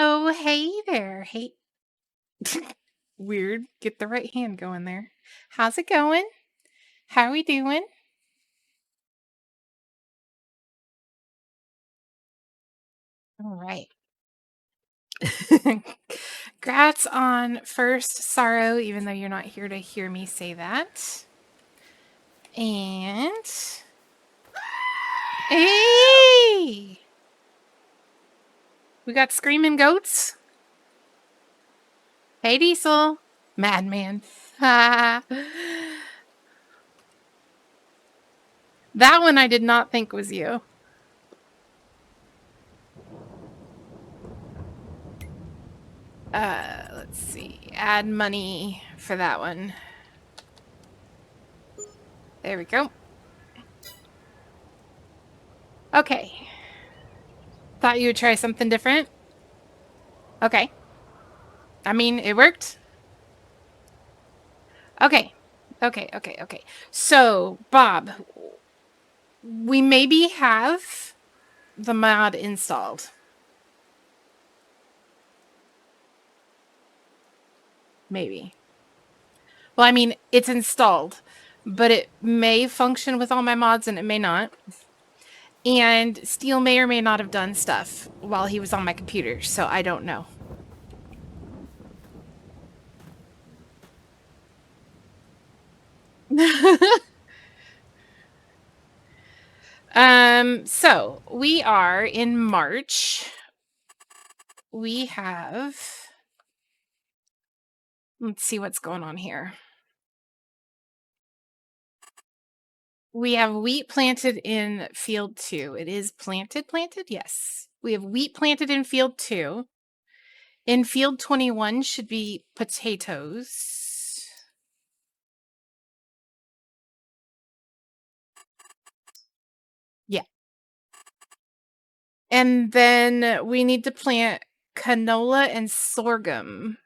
Oh, hey there. Hey. Weird. Get the right hand going there. How's it going? How we doing? All right. Grats on first sorrow, even though you're not here to hear me say that. And hey, we got screaming goats. Hey, Diesel, madman. that one I did not think was you. Let's see. Add money for that one. There we go. Okay. Thought you would try something different. Okay. I mean, it worked. Okay. Okay. So, Bob, we maybe have the mod installed. Maybe. Well, I mean, it's installed, but it may function with all my mods and it may not. And Steel may or may not have done stuff while he was on my computer, so I don't know. So we are in March. We have, let's see what's going on here. We have wheat planted in field 2. It is planted? Yes. We have wheat planted in field 2. In field 21 should be potatoes. Yeah. And then we need to plant canola and sorghum.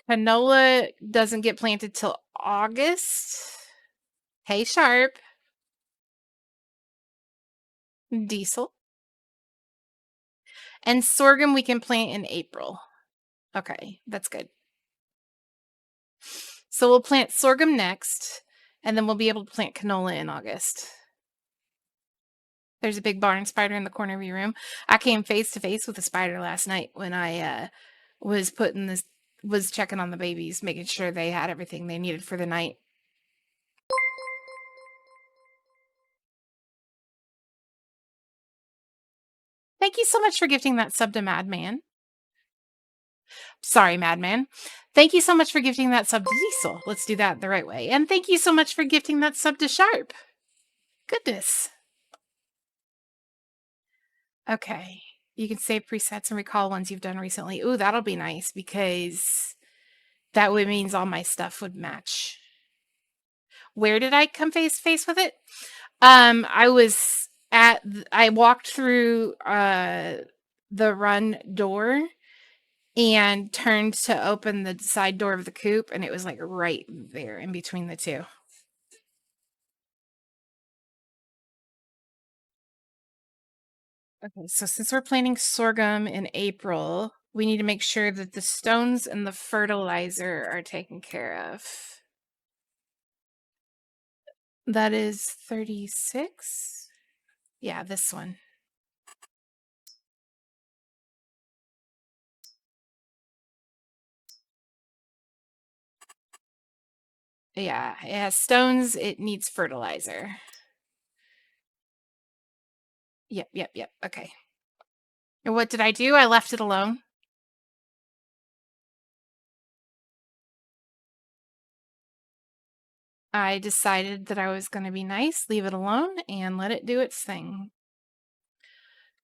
Canola doesn't get planted till August. Hey, Sharp. Diesel. And sorghum we can plant in April. Okay, that's good. So we'll plant sorghum next, and then we'll be able to plant canola in August. There's a big barn spider in the corner of your room. I came face to face with a spider last night when I was checking on the babies, making sure they had everything they needed for the night. Thank you so much for gifting that sub to Madman. Sorry, Madman. Thank you so much for gifting that sub to Diesel. Let's do that the right way. And thank you so much for gifting that sub to Sharp. Goodness. Okay. You can save presets and recall ones you've done recently. Ooh, that'll be nice because that would means all my stuff would match. Where did I come face to face with it? I walked through the run door and turned to open the side door of the coop, and it was like right there in between the two. Okay, so since we're planting sorghum in April, we need to make sure that the stones and the fertilizer are taken care of. That is 36. Yeah, this one. Yeah, it has stones, it needs fertilizer. Yep. Okay. And what did I do? I left it alone. I decided that I was going to be nice, leave it alone, and let it do its thing.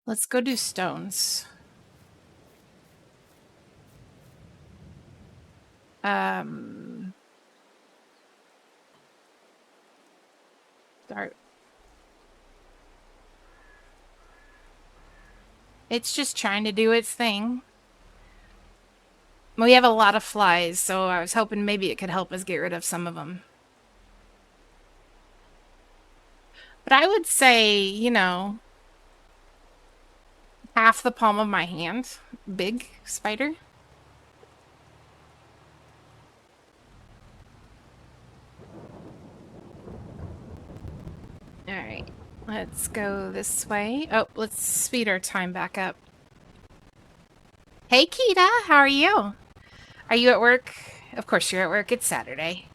Let's go do stones. Start. It's just trying to do its thing. We have a lot of flies, so I was hoping maybe it could help us get rid of some of them. But I would say, half the palm of my hand. Big spider. All right. Let's go this way. Oh, let's speed our time back up. Hey, Kita. How are you? Are you at work? Of course you're at work. It's Saturday.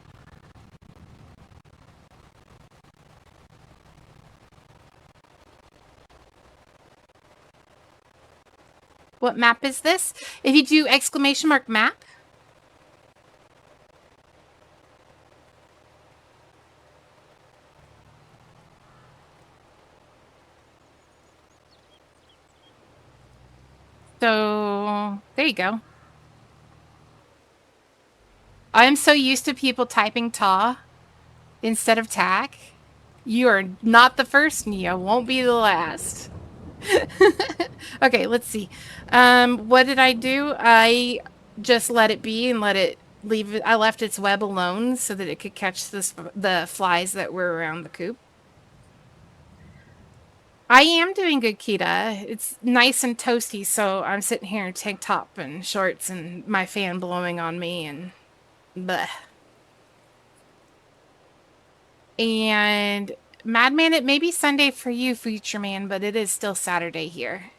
What map is this? If you do exclamation mark map. So, there you go. I'm so used to people typing ta instead of tack. You are not the first, and you won't be the last. Okay, let's see. What did I do? I just let it be and let it leave it. I left its web alone so that it could catch the flies that were around the coop. I am doing good, Kita. It's nice and toasty, so I'm sitting here in tank top and shorts and my fan blowing on me and bleh. And Madman, it may be Sunday for you, Future Man, but it is still Saturday here.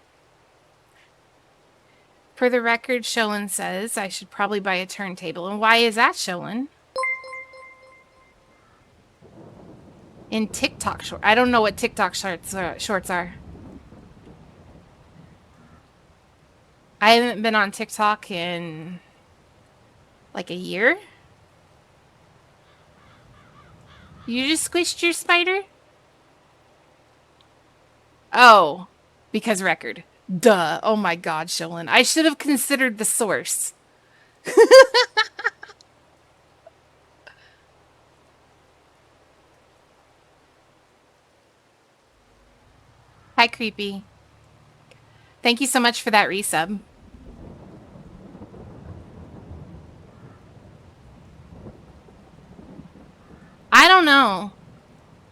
For the record, Sholin says I should probably buy a turntable. And why is that, Sholin? In TikTok short. I don't know what TikTok shorts are. I haven't been on TikTok in like a year. You just squished your spider? Oh, because record. Duh. Oh my god, Sholin. I should have considered the source. Hi, Creepy. Thank you so much for that resub. I don't know.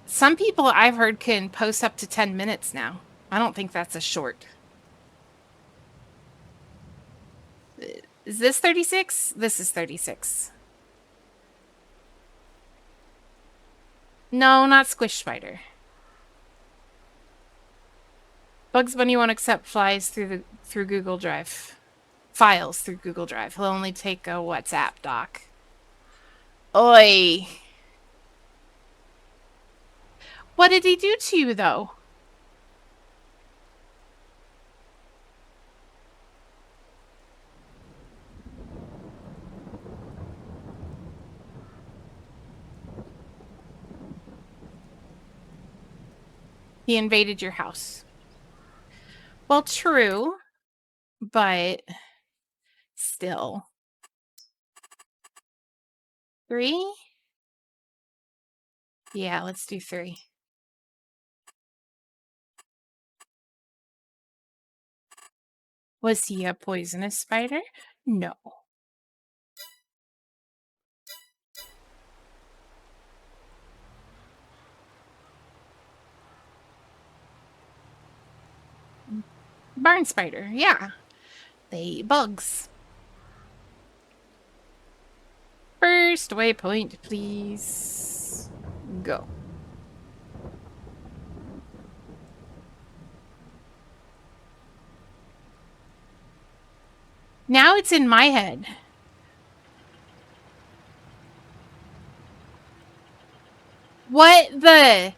Some people I've heard can post up to 10 minutes now. I don't think that's a short. Is this 36? This is 36. No, not Squish Spider. Bugs Bunny won't accept flies through Google Drive. Files through Google Drive. He'll only take a WhatsApp doc. Oi. What did he do to you, though? He invaded your house. Well, true, but still. 3? Yeah, let's do 3. Was he a poisonous spider? No. Barn spider, yeah. They eat bugs. First waypoint, please. Go. Now it's in my head. What the?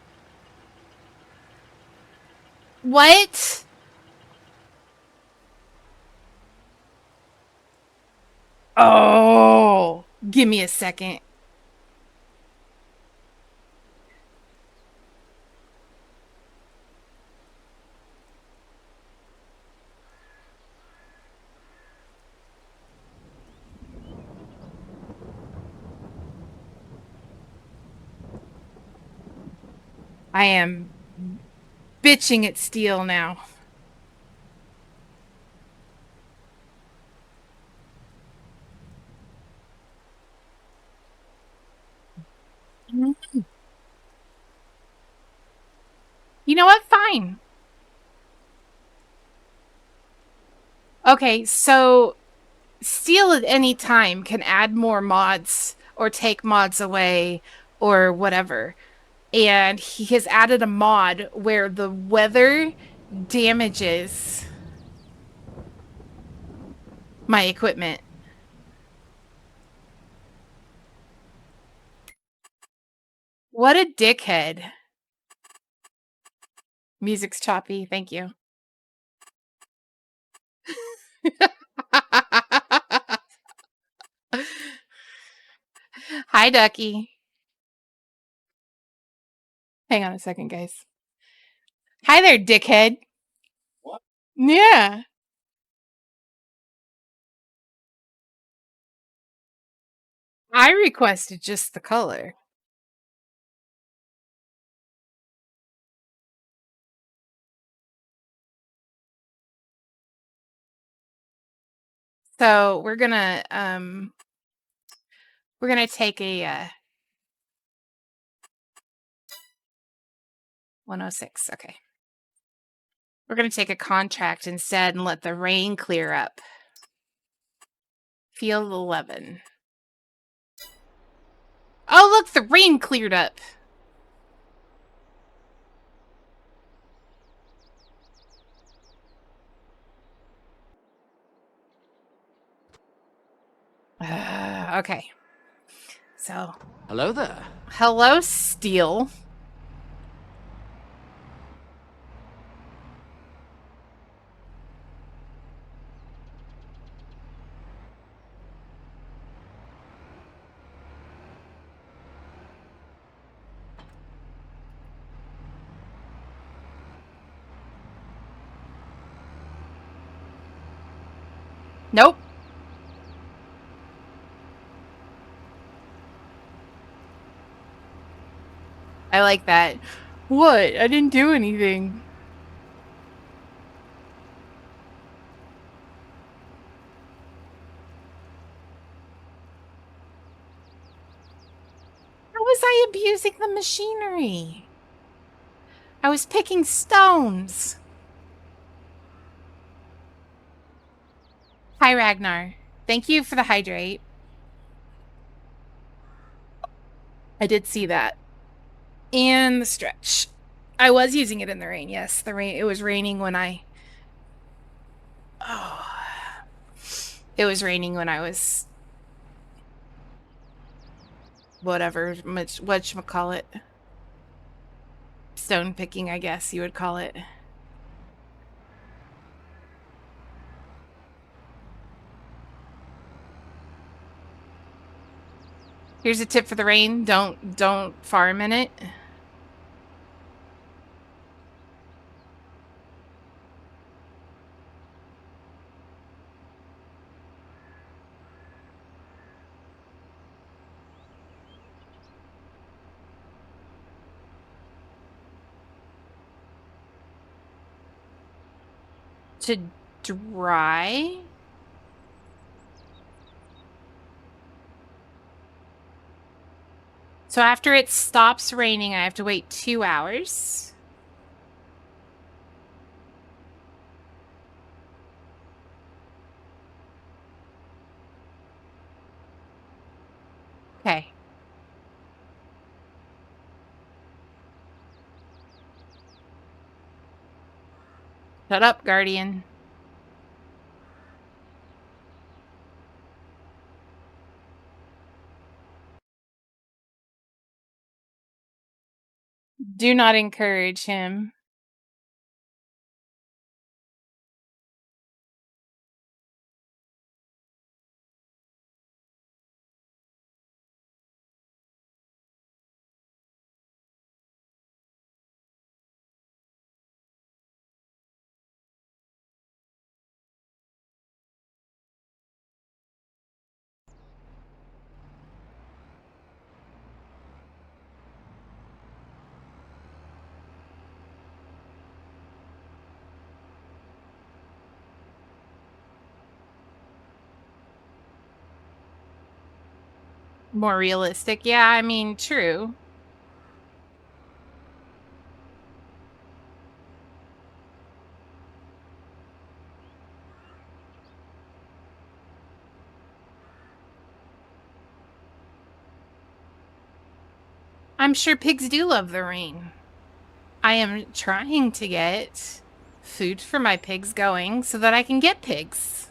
What? Oh, give me a second. I am bitching at steel now. You know what? Fine. Okay, so Steel at any time can add more mods or take mods away or whatever. And he has added a mod where the weather damages my equipment. What a dickhead. Music's choppy. Thank you. Hi, Ducky. Hang on a second, guys. Hi there, dickhead. What? Yeah. I requested just the color. So we're gonna take a 106. Okay. We're gonna take a contract instead and let the rain clear up. Field 11. Oh, look, the rain cleared up. Okay. So. Hello there. Hello, Steel. Nope. I like that. What? I didn't do anything. How was I abusing the machinery? I was picking stones. Hi, Ragnar. Thank you for the hydrate. I did see that. And the stretch. I was using it in the rain. Yes, the rain. It was raining when I. Oh. It was raining when I was. Whatever. Whatchamacallit. Stone picking, I guess you would call it. Here's a tip for the rain. Don't farm in it. To dry. So after it stops raining, I have to wait 2 hours. Okay. Shut up, Guardian. Do not encourage him. More realistic. Yeah, I mean, true. I'm sure pigs do love the rain. I am trying to get food for my pigs going so that I can get pigs.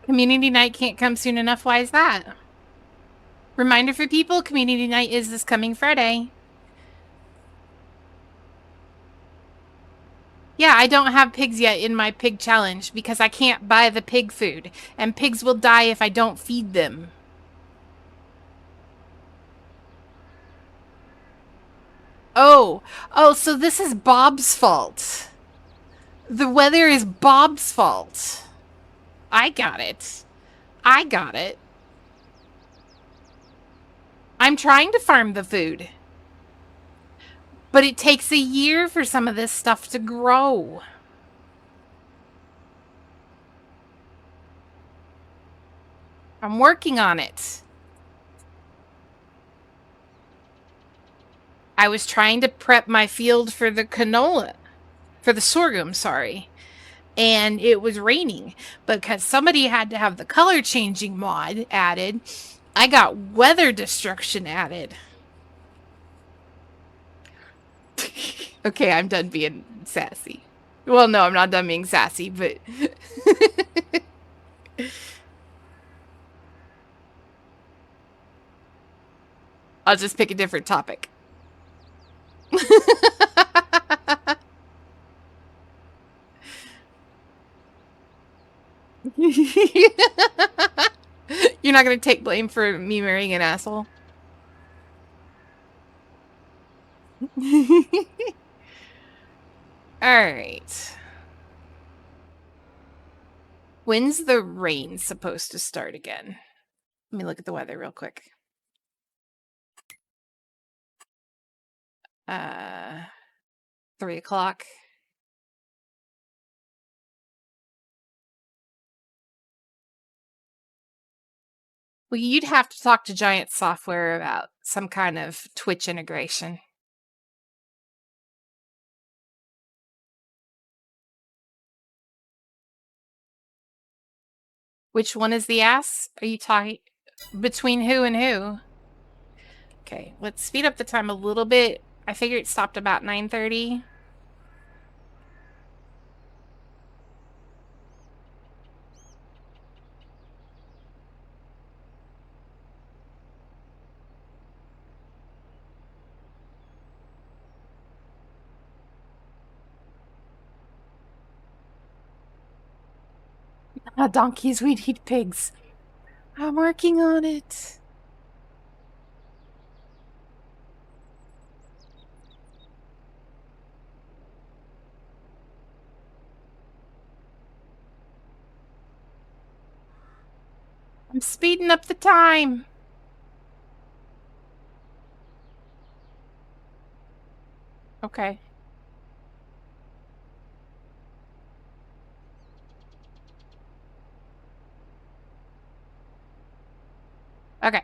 Community night can't come soon enough. Why is that? Reminder for people, community night is this coming Friday. Yeah, I don't have pigs yet in my pig challenge because I can't buy the pig food, and pigs will die if I don't feed them. Oh, so this is Bob's fault. The weather is Bob's fault. I got it. I got it. I'm trying to farm the food. But it takes a year for some of this stuff to grow. I'm working on it. I was trying to prep my field for the canola, for the sorghum, sorry. And it was raining because somebody had to have the color changing mod added. I got weather destruction added. Okay, I'm done being sassy. Well, no, I'm not done being sassy, but I'll just pick a different topic. You're not going to take blame for me marrying an asshole? Alright. When's the rain supposed to start again? Let me look at the weather real quick. 3 o'clock. Well, you'd have to talk to Giant Software about some kind of Twitch integration. Which one is the ass? Are you talking between who and who? Okay, let's speed up the time a little bit. I figure it stopped about 9:30. Not donkeys, we need pigs. I'm working on it. I'm speeding up the time. Okay. Okay.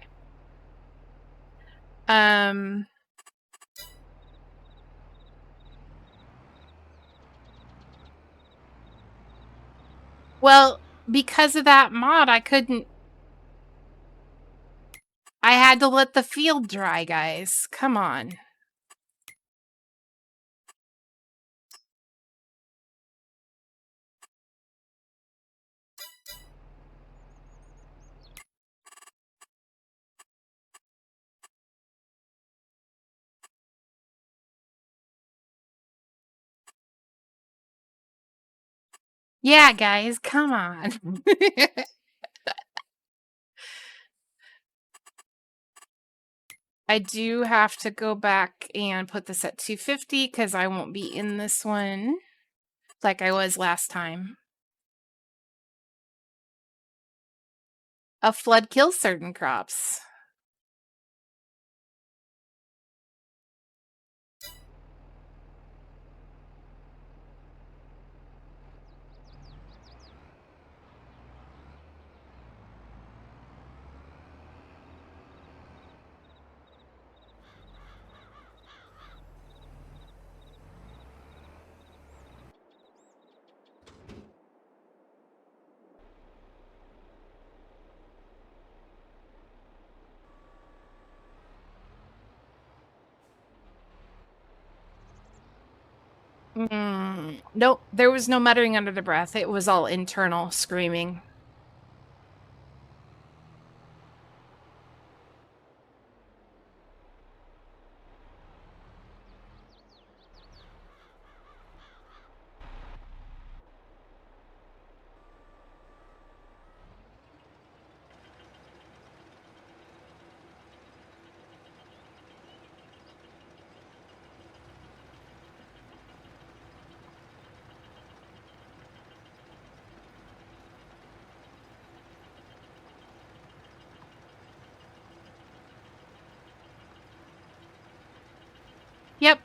Well, because of that mod, I couldn't. I had to let the field dry, guys. Come on. Yeah, guys, come on. I do have to go back and put this at 250 because I won't be in this one like I was last time. A flood kills certain crops. Nope, there was no muttering under the breath. It was all internal screaming. Yep.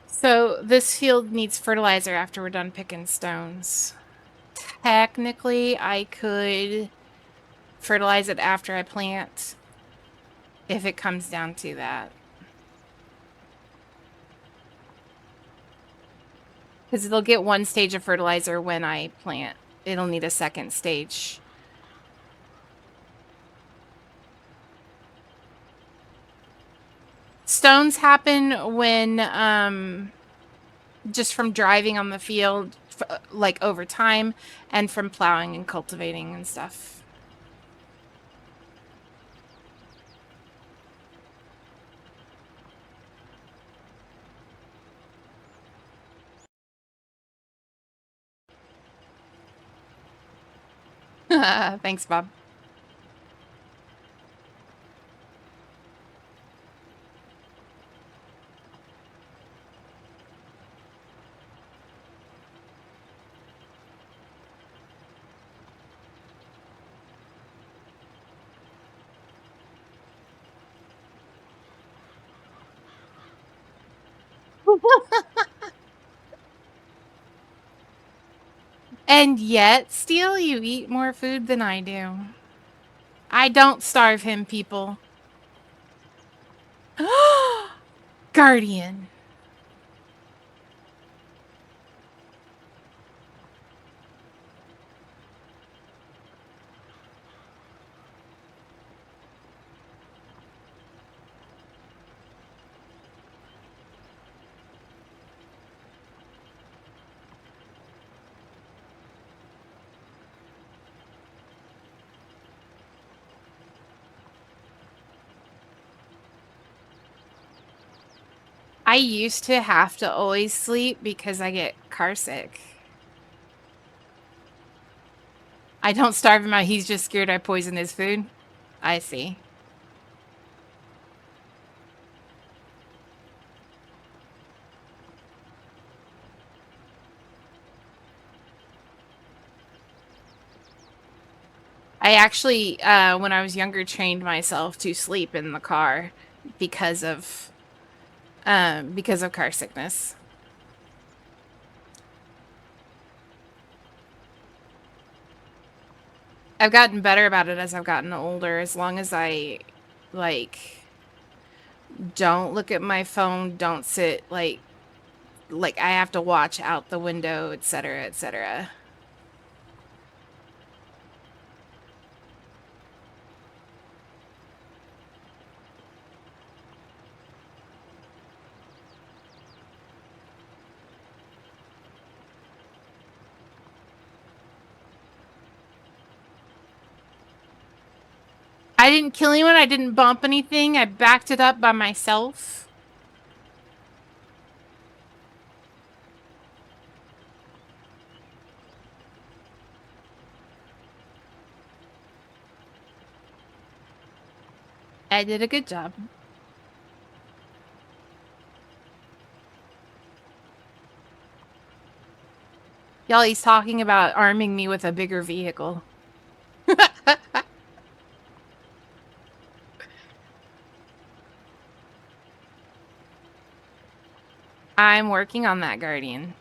So this field needs fertilizer after we're done picking stones. Technically, I could fertilize it after I plant if it comes down to that. Because it'll get one stage of fertilizer when I plant. It'll need a second stage. Stones happen when just from driving on the field like over time and from plowing and cultivating and stuff. Thanks, Bob. And yet, still, you eat more food than I do. I don't starve him, people. Guardian. I used to have to always sleep because I get car sick. I don't starve him out. He's just scared I poison his food. I see. I actually, when I was younger, trained myself to sleep in the car because of car sickness. I've gotten better about it as I've gotten older. As long as I, like, don't look at my phone, don't sit like I have to watch out the window, etc., etc. I didn't kill anyone. I didn't bump anything. I backed it up by myself. I did a good job. Y'all, he's talking about arming me with a bigger vehicle. I'm working on that, Guardian.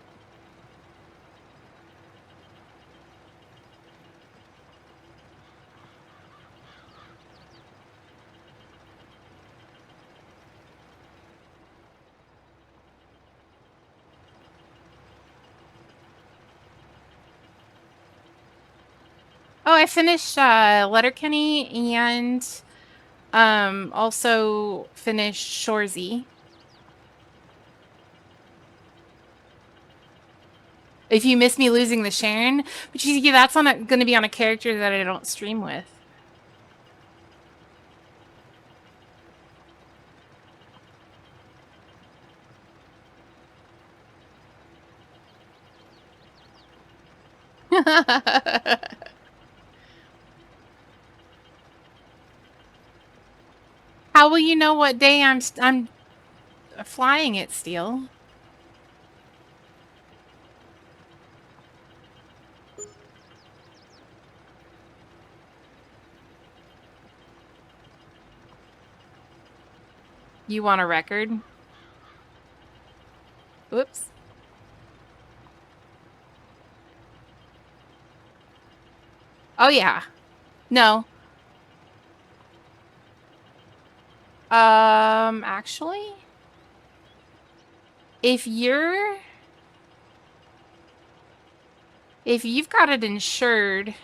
Oh, I finished Letterkenny and also finished Shoresy. If you miss me losing the Sharon, but you see, that's going to be on a character that I don't stream with. How will you know what day I'm flying it, Steel? You want a record? Whoops. Oh yeah. No. Actually, if you've got it insured,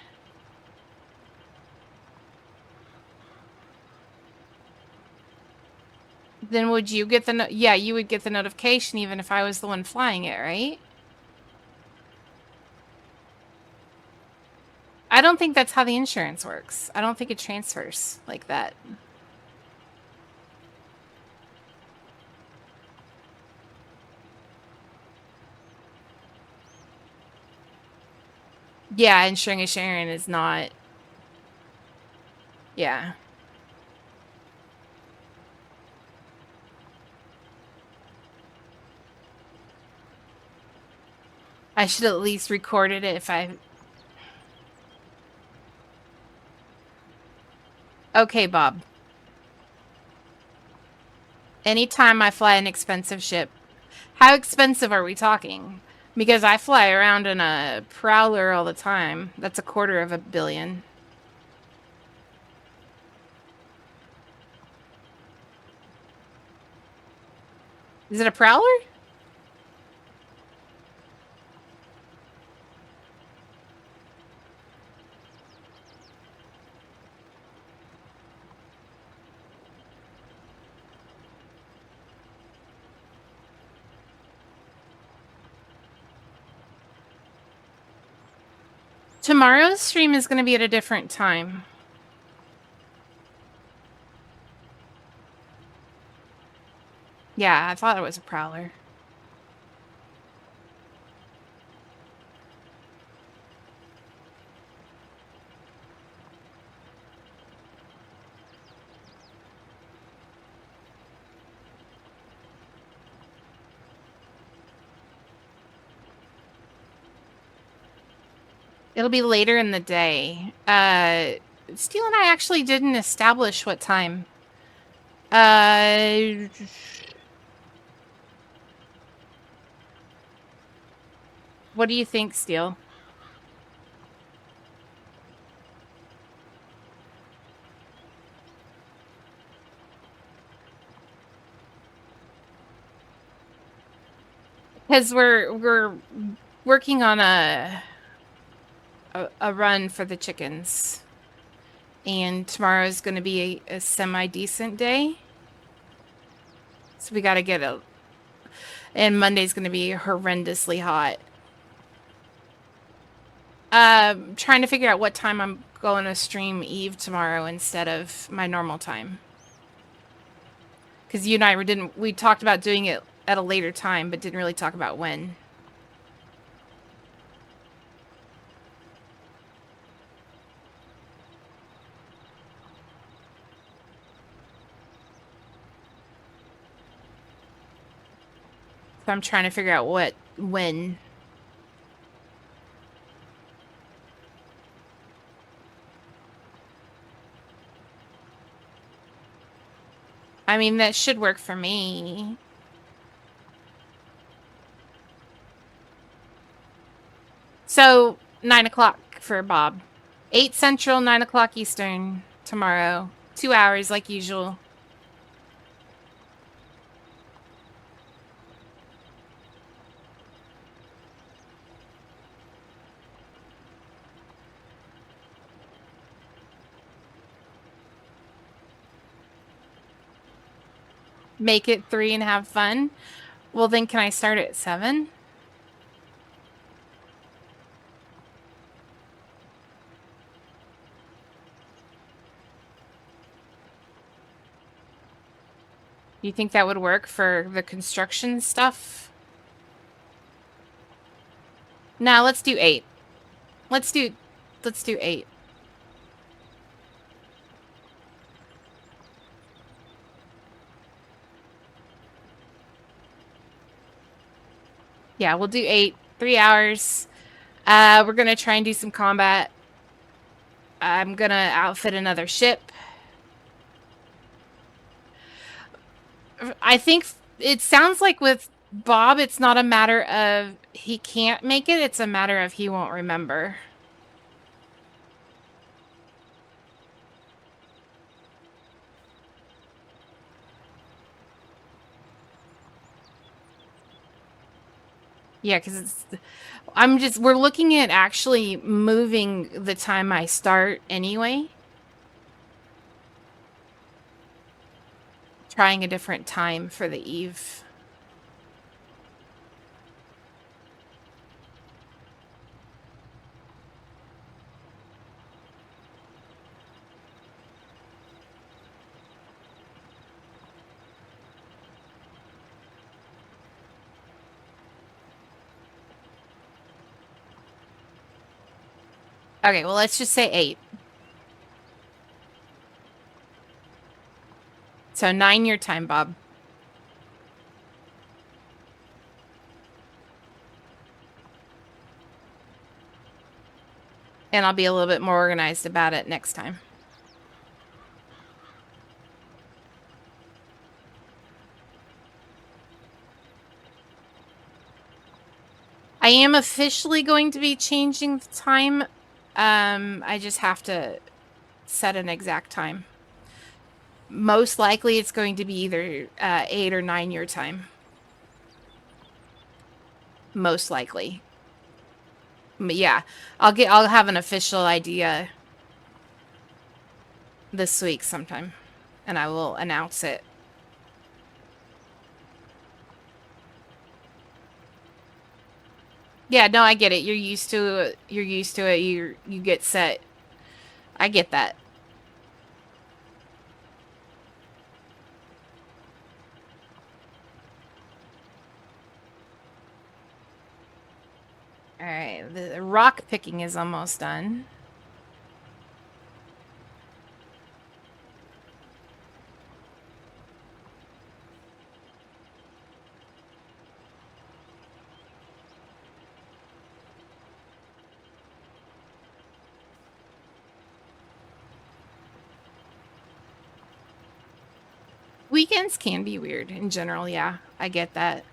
then would you get the yeah, you would get the notification even if I was the one flying it, right? I don't think that's how the insurance works. I don't think it transfers like that. Yeah, insuring a Sharon is not. Yeah. I should at least recorded it if I. Okay, Bob. Anytime I fly an expensive ship, how expensive are we talking? Because I fly around in a Prowler all the time. That's $250 million. Is it a Prowler? Tomorrow's stream is going to be at a different time. Yeah, I thought it was a Prowler. It'll be later in the day. Steel and I actually didn't establish what time. What do you think, Steel? Because we're working on a run for the chickens, and tomorrow is going to be a semi decent day. So we got to get and Monday's going to be horrendously hot. Trying to figure out what time I'm going to stream Eve tomorrow instead of my normal time. Because you and I we talked about doing it at a later time, but didn't really talk about when. So I'm trying to figure out when. I mean, that should work for me. So 9 o'clock for Bob. 8 Central, 9 o'clock Eastern tomorrow. 2 hours like usual. make it 3 and have fun. Well, then can I start at 7? You think that would work for the construction stuff? No, let's do 8. Let's do 8. Yeah, we'll do 8. 3 hours. We're gonna try and do some combat. I'm gonna outfit another ship. I think it sounds like with Bob, it's not a matter of he can't make it, it's a matter of he won't remember. Yeah, because we're looking at actually moving the time I start anyway. Trying a different time for the eve. Okay, well, let's just say 8. So 9 your time, Bob. And I'll be a little bit more organized about it next time. I am officially going to be changing the time. I just have to set an exact time. Most likely it's going to be either 8 or 9 your time. Most likely. But yeah, I'll have an official idea this week sometime, and I will announce it. Yeah, no, I get it. You're used to it. You get set. I get that. All right, the rock picking is almost done. Weekends can be weird in general, yeah. I get that.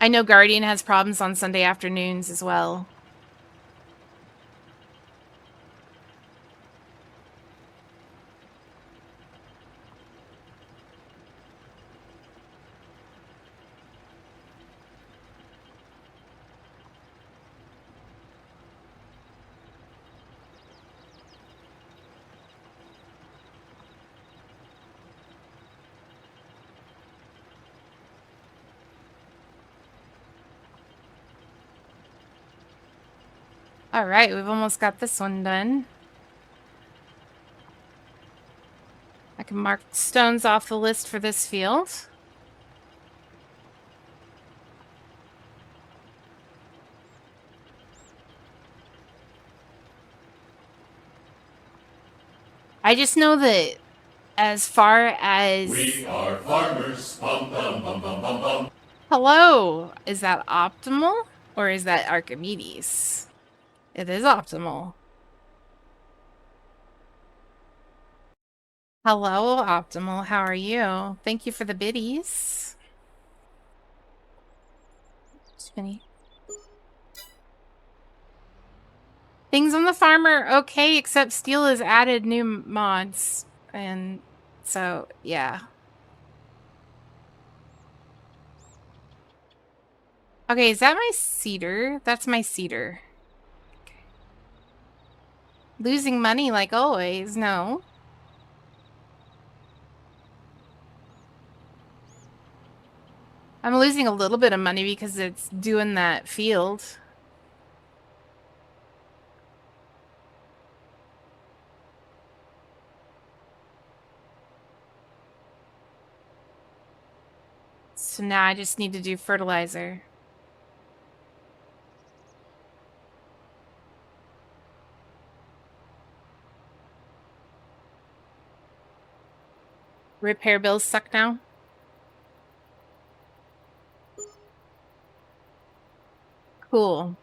I know Guardian has problems on Sunday afternoons as well. All right, we've almost got this one done. I can mark stones off the list for this field. I just know that as far as... We are farmers. Bum, bum, bum, bum, bum, bum. Hello, is that optimal or is that Archimedes? It is optimal. Hello, optimal. How are you? Thank you for the biddies. Spinny. Things on the farm are okay, except Steel has added new mods. And so, yeah. Okay, is that my cedar? That's my cedar. Okay. Losing money like always, no. I'm losing a little bit of money because it's doing that field. So now I just need to do fertilizer. Repair bills suck now. Cool.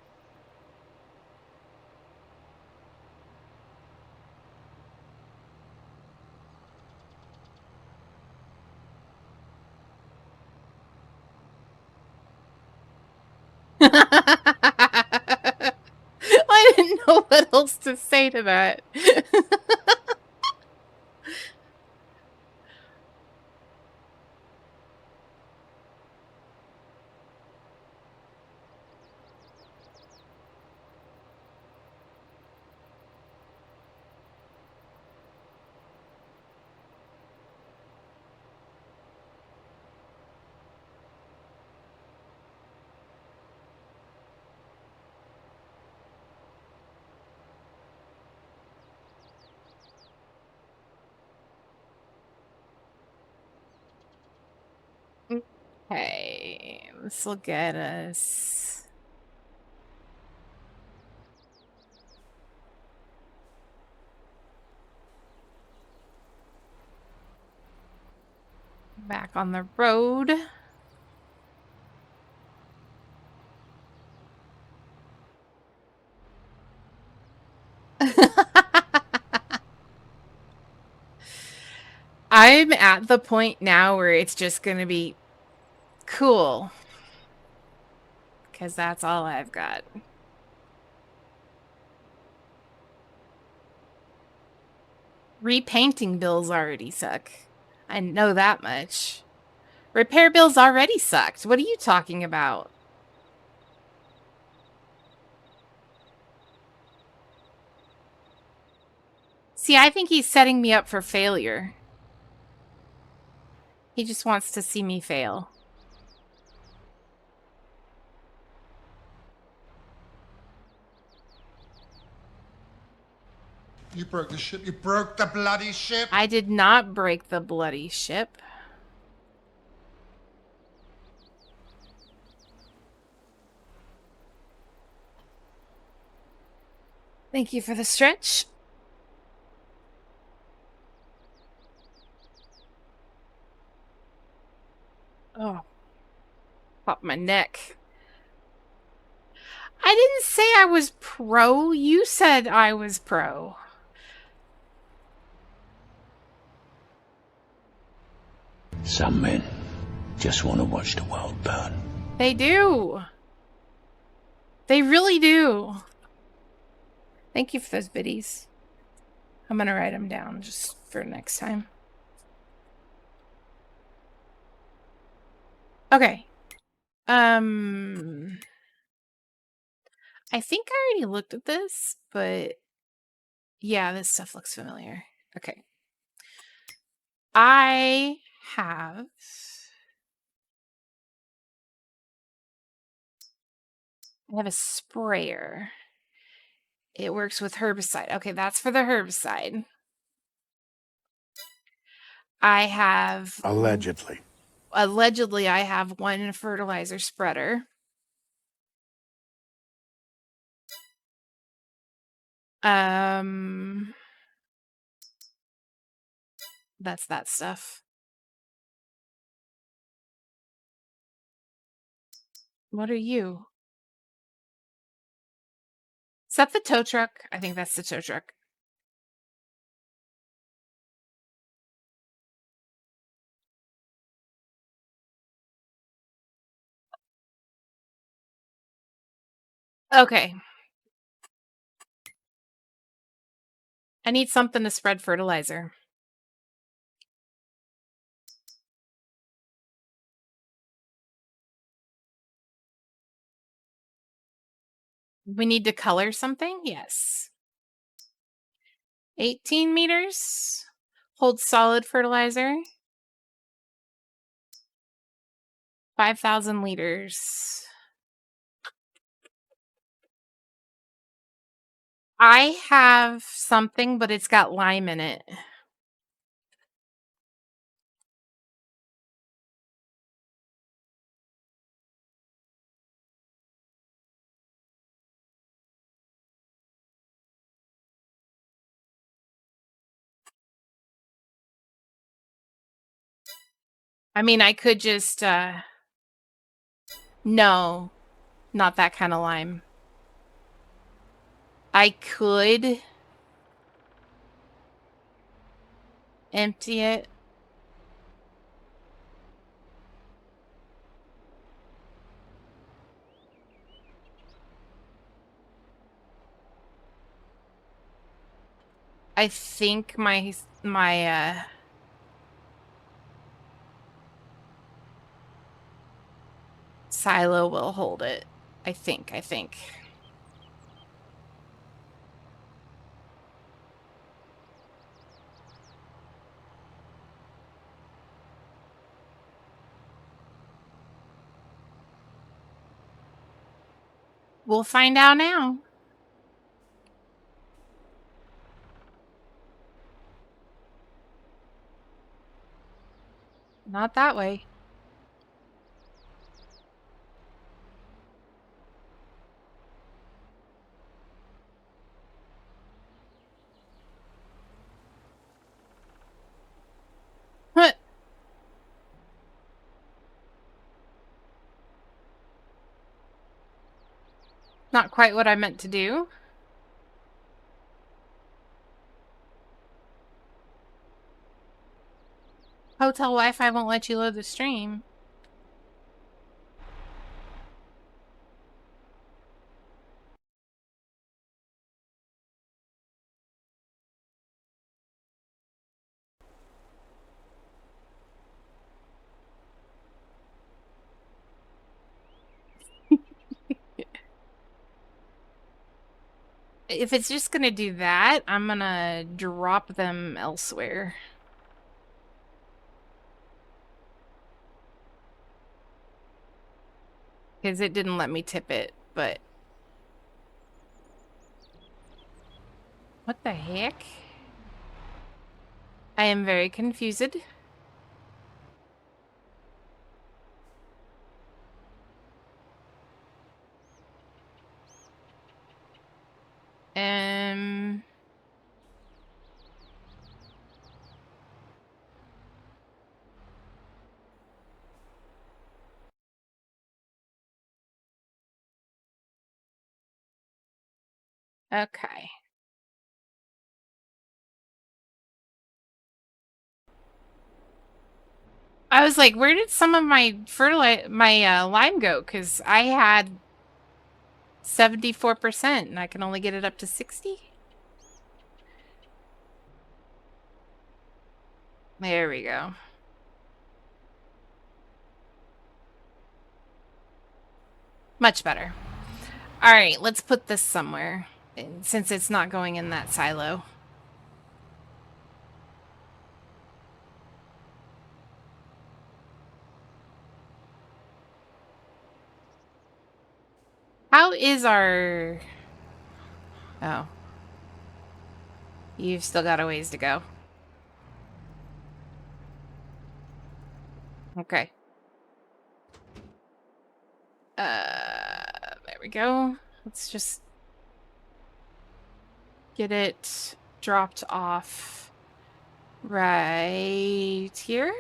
I didn't know what else to say to that. Okay, this will get us. Back on the road. I'm at the point now where it's just going to be cool. Because that's all I've got. Repainting bills already suck. I know that much. Repair bills already sucked. What are you talking about? See, I think he's setting me up for failure. He just wants to see me fail. You broke the ship. You broke the bloody ship. I did not break the bloody ship. Thank you for the stretch. Oh, pop my neck. I didn't say I was pro. You said I was pro. Some men just want to watch the world burn. They do. They really do. Thank you for those biddies. I'm gonna write them down just for next time. Okay. I think I already looked at this, but yeah, this stuff looks familiar. Okay. I have a sprayer. It works with herbicide. Okay, that's for the herbicide. I have Allegedly. allegedly I have one fertilizer spreader. That's that stuff. What are you? Is that the tow truck? I think that's the tow truck. Okay. I need something to spread fertilizer. We need to color something? Yes. 18 meters. Holds solid fertilizer. 5,000 liters. I have something, but it's got lime in it. I mean, I could just, no, not that kind of lime. I could empty it. I think my silo will hold it. I think. We'll find out now. Not that way. Huh. Not quite what I meant to do. Hotel Wi-Fi won't let you load the stream. If it's just gonna do that, I'm gonna drop them elsewhere. Because it didn't let me tip it, but... What the heck? I am very confused. Um... Okay. I was like, where did some of my lime go? Because I had 74% and I can only get it up to 60. There we go. Much better. All right, let's put this somewhere since it's not going in that silo. How is our... Oh. You've still got a ways to go. Okay. There we go. Let's just get it dropped off right here.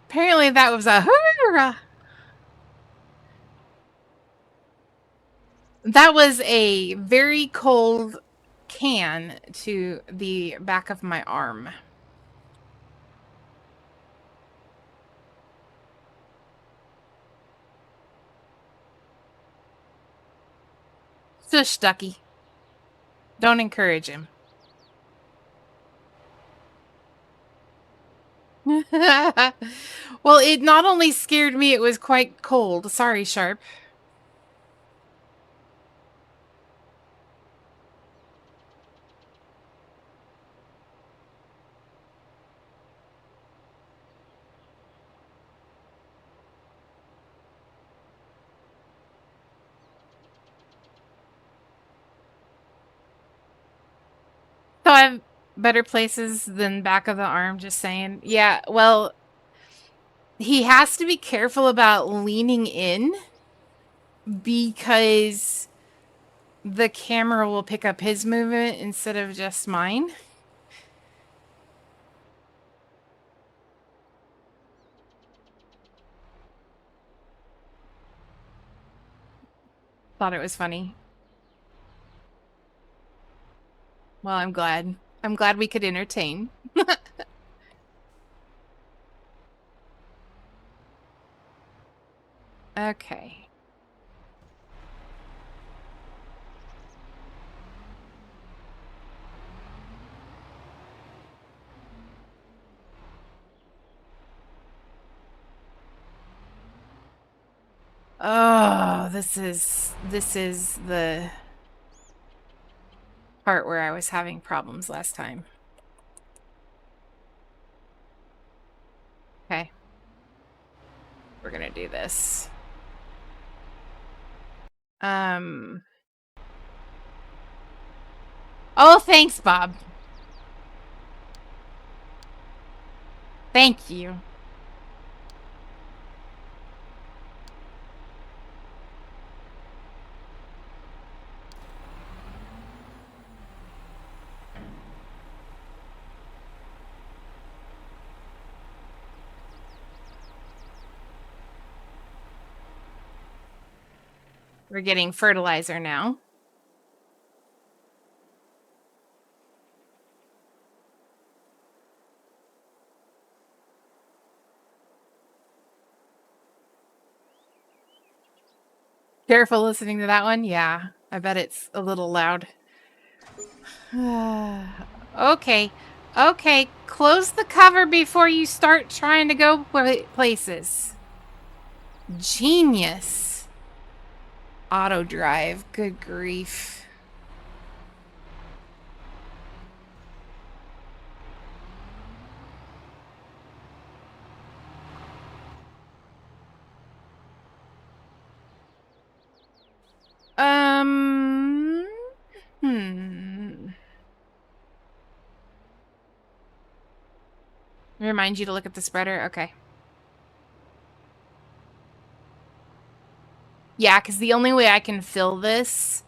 Apparently that was a hoorah. That was a very cold can to the back of my arm. Shush, Ducky. Don't encourage him. Well, it not only scared me, it was quite cold. Sorry, Sharp. So I have better places than back of the arm, just saying. Yeah, well, he has to be careful about leaning in because the camera will pick up his movement instead of just mine. Thought it was funny. Well, I'm glad. I'm glad we could entertain. Okay. Oh, this is the part where I was having problems last time. Okay. We're gonna do this. Oh, thanks, Bob. Thank you. We're getting fertilizer now. Careful listening to that one. Yeah, I bet it's a little loud. Okay. Okay, close the cover before you start trying to go places. Genius. Auto drive. Good grief. Remind you to look at the spreader? Okay. Yeah, because the only way I can fill this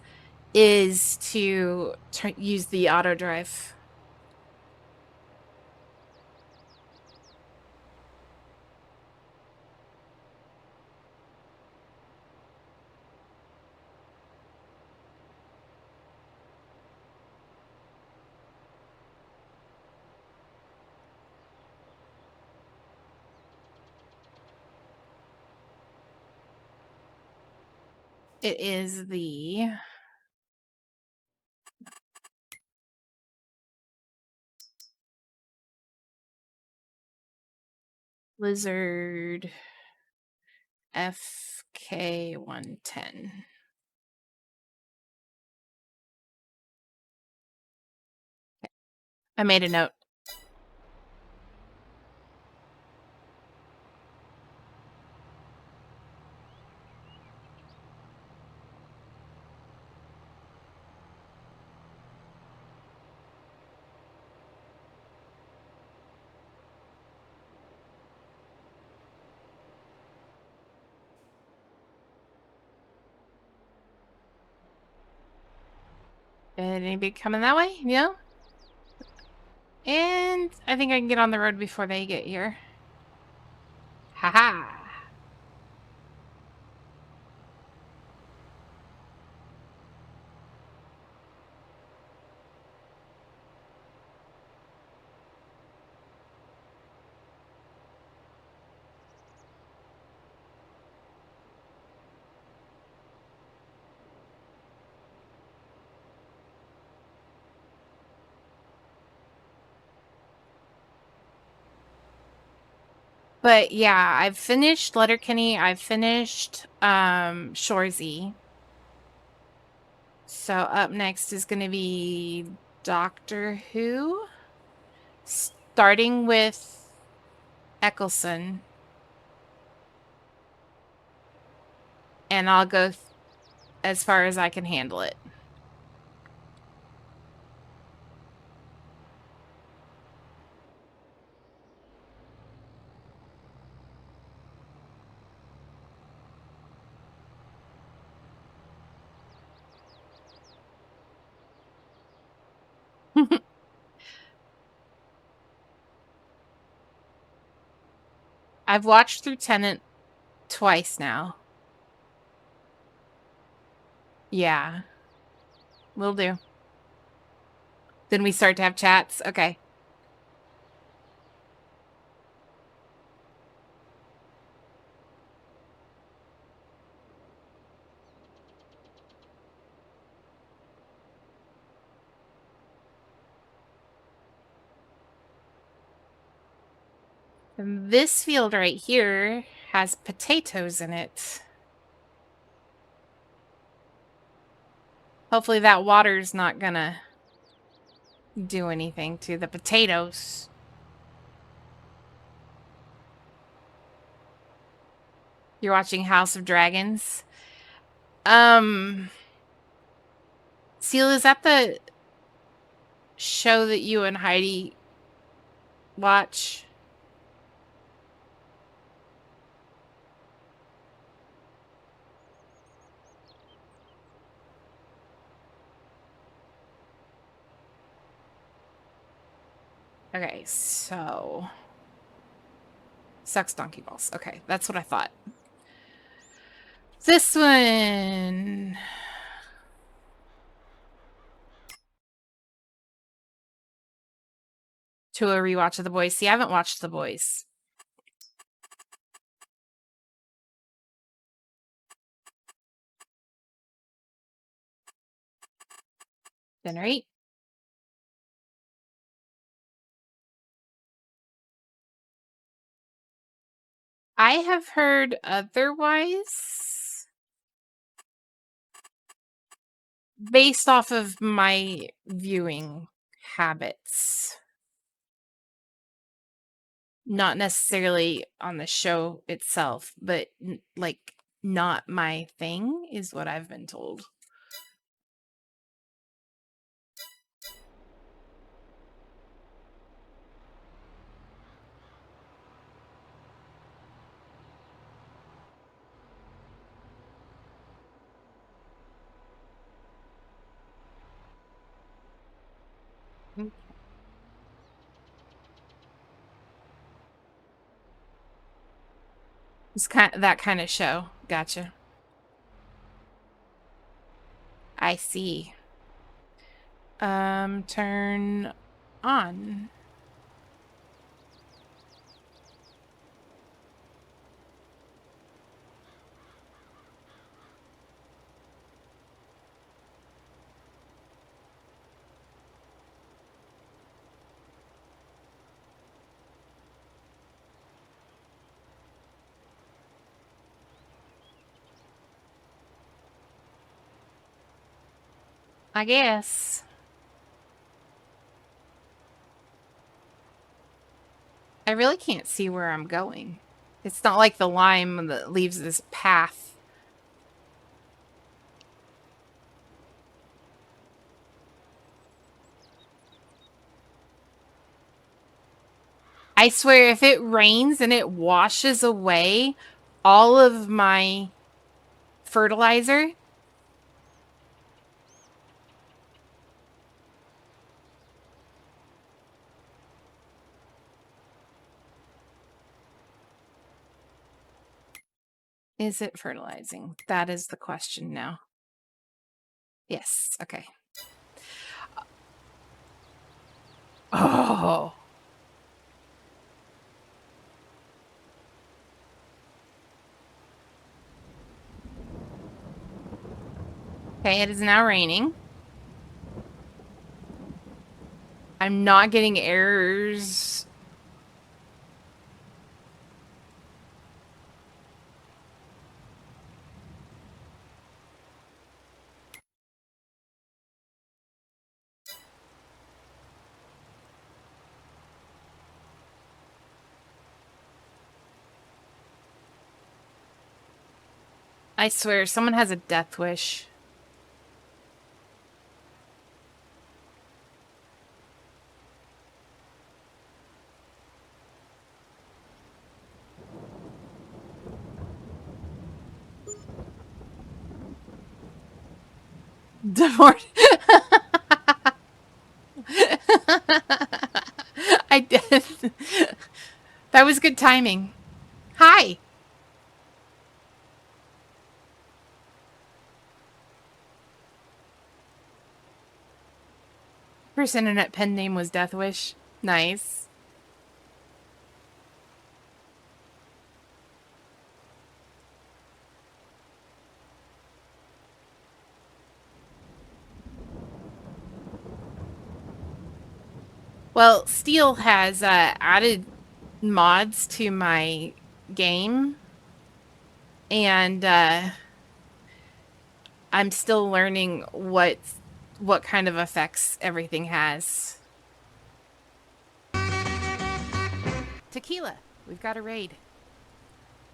is to use the auto drive. It is the Blizzard FK110. I made a note. Anybody coming that way? No? And I think I can get on the road before they get here. Haha. But yeah, I've finished Letterkenny. I've finished Shoresy. So up next is going to be Doctor Who, starting with Eccleston. And I'll go as far as I can handle it. I've watched through Tenet twice now. Yeah. Will do. Then we start to have chats. Okay. And this field right here has potatoes in it. Hopefully that water's not gonna do anything to the potatoes. You're watching House of Dragons. Seal, is that the show that you and Heidi watch? Okay, so sucks donkey balls. Okay, that's what I thought. This one. To a rewatch of The Boys. See, I haven't watched The Boys. Generate. I have heard otherwise based off of my viewing habits. Not necessarily on the show itself, but like not my thing is what I've been told. It's that kind of show. Gotcha. I see. Turn on. I guess. I really can't see where I'm going. It's not like the lime that leaves this path. I swear, if it rains and it washes away all of my fertilizer, is it fertilizing? That is the question now. Yes, okay. Oh. Okay, it is now raining. I'm not getting errors. I swear, someone has a death wish. Divorce. I did. That was good timing. Hi. First internet pen name was Deathwish. Nice. Well, Steel has added mods to my game, and I'm still learning what kind of effects everything has. Tequila, we've got a raid.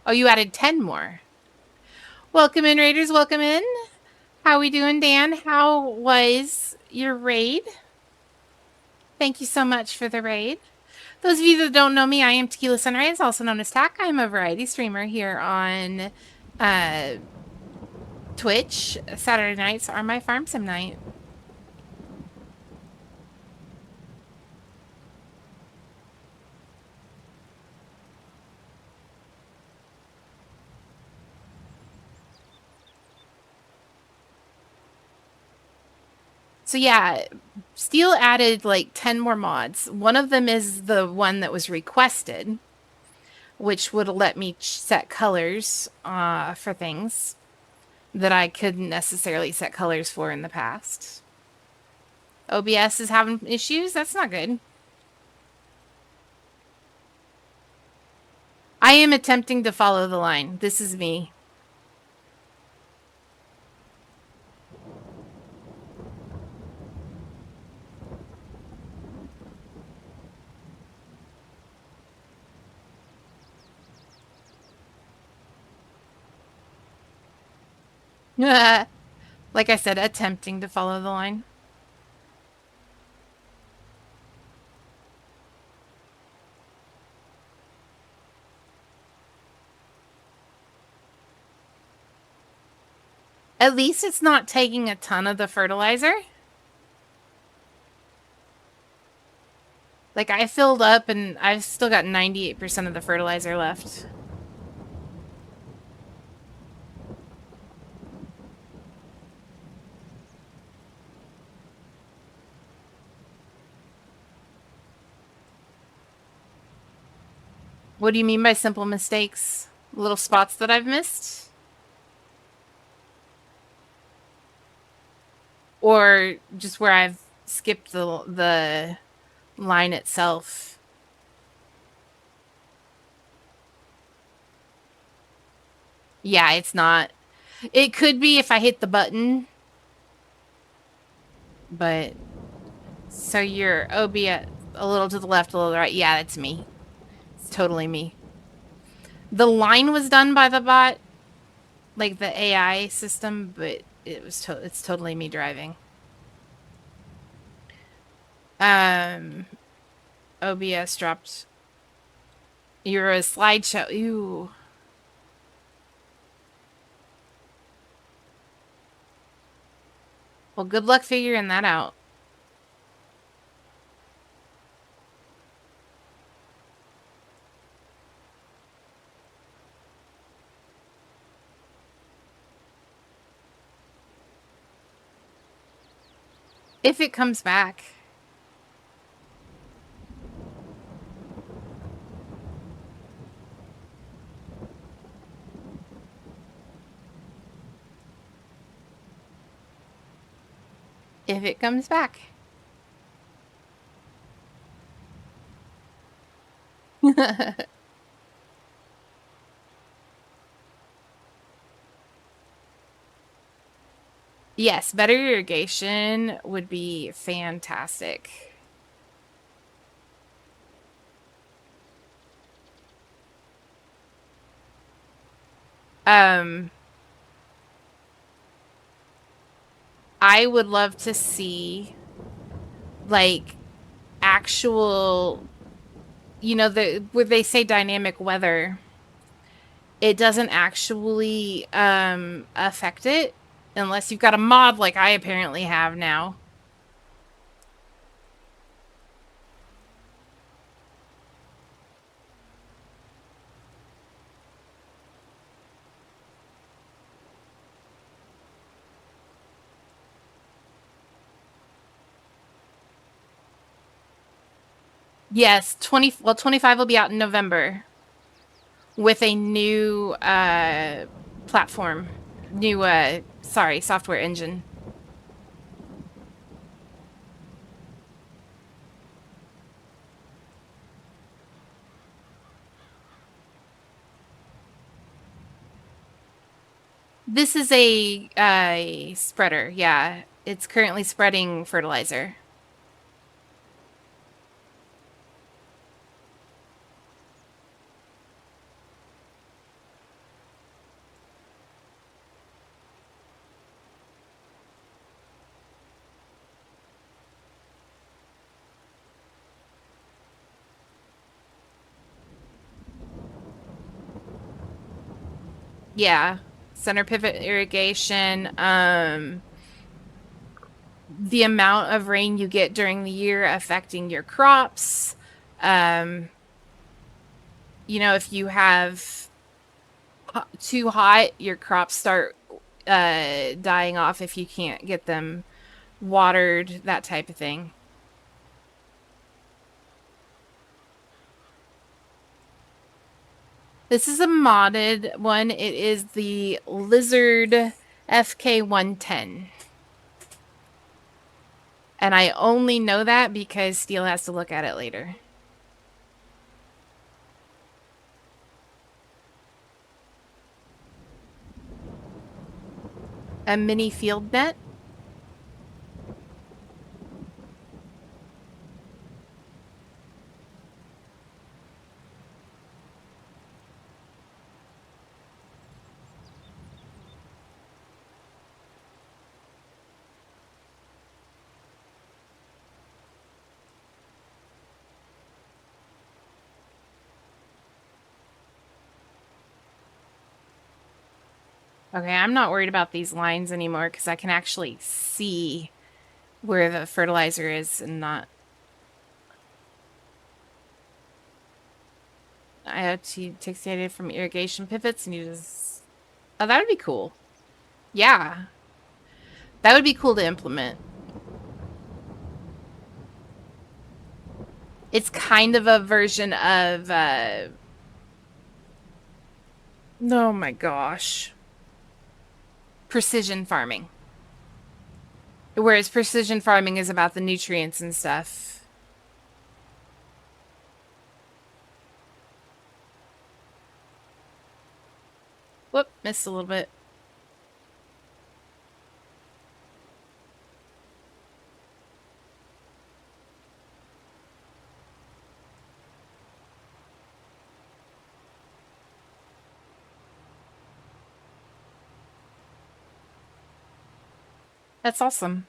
Oh, you added 10 more. Welcome in, raiders. Welcome in. How we doing, Dan? How was your raid? Thank you so much for the raid. Those of you that don't know me, I am Tequila Sunrise, also known as Tack. I'm a variety streamer here on Twitch. Saturday nights are my farm sim night. So yeah, Steel added like 10 more mods. One of them is the one that was requested, which would let me set colors for things that I couldn't necessarily set colors for in the past. OBS is having issues? That's not good. I am attempting to follow the line. This is me. Like I said, attempting to follow the line. At least it's not taking a ton of the fertilizer. Like, I filled up and I've still got 98% of the fertilizer left. What do you mean by simple mistakes? Little spots that I've missed? Or just where I've skipped the line itself? Yeah, it's not. It could be if I hit the button. But, so you're OBS a little to the left, a little to the right. Yeah, that's me. It's totally me. The line was done by the bot, like the AI system, but it's totally me driving. OBS dropped. You're a slideshow. Ew. Well, good luck figuring that out. If it comes back. If it comes back. Yes, better irrigation would be fantastic. I would love to see like actual, you know, where they say dynamic weather, it doesn't actually affect it unless you've got a mod like I apparently have now. Yes, 25 will be out in November with a new platform, new software engine. This is a spreader. Yeah, it's currently spreading fertilizer. Yeah, center pivot irrigation. The amount of rain you get during the year affecting your crops. You know, if you have too hot, your crops start dying off if you can't get them watered, that type of thing. This is a modded one. It is the Lizard FK110. And I only know that because Steel has to look at it later. A mini field net. Okay, I'm not worried about these lines anymore because I can actually see where the fertilizer is and not. IoT takes data from irrigation pivots and uses. Oh, that would be cool. Yeah. That would be cool to implement. It's kind of a version of. Oh my gosh. Precision farming. Whereas precision farming is about the nutrients and stuff. Whoop, missed a little bit. That's awesome.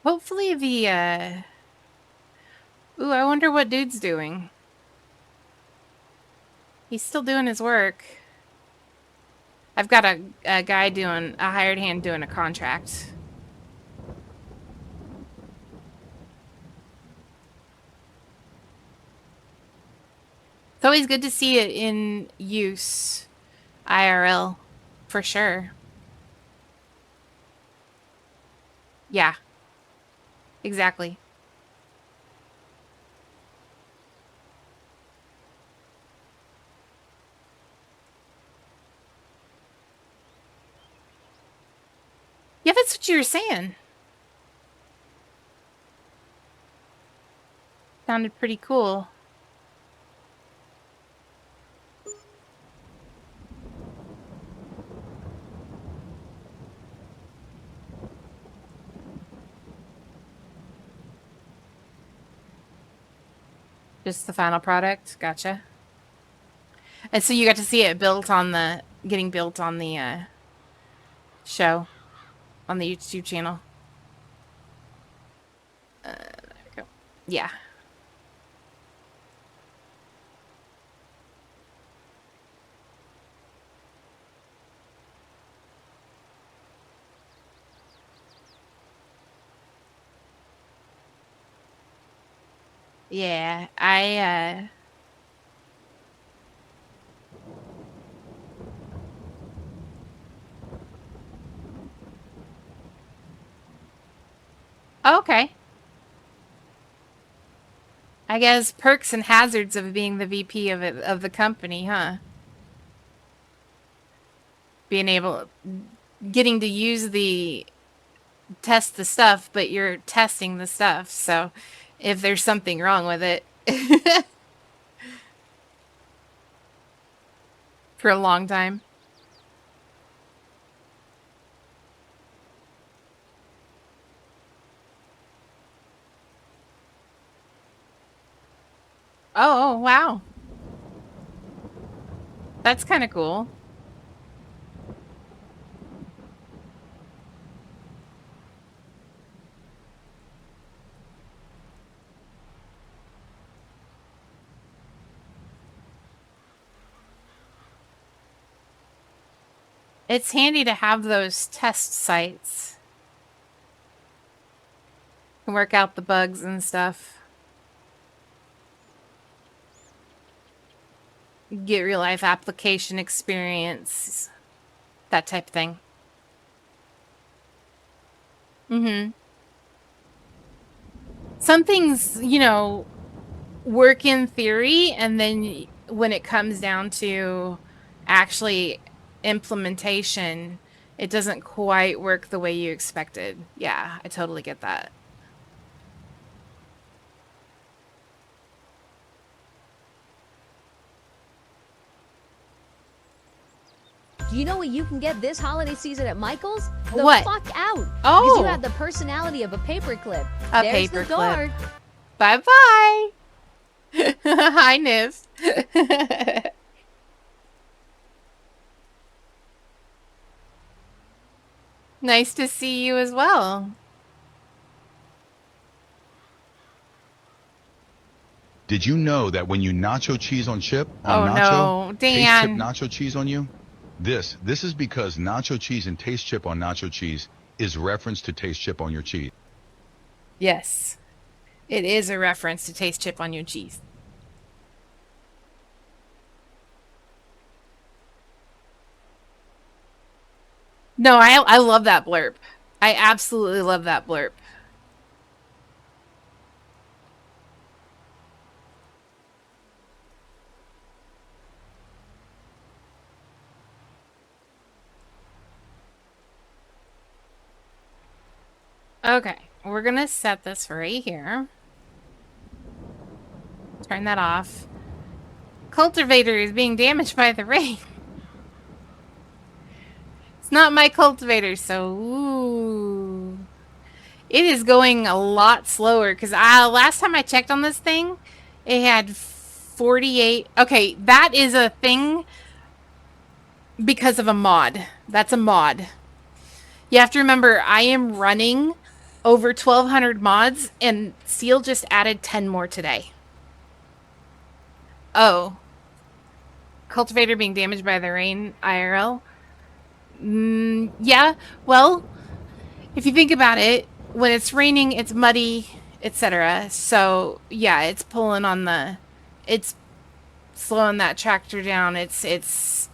Hopefully the, Ooh, I wonder what dude's doing. He's still doing his work. I've got a guy doing, a hired hand doing a contract. It's always good to see it in use. IRL. For sure. Yeah. Exactly. what you were saying. Sounded pretty cool. Just the final product. Gotcha. And so you got to see it getting built on the show on the YouTube channel. There we go. Yeah. Yeah, okay. I guess perks and hazards of being the VP of the company, huh? Getting to test the stuff, but you're testing the stuff. So if there's something wrong with it for a long time. Oh, wow. That's kind of cool. It's handy to have those test sites. Can work out the bugs and stuff. Get real life application experience. That type of thing. Mm-hmm. Some things, work in theory, and then when it comes down to actually implementation, it doesn't quite work the way you expected. Yeah, I totally get that. Do you know what you can get this holiday season at Michael's? The What? fuck out. Oh. Because you have the personality of a paperclip. There's the door. Bye-bye. Hi, Niv. Nice to see you as well. Did you know that when you nacho cheese on chip Oh, nacho, no, taste Dan. chip nacho cheese on you? This is because nacho cheese and taste chip on nacho cheese is reference to taste chip on your cheese. Yes. It is a reference to taste chip on your cheese. No, I love that blurb. I absolutely love that blurb. Okay, we're gonna set this right here. Turn that off. Cultivator is being damaged by the rain. It's not my cultivator, so ooh. It is going a lot slower because last time I checked on this thing, it had 48. Okay, that is a thing because of a mod. That's a mod. You have to remember, I am running over 1,200 mods, and Seal just added 10 more today. Oh. Cultivator being damaged by the rain, IRL? Yeah, well, if you think about it, when it's raining, it's muddy, etc. So, yeah, it's pulling on it's slowing that tractor down. It's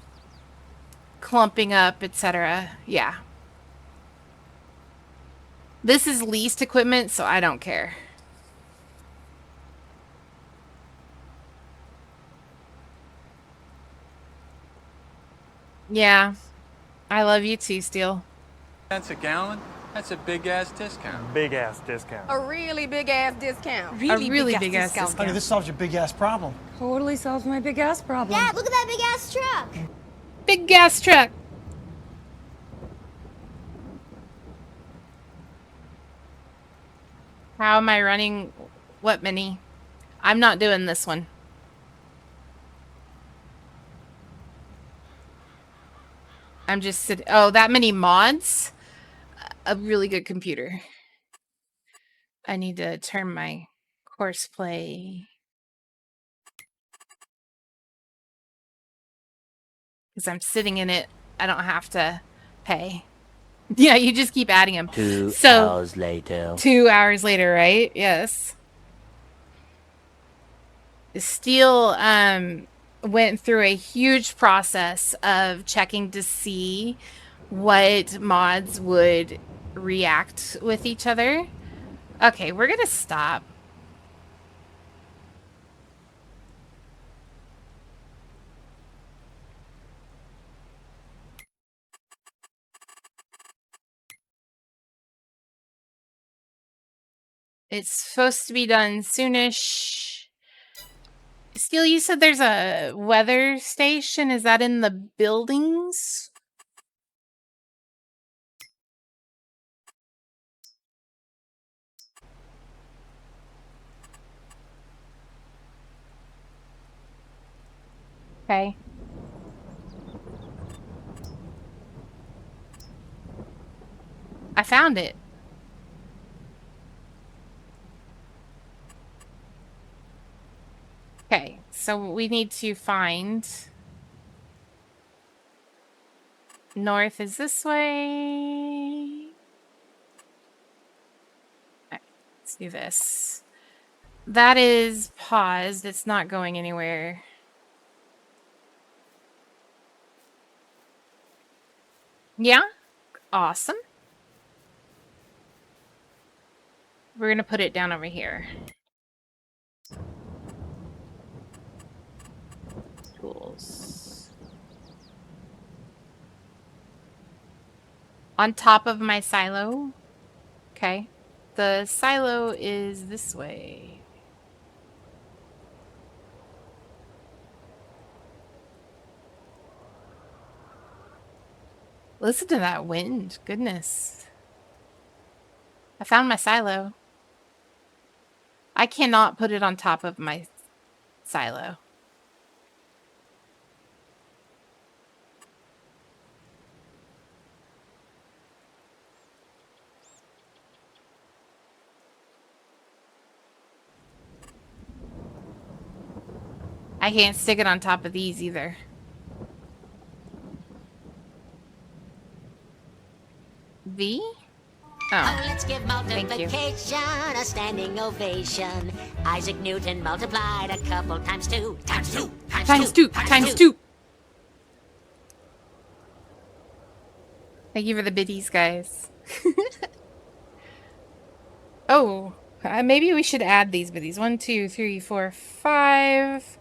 clumping up, etc. Yeah. This is leased equipment, so I don't care. Yeah. I love you too, Steel. Cents a gallon. That's a big ass discount. Big ass discount. A really big ass discount. A really big ass discount. Honey, this solves your big ass problem. Totally solves my big ass problem. Dad, look at that big ass truck. Big gas truck. How am I running? What mini? I'm not doing this one. I'm just sitting. Oh, that many mods? A really good computer. I need to turn my course play. Because I'm sitting in it. I don't have to pay. Yeah, you just keep adding them. 2 So- hours later. 2 hours later, right? Yes. Steel went through a huge process of checking to see what mods would react with each other. Okay, we're gonna stop. It's supposed to be done soonish. Steel, you said there's a weather station. Is that in the buildings? Okay. I found it. Okay, so we need to find... North is this way. Alright, let's do this. That is paused. It's not going anywhere. Yeah? Awesome. We're gonna put it down over here. Tools. On top of my silo. Okay. The silo is this way. Listen to that wind. Goodness. I found my silo. I cannot put it on top of my silo. I can't stick it on top of these either. V? Oh, Let's give thank you. multiplication a standing ovation. Isaac Newton multiplied a couple times two. Times two. Times two. Times two. Thank you for the biddies, guys. Oh, maybe we should add these biddies. 1, 2, 3, 4, 5.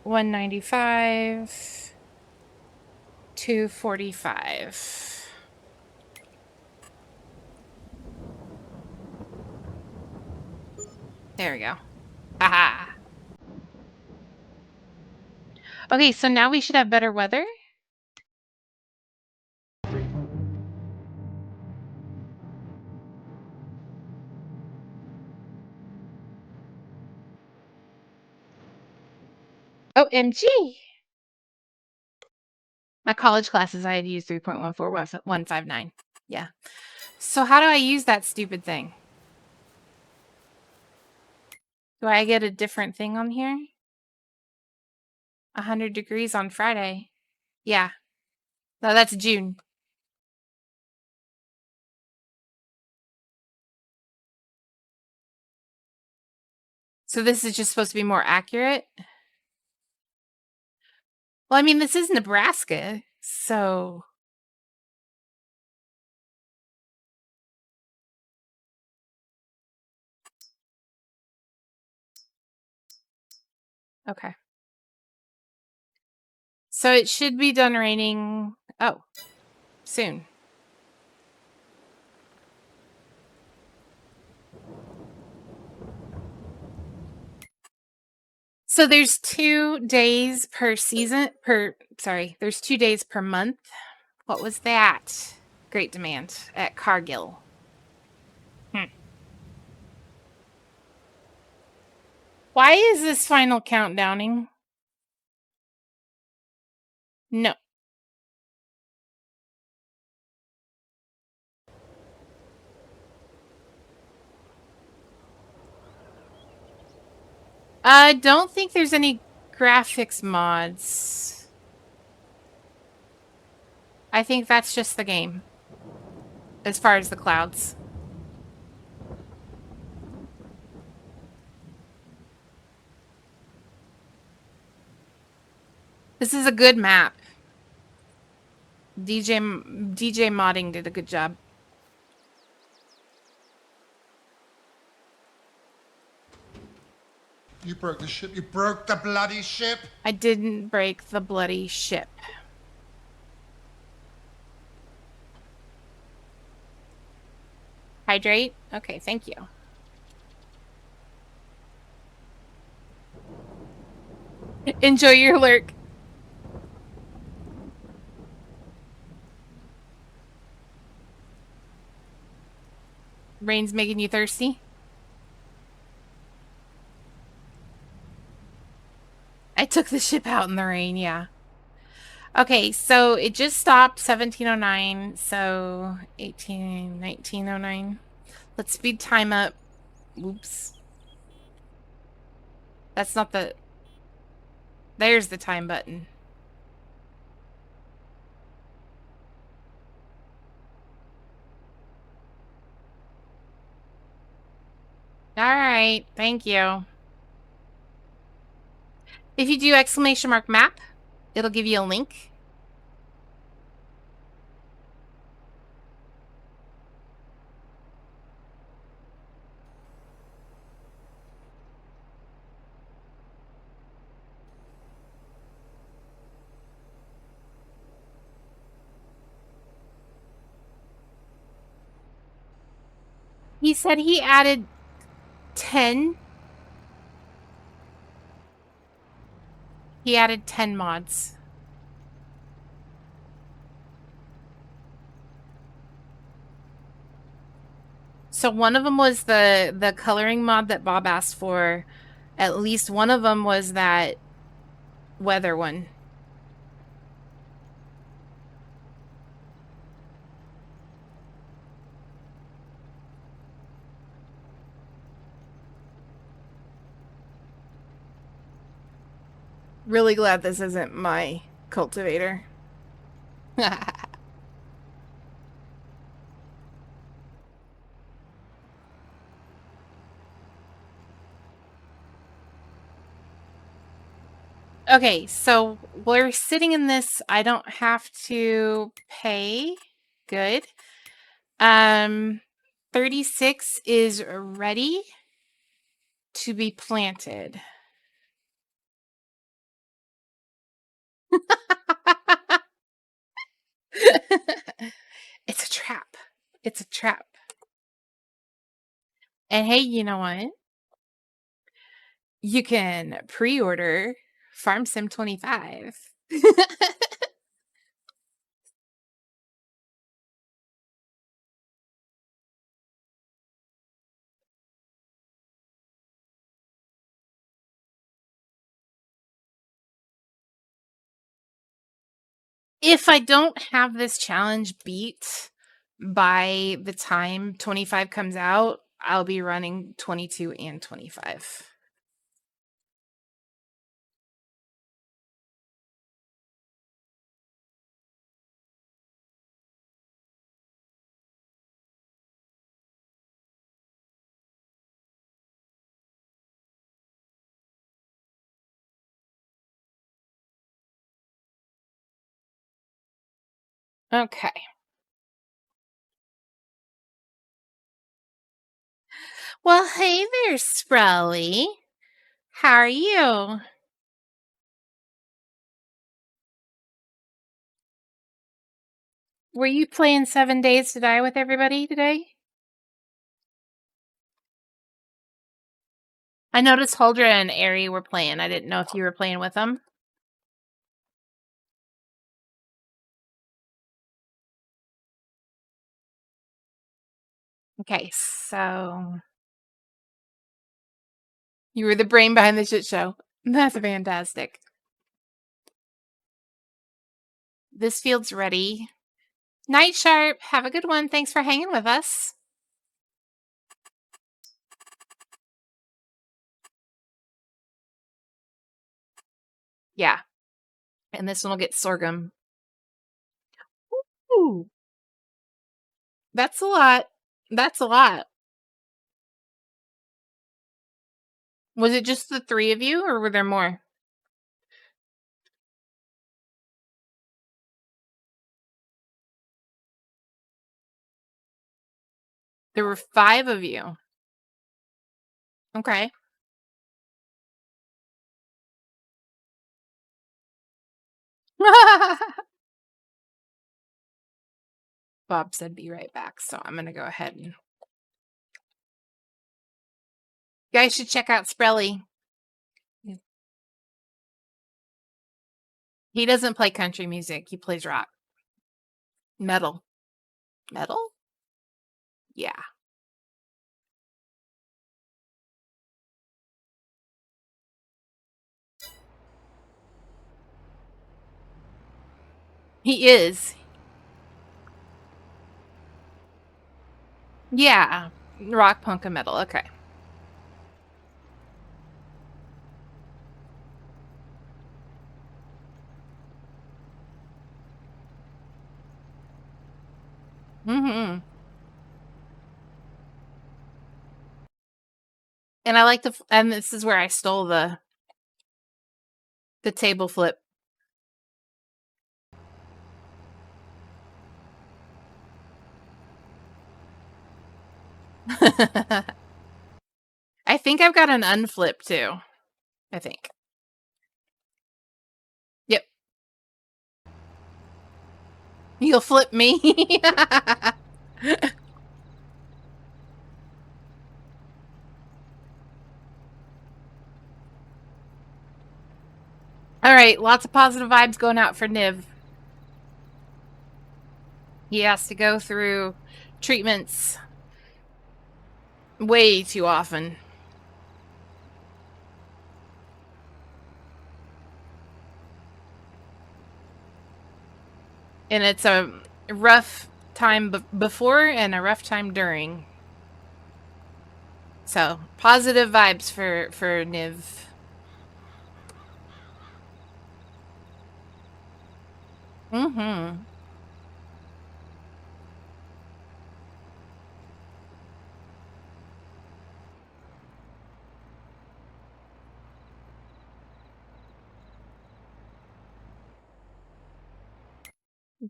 195. 245. There we go. Aha. Okay, so now we should have better weather. OMG! My college classes, I had to use 3.14159. Yeah. So how do I use that stupid thing? Do I get a different thing on here? 100 degrees on Friday. Yeah. No, that's June. So this is just supposed to be more accurate? Well, I mean, this is Nebraska, so... Okay. So it should be done raining... Oh, soon. So there's 2 days per season there's 2 days per month. What was that? Great demand at Cargill. Why is this final countdowning? No. I don't think there's any graphics mods. I think that's just the game. As far as the clouds. This is a good map. DJ Modding did a good job. You broke the ship. You broke the bloody ship. I didn't break the bloody ship. Hydrate? Okay, thank you. Enjoy your lurk. Rain's making you thirsty? I took the ship out in the rain, yeah. Okay, so it just stopped 1709, so 1909. Let's speed time up. Oops. That's not the... There's the time button. Alright, thank you. If you do !map, it'll give you a link. He said he added 10. He added 10 mods. So one of them was the coloring mod that Bob asked for. At least one of them was that weather one. Really glad this isn't my cultivator. Okay, so we're sitting in this. I don't have to pay. Good. 36 is ready to be planted. It's a trap. It's a trap. And hey, you know what? You can pre-order Farm Sim 25. If I don't have this challenge beat by the time 25 comes out, I'll be running 22 and 25. Okay. Well, hey there, Sprelly. How are you? Were you playing 7 Days to Die with everybody today? I noticed Huldra and Ari were playing. I didn't know if you were playing with them. Okay, so you were the brain behind the shit show. That's fantastic. This field's ready. Night Sharp, have a good one. Thanks for hanging with us. Yeah. And this one will get sorghum. Ooh. That's a lot. That's a lot. Was it just the 3 of you, or were there more? There were 5 of you. Okay. Bob said be right back, so I'm gonna go ahead and... You guys should check out Sprelly. He doesn't play country music. He plays rock. Metal. Metal? Yeah. He is. Yeah. Rock, punk, and metal. Okay. Mm-hmm. And I like the... And this is where I stole the table flip. I think I've got an unflip too. I think. Yep. You'll flip me. All right, lots of positive vibes going out for Niv. He has to go through treatments way too often. And it's a rough time before and a rough time during. So, positive vibes for Niv. Mm-hmm.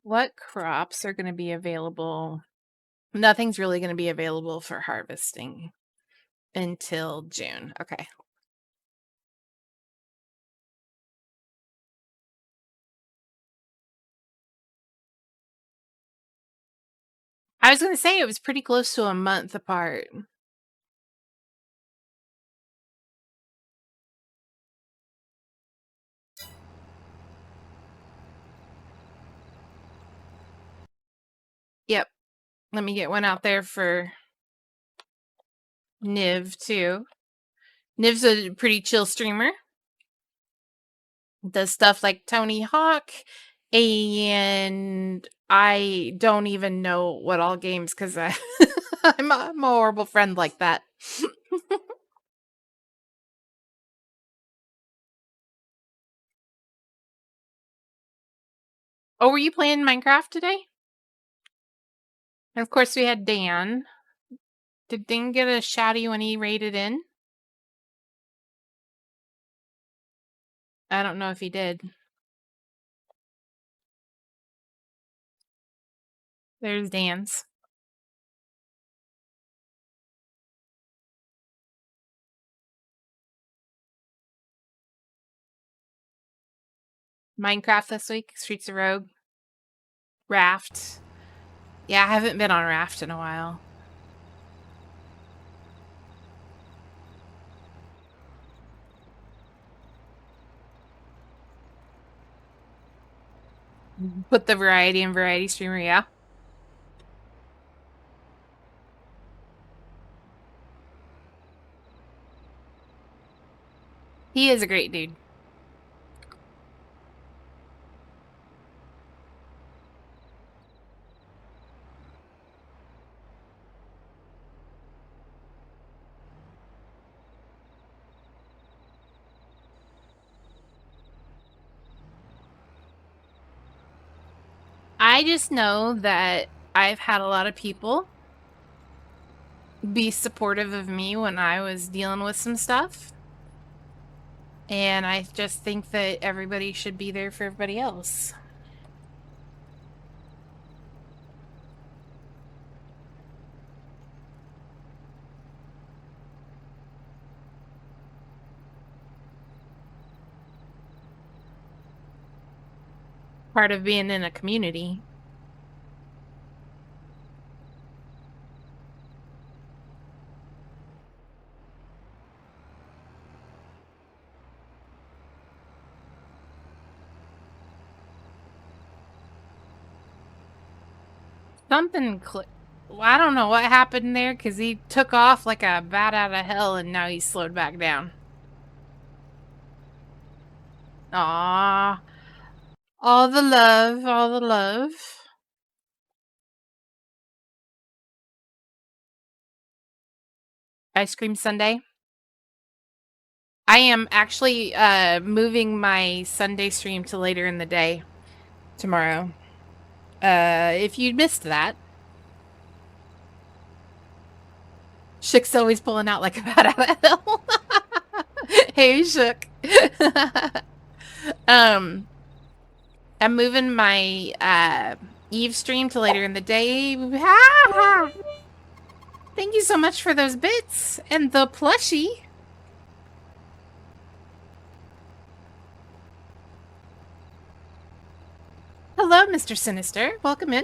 What crops are going to be available? Nothing's really going to be available for harvesting until June. Okay. I was going to say it was pretty close to a month apart. Yep. Let me get one out there for Niv too. Niv's a pretty chill streamer. Does stuff like Tony Hawk, and I don't even know what all games because I'm a horrible friend like that. Oh, were you playing Minecraft today? And of course we had Dan. Did Dan get a shouty when he raided in? I don't know if he did. There's Dan's. Minecraft this week, Streets of Rogue, Raft. Yeah, I haven't been on Raft in a while. Put the variety in variety streamer, yeah. He is a great dude. I just know that I've had a lot of people be supportive of me when I was dealing with some stuff. And I just think that everybody should be there for everybody else. Part of being in a community. Something well, I don't know what happened there because he took off like a bat out of hell and now he's slowed back down. Aww. All the love, all the love. Ice cream sundae. I am actually moving my Sunday stream to later in the day tomorrow. If you missed that. Shook's always pulling out like a bat out of hell. Hey, Shook. I'm moving my Eve stream to later in the day. Thank you so much for those bits and the plushie. Hello, Mr. Sinister. Welcome in.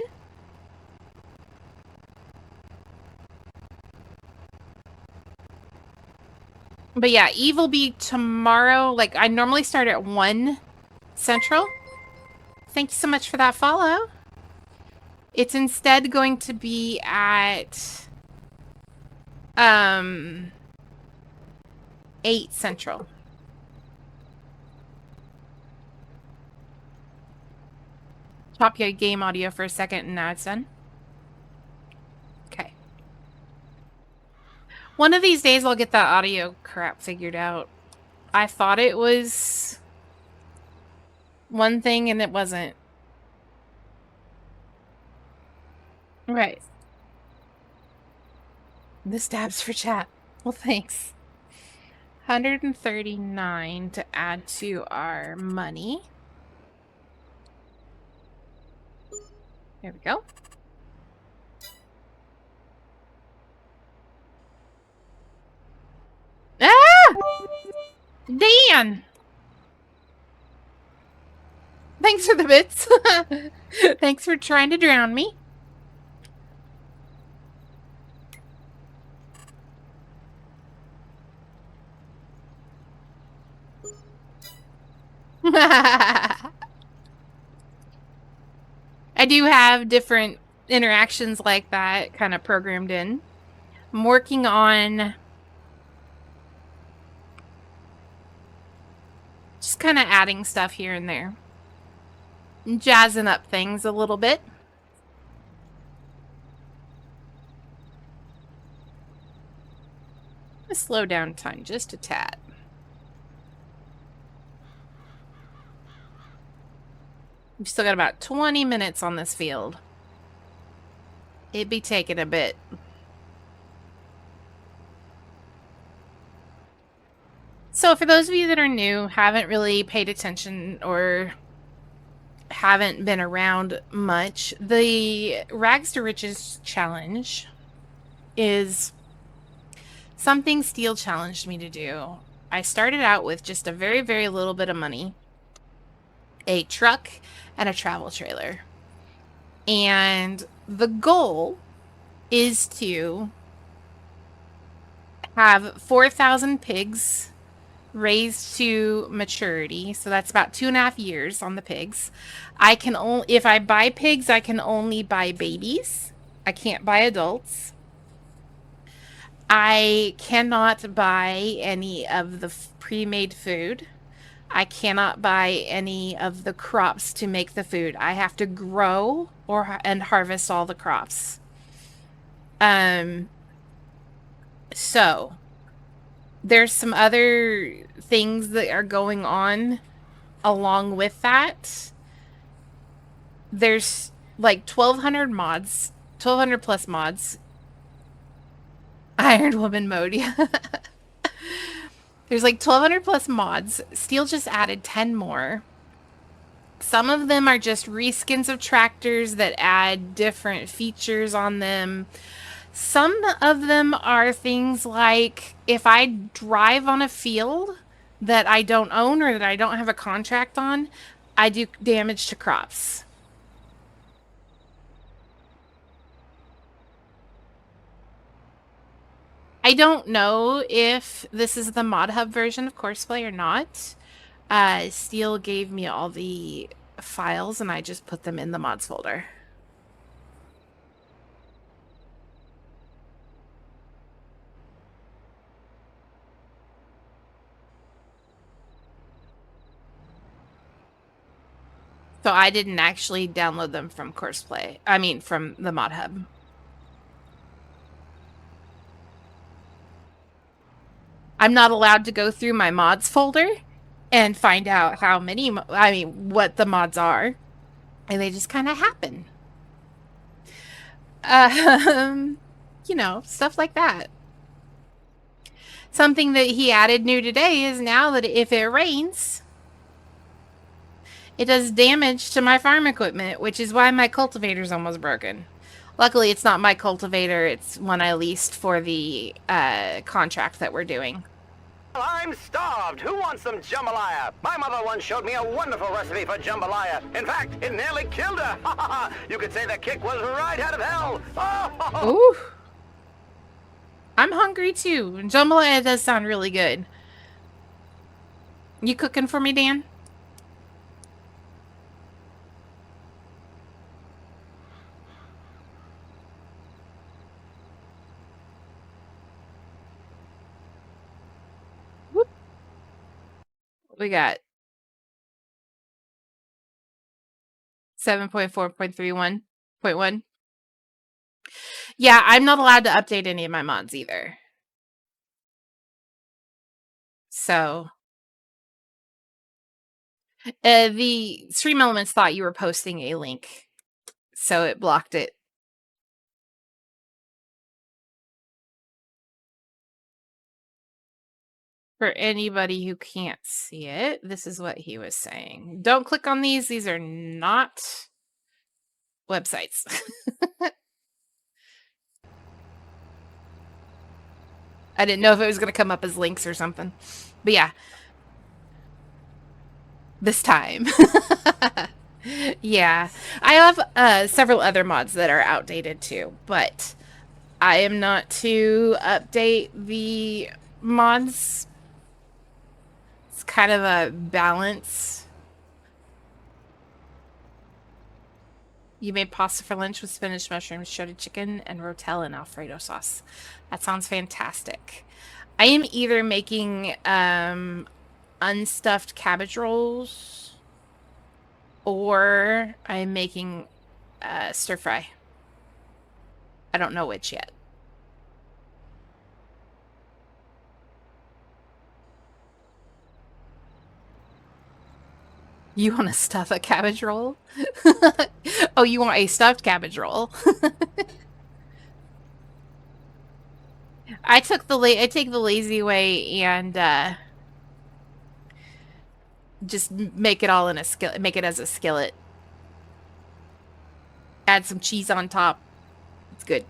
But yeah, Eve will be tomorrow. Like, I normally start at 1 Central. Thank you so much for that follow. It's instead going to be at 8 Central. Top your game audio for a second and now it's done. Okay. One of these days I'll get that audio crap figured out. I thought it was one thing and it wasn't. Right. The stabs for chat. Well, thanks. 139 to add to our money. There we go. Ah! Dan! Thanks for the bits. Thanks for trying to drown me. I do have different interactions like that kind of programmed in. I'm working on just kind of adding stuff here and there. And jazzing up things a little bit. Let's slow down time just a tad. We've still got about 20 minutes on this field. It'd be taking a bit. So for those of you that are new, haven't really paid attention or haven't been around much, the Rags to Riches challenge is something Steel challenged me to do. I started out with just a very, very little bit of money, a truck, and a travel trailer. And the goal is to have 4,000 pigs raised to maturity. So that's about 2.5 years on the pigs. I can only, if I buy pigs, I can only buy babies. I can't buy adults. I cannot buy any of the pre-made food. I cannot buy any of the crops to make the food. I have to grow and harvest all the crops. So there's some other things that are going on along with that. There's like 1,200 mods, 1,200 plus mods. Iron Woman mode, yeah. There's like 1,200 plus mods. Steel just added 10 more. Some of them are just reskins of tractors that add different features on them. Some of them are things like if I drive on a field that I don't own or that I don't have a contract on, I do damage to crops. I don't know if this is the Mod Hub version of Courseplay or not. Steel gave me all the files and I just put them in the mods folder. So I didn't actually download them from Courseplay. I mean, from the Mod Hub. I'm not allowed to go through my mods folder and find out how many, what the mods are. And they just kind of happen. You know, stuff like that. Something that he added new today is now that if it rains, it does damage to my farm equipment, which is why my cultivator's almost broken. Luckily, it's not my cultivator. It's one I leased for the contract that we're doing. I'm starved. Who wants some jambalaya? My mother once showed me a wonderful recipe for jambalaya. In fact, it nearly killed her. You could say the kick was right out of hell. Ooh. I'm hungry too. Jambalaya does sound really good. You cooking for me, Dan? We got 7.4.31.1. Yeah, I'm not allowed to update any of my mods either. So the Stream Elements thought you were posting a link, so it blocked it. For anybody who can't see it, this is what he was saying. Don't click on these. These are not websites. I didn't know if it was going to come up as links or something. But yeah. This time. Yeah. I have several other mods that are outdated too, but I am not to update the mods. It's kind of a balance. You made pasta for lunch with spinach, mushrooms, shredded chicken, and rotel and Alfredo sauce. That sounds fantastic. I am either making unstuffed cabbage rolls or I'm making stir fry. I don't know which yet. You want to stuff a cabbage roll? Oh, you want a stuffed cabbage roll? I take the lazy way and just make it all in a skillet. Make it as a skillet. Add some cheese on top. It's good.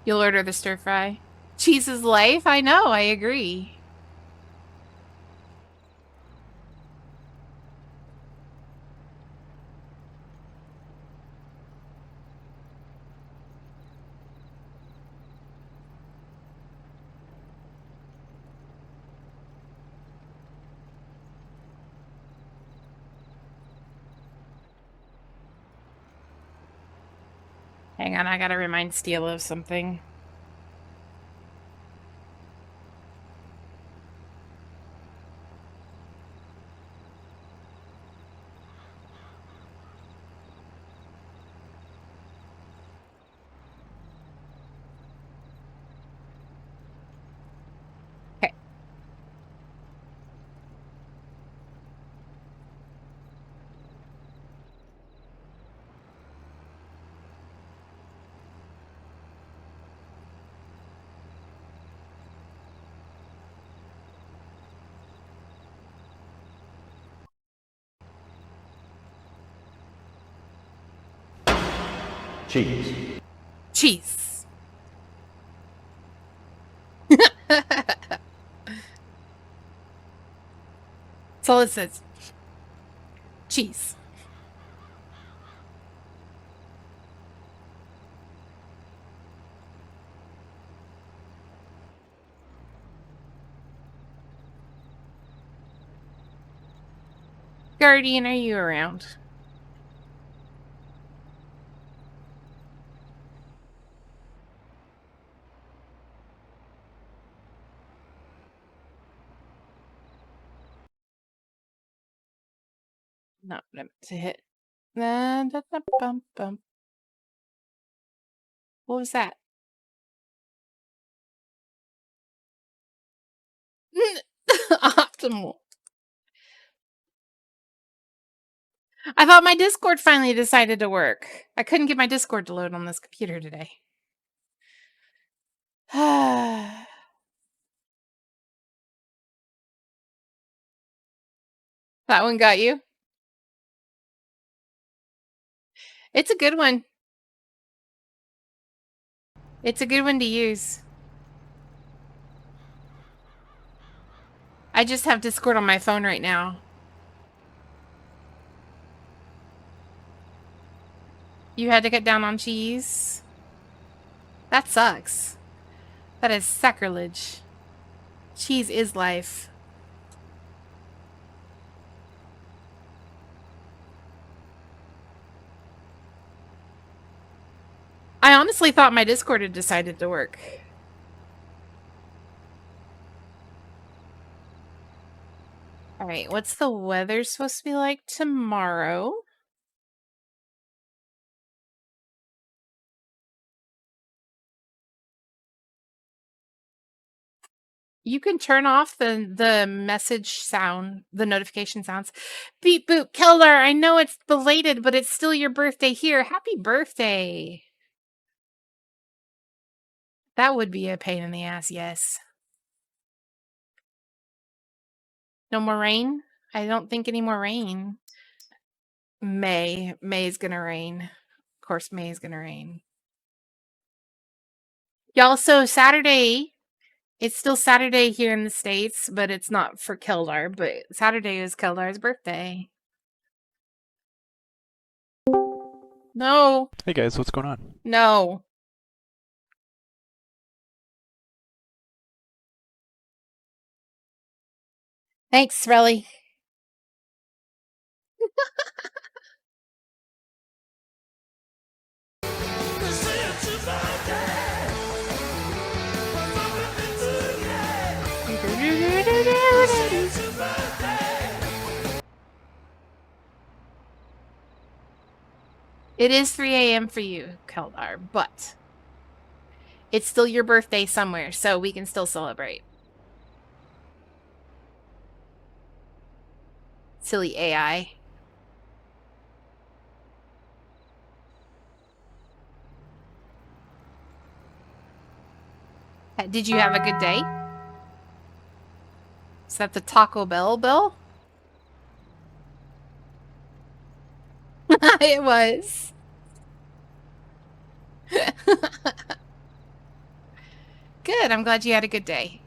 You'll order the stir fry. Cheese is life. I know. I agree. Hang on, I gotta remind Steele of something. Okay. Cheese. Cheese. That's all it says. Cheese. Guardian, are you around? Not meant to hit. Bum. What was that? Optimal. I thought my Discord finally decided to work. I couldn't get my Discord to load on this computer today. That one got you? It's a good one. It's a good one to use. I just have Discord on my phone right now. You had to cut down on cheese? That sucks. That is sacrilege. Cheese is life. I honestly thought my Discord had decided to work. Alright, what's the weather supposed to be like tomorrow? You can turn off the message sound, the notification sounds. Beep boop, Keldar, I know it's belated, but it's still your birthday here. Happy birthday. That would be a pain in the ass, yes. No more rain? I don't think any more rain. May's gonna rain. Of course, May's gonna rain. Y'all, so Saturday, it's still Saturday here in the States, but it's not for Keldar, but Saturday is Keldar's birthday. No. Hey guys, what's going on? No. Thanks, Relly. It is 3 a.m. for you, Keldar, but it's still your birthday somewhere, so we can still celebrate. Silly AI. Did you have a good day? Is that the Taco Bell bill? It was. Good. I'm glad you had a good day.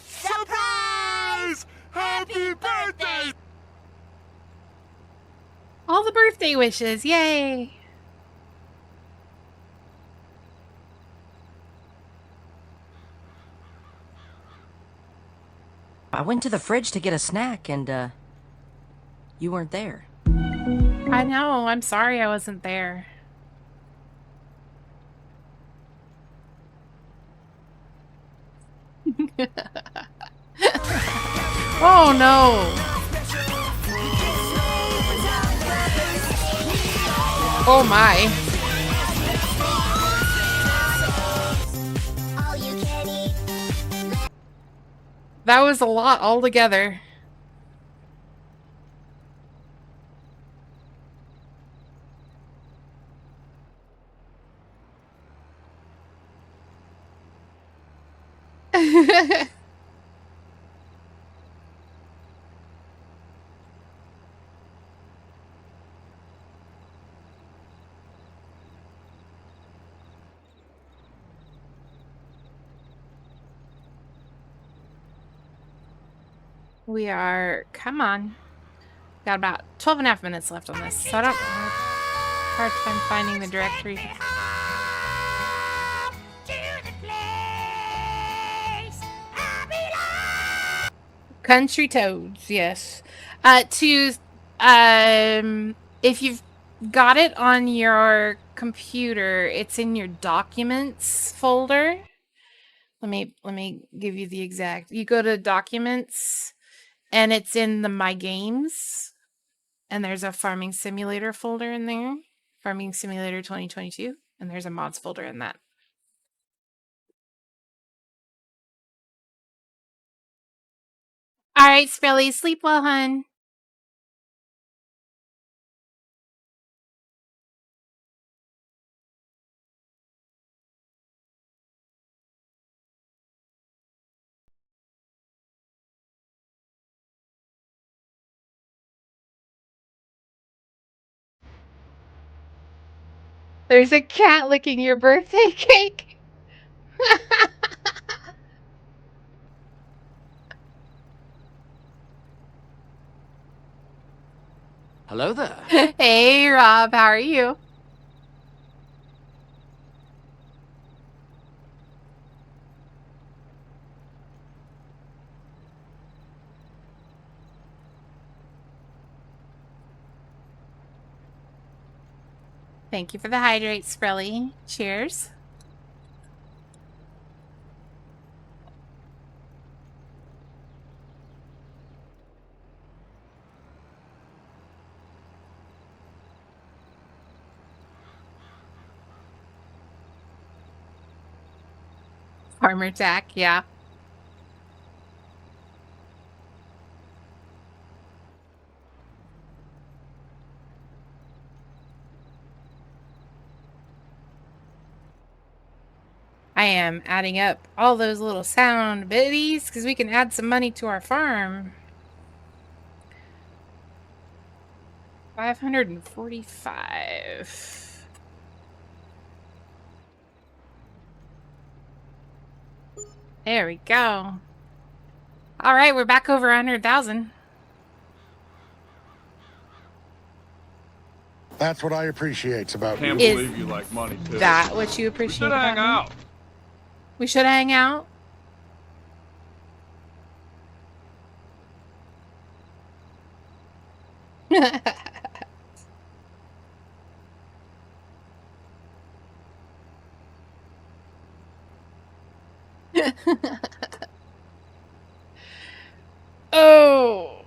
Surprise! Happy birthday! All the birthday wishes. Yay. I went to the fridge to get a snack and, you weren't there. I know. I'm sorry I wasn't there. Oh no. Oh my. That was a lot altogether. We are, come on. Got about 12 and a half minutes left on this, so I don't have hard time finding the directory. Country Toads, yes. If you've got it on your computer, it's in your documents folder. Let me give you the exact. You go to documents and it's in the My Games, and there's a Farming Simulator folder in there. Farming Simulator 2022, and there's a mods folder in that. All right, Spelly, sleep well, hun. There's a cat licking your birthday cake. Hello there. Hey, Rob, how are you? Thank you for the hydrate, Sprelly. Cheers. Farmer Jack, yeah. I am adding up all those little sound bitties because we can add some money to our farm. 545. There we go. All right, we're back over 100,000. That's what I appreciate about Can't Is believe you like money too. that what you appreciate? We should hang out. We should hang out. Oh.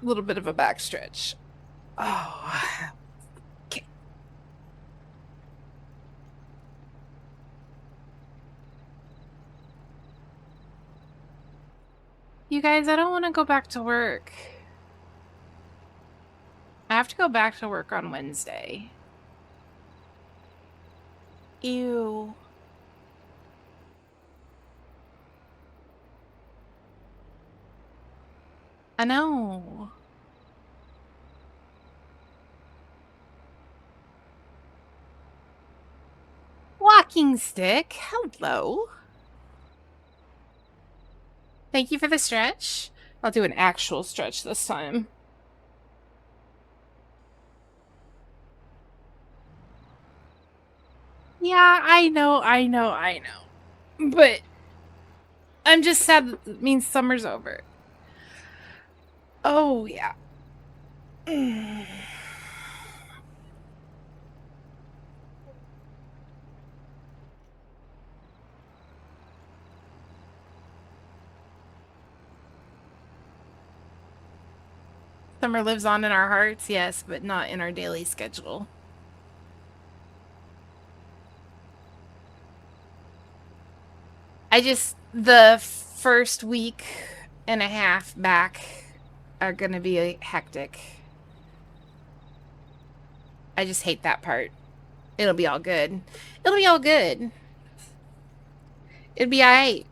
A little bit of a backstretch. Oh. Okay. You guys, I don't want to go back to work. I have to go back to work on Wednesday. Ew. I know. Walking stick. Hello. Thank you for the stretch. I'll do an actual stretch this time. Yeah, I know. But I'm just sad that it means summer's over. Oh, yeah. Summer lives on in our hearts, yes, but not in our daily schedule. The first week and a half back are gonna be hectic. I just hate that part. It'll be all good. It'll be all good. It'll be alright.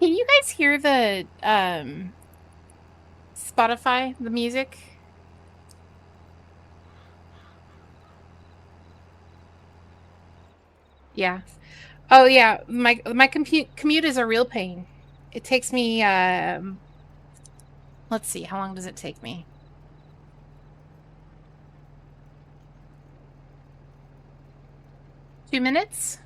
Can you guys hear the Spotify, the music? Yeah. Oh yeah, my commute is a real pain. It takes me let's see, how long does it take me? Two minutes?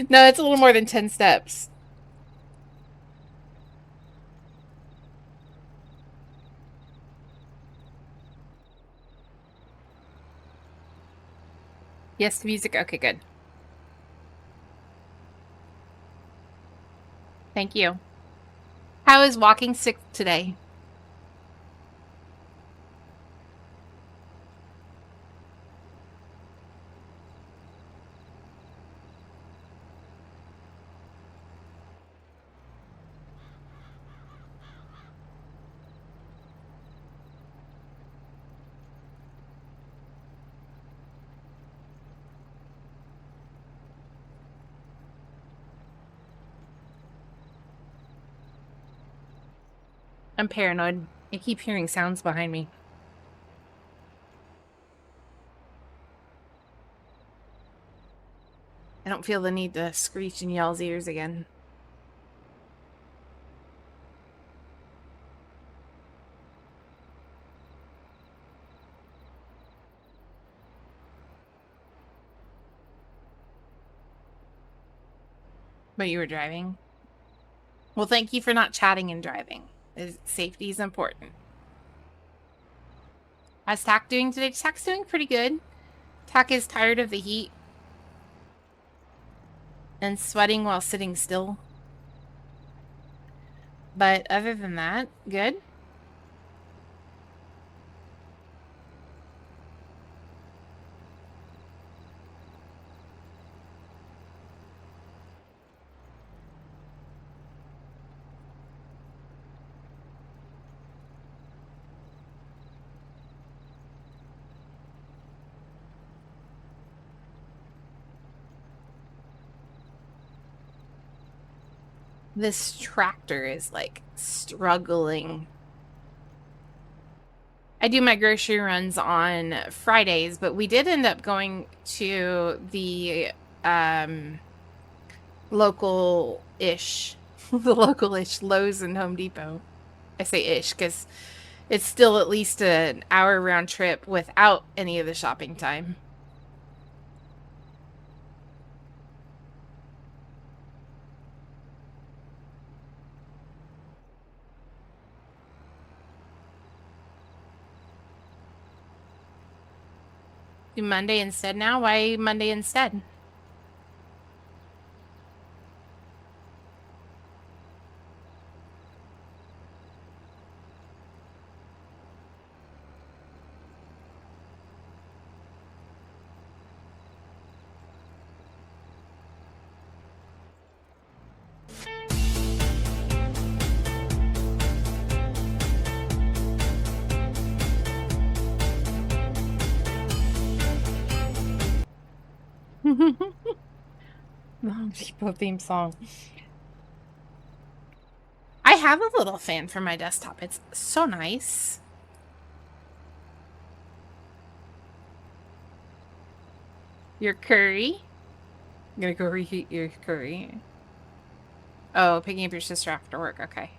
No, it's a little more than 10 steps. Yes, music. Okay, good. Thank you. How is walking sick today? I'm paranoid. I keep hearing sounds behind me. I don't feel the need to screech in y'all's ears again. But you were driving? Well, thank you for not chatting and driving. Safety is important. How's Tack doing today? Tack's doing pretty good. Tack is tired of the heat and sweating while sitting still. But other than that, good. This tractor is like struggling. I do my grocery runs on Fridays, but we did end up going to the local-ish the local-ish Lowe's and Home Depot. I say ish because it's still at least an hour round trip without any of the shopping time. Do Monday instead now? Why Monday instead? Home Depot theme song. I have a little fan for my desktop. It's so nice. Your curry. I'm gonna go reheat your curry. Oh, picking up your sister after work. Okay.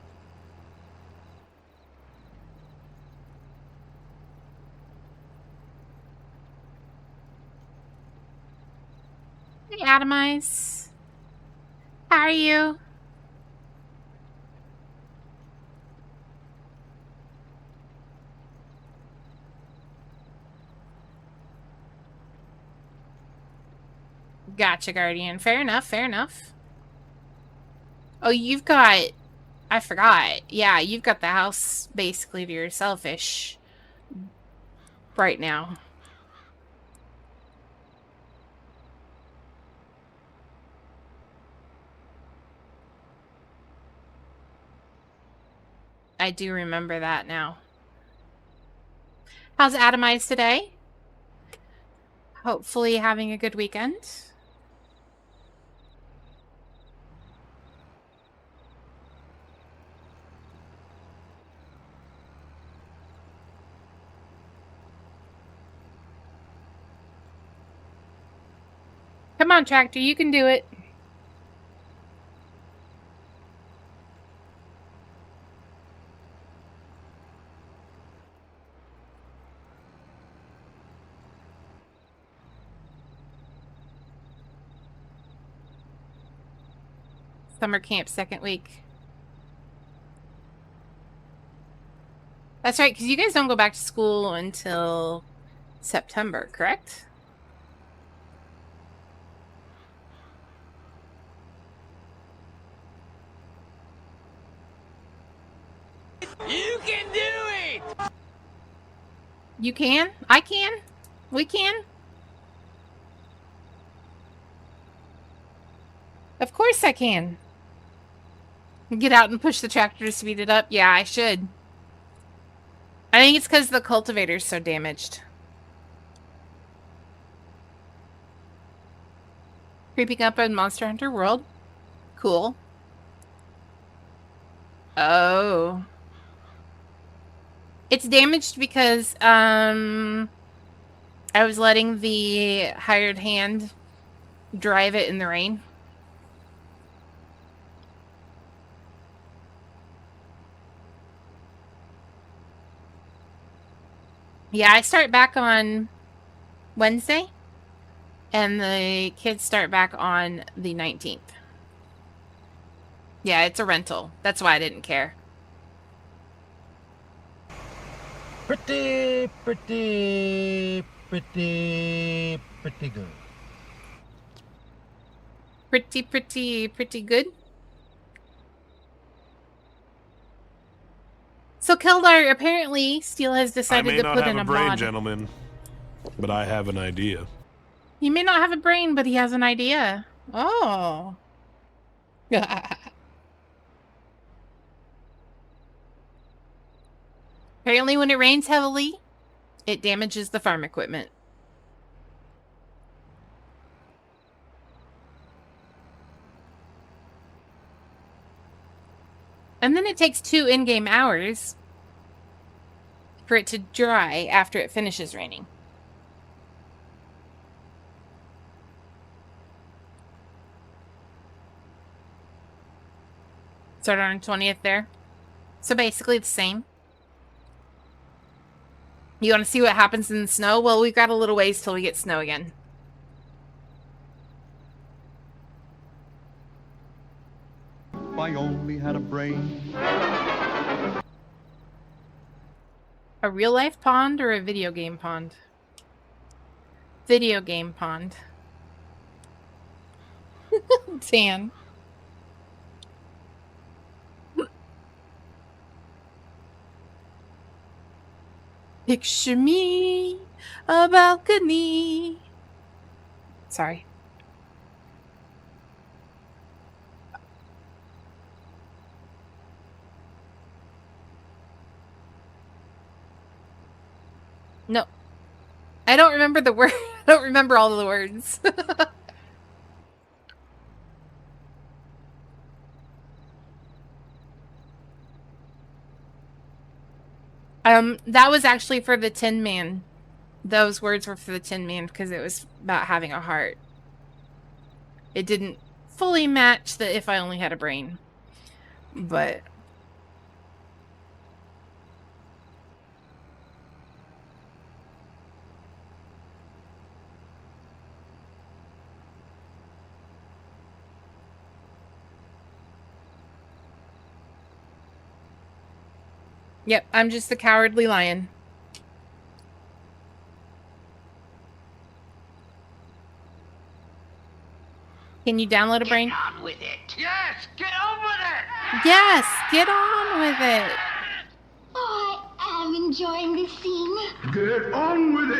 Hey, Atomize. How are you? Gotcha, Guardian. Fair enough, fair enough. Oh, you've got... I forgot. Yeah, you've got the house basically to yourself-ish right now. I do remember that now. How's Atomize today? Hopefully having a good weekend. Come on, Tractor, you can do it. Summer camp second week. That's right, because you guys don't go back to school until September, correct? You can do it! You can? I can? We can? Of course I can. Get out and push the tractor to speed it up? Yeah, I should. I think it's because the cultivator's so damaged. Creeping up in Monster Hunter World? Cool. Oh. It's damaged because, I was letting the hired hand drive it in the rain. Yeah, I start back on Wednesday, and the kids start back on the 19th. Yeah, it's a rental. That's why I didn't care. Pretty good. Pretty good. So, Keldar, apparently, Steel has decided to put in a mod. Gentlemen, but I have an idea. He may not have a brain, but he has an idea. Oh. Apparently, when it rains heavily, it damages the farm equipment. And then it takes 2 in-game hours for it to dry after it finishes raining. Started on 20th there. So basically the same. You want to see what happens in the snow? Well, we've got a little ways till we get snow again. If I only had a brain. A real life pond or a video game pond? Video game pond. Dan. Picture me, a balcony. Sorry. No. I don't remember the word. I don't remember all of the words. That was actually for the Tin Man Those words were for the Tin Man because it was about having a heart. It didn't fully match the if I only had a brain. But yep, I'm just the cowardly lion. Can you download a brain? Get on with it. Yes, get on with it. Yes, get on with it. Oh, I am enjoying this scene. Get on with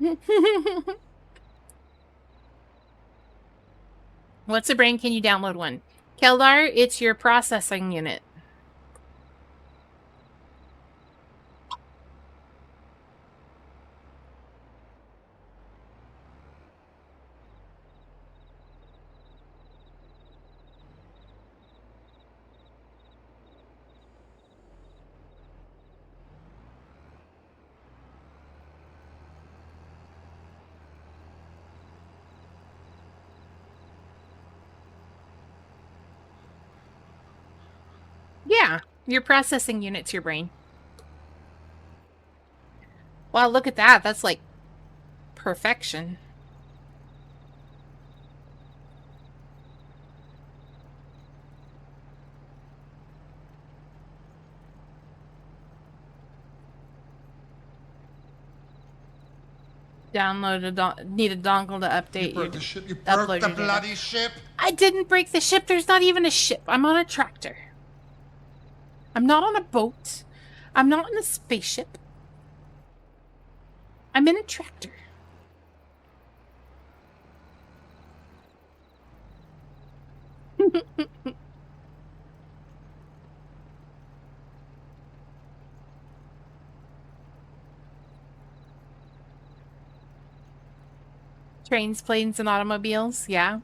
it! What's a brain? Can you download one? Keldar, it's your processing unit. Yeah, your processing unit's your brain. Wow, look at that. That's like perfection. Need a dongle to update your ship. You upload broke the your data. bloody ship. I didn't break the ship. There's not even a ship. I'm on a tractor. I'm not on a boat. I'm not in a spaceship. I'm in a tractor. Trains, planes, and automobiles. Yeah.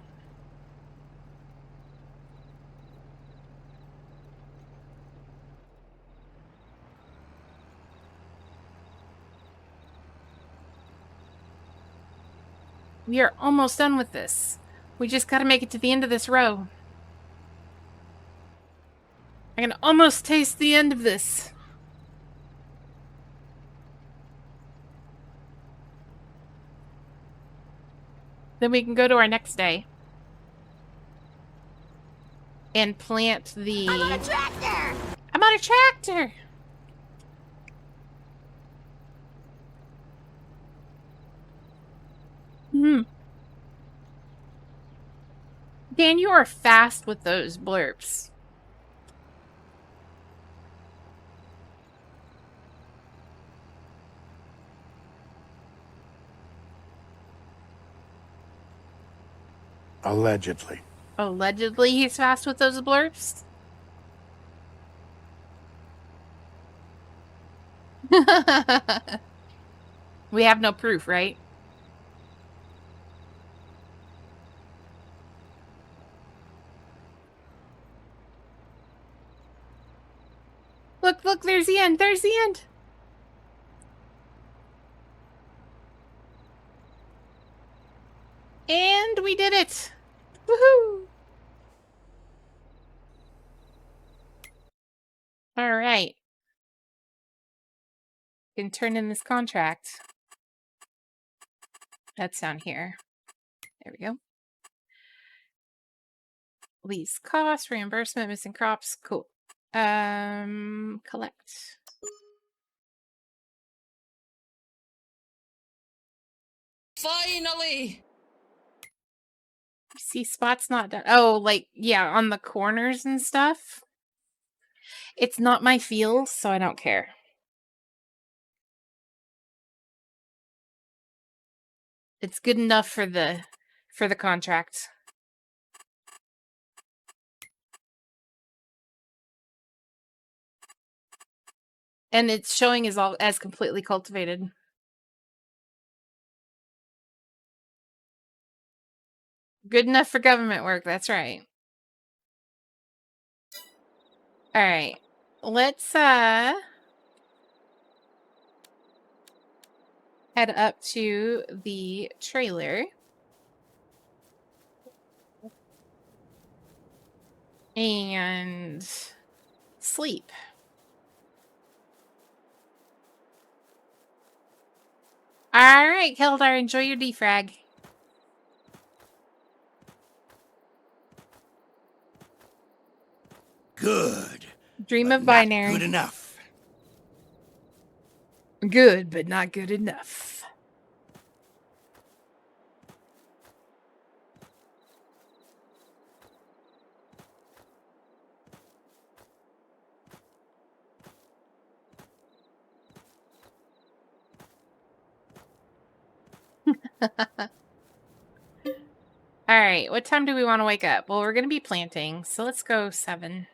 We are almost done with this. We just gotta make it to the end of this row. I can almost taste the end of this. Then we can go to our next day. And plant the... I'm on a tractor! I'm on a tractor! Dan, you are fast with those blurps. Allegedly. Allegedly, he's fast with those blurps? We have no proof, right? Look, look, there's the end. There's the end. And we did it. Woohoo! All right. Can turn in this contract. That's down here. There we go. Lease cost, reimbursement, missing crops. Cool. Collect. Finally! See, spots not done. Oh, like, yeah, on the corners and stuff. It's not my field, so I don't care. It's good enough for the contract. And it's showing as completely cultivated. Good enough for government work, that's right. All right. Let's head up to the trailer. And sleep. All right, Keldar, enjoy your defrag. Good. Dream of Not binary. good enough. Good, but not good enough. All right, what time do we want to wake up? Well, we're going to be planting, so let's go 7.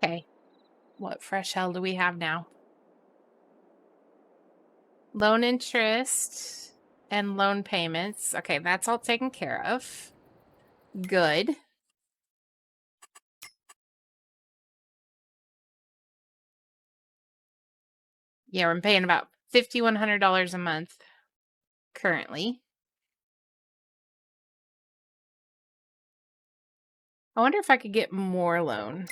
Okay. What fresh hell do we have now? Loan interest and loan payments. Okay, that's all taken care of. Good. Yeah, we're paying about $5,100 a month currently. I wonder if I could get more loan.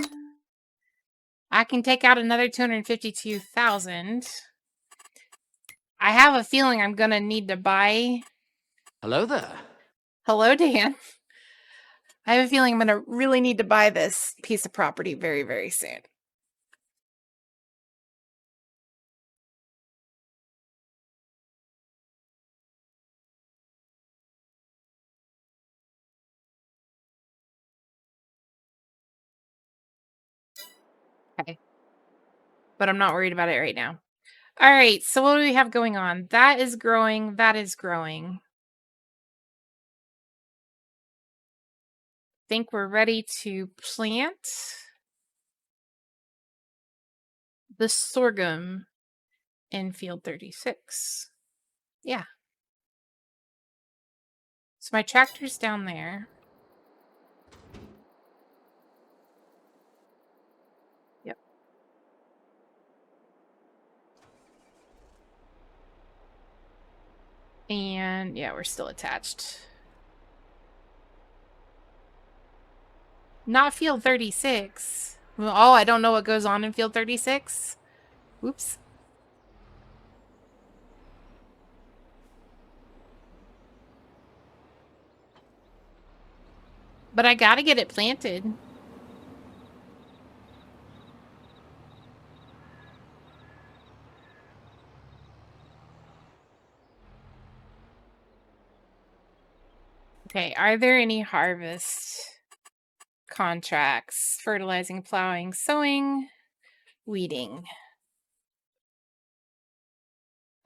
I can take out another $252,000. I have a feeling I'm gonna need to buy. Hello there. Hello, Dan. I have a feeling I'm gonna really need to buy this piece of property very, very soon. Okay. But I'm not worried about it right now. All right, so what do we have going on? That is growing. That is growing. Think we're ready to plant the sorghum in field 36. Yeah. So my tractor's down there. Yep. And yeah, we're still attached. Not field 36. Oh, I don't know what goes on in field 36. Oops. But I gotta get it planted. Okay, are there any harvest contracts? Fertilizing, plowing, sowing, weeding.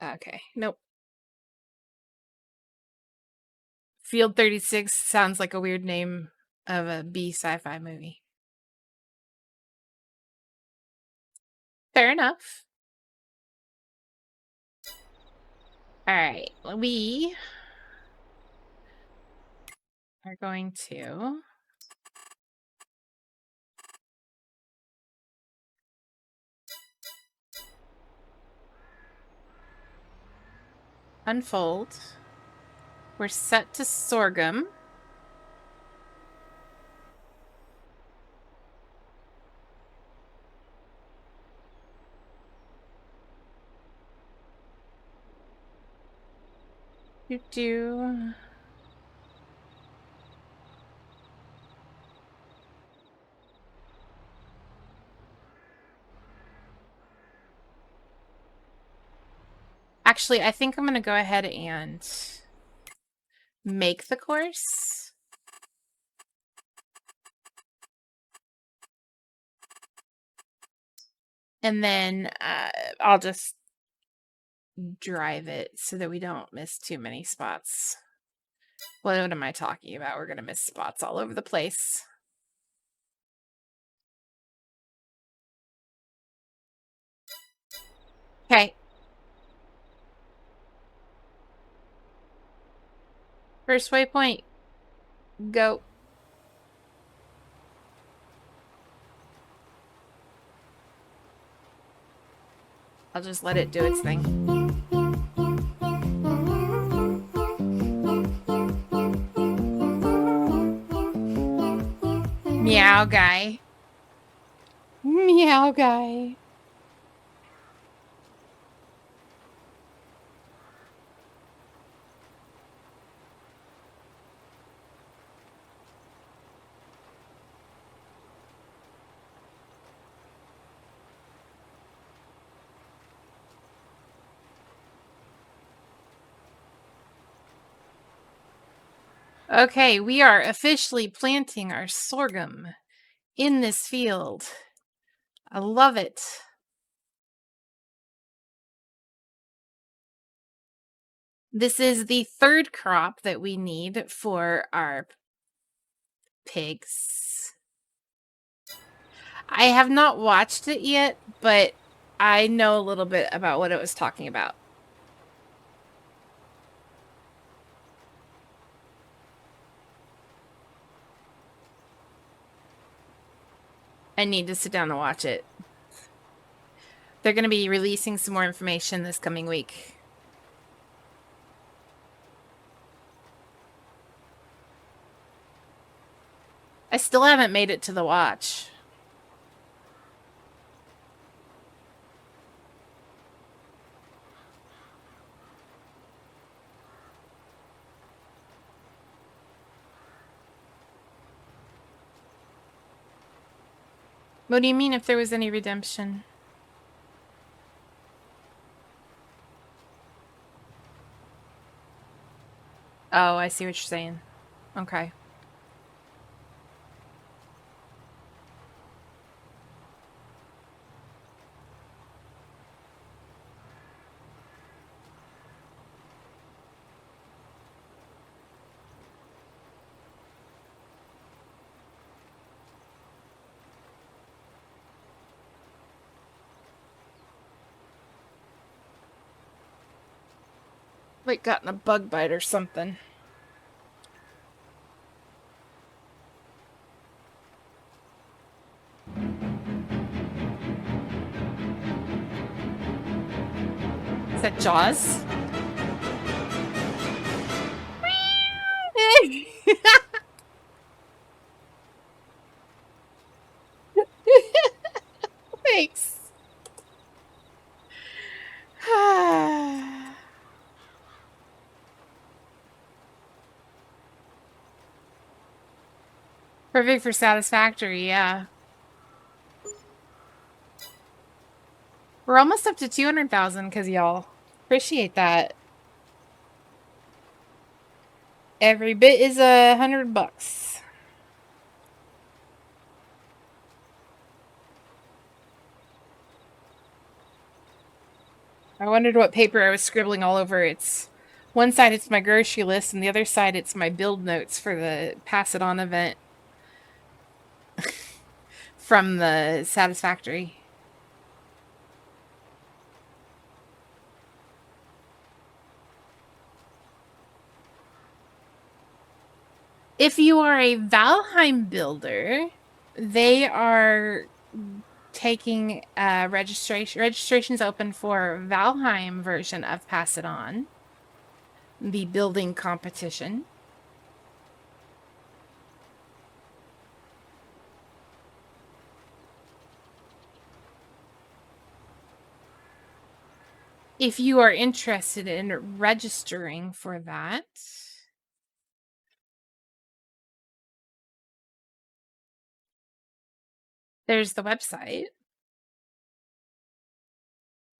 Okay, nope. Field 36 sounds like a weird name of a B sci-fi movie. Fair enough. All right, we are going to unfold. We're set to sorghum. Do. Actually, I think I'm going to go ahead and make the course. And then I'll just drive it so that we don't miss too many spots. What am I talking about? We're going to miss spots all over the place. Okay. First waypoint. Go. I'll just let it do its thing. Meow guy. Meow guy. Okay, we are officially planting our sorghum in this field. I love it. This is the third crop that we need for our pigs. I have not watched it yet, but I know a little bit about what it was talking about. I need to sit down and watch it. They're going to be releasing some more information this coming week. I still haven't made it to the watch. What do you mean if there was any redemption? Oh, I see what you're saying. Okay. Like gotten a bug bite or something. Is that Jaws? Thanks. Perfect for Satisfactory, yeah. We're almost up to 200,000 because y'all appreciate that. Every bit is $100. I wondered what paper I was scribbling all over. It's one side it's my grocery list and the other side it's my build notes for the Pass It On event from the Satisfactory. If you are a Valheim builder, they are taking registrations open for Valheim version of Pass It On, the building competition. If you are interested in registering for that, there's the website.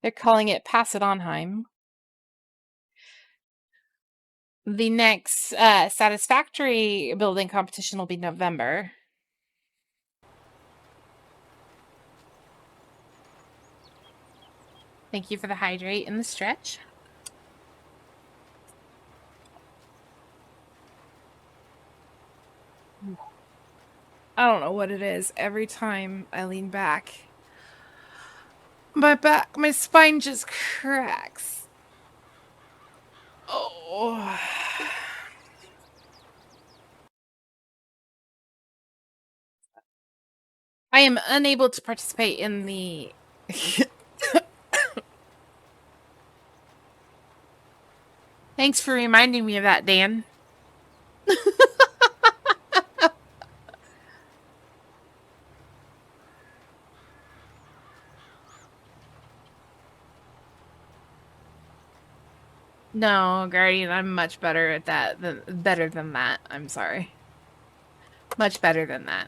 They're calling it Pass It Onheim. The next Satisfactory building competition will be November. Thank you for the hydrate and the stretch. I don't know what it is. Every time I lean back, my spine just cracks. Oh. I am unable to participate in the Thanks for reminding me of that, Dan. No, Guardian, I'm much better at that better than that. I'm sorry. Much better than that.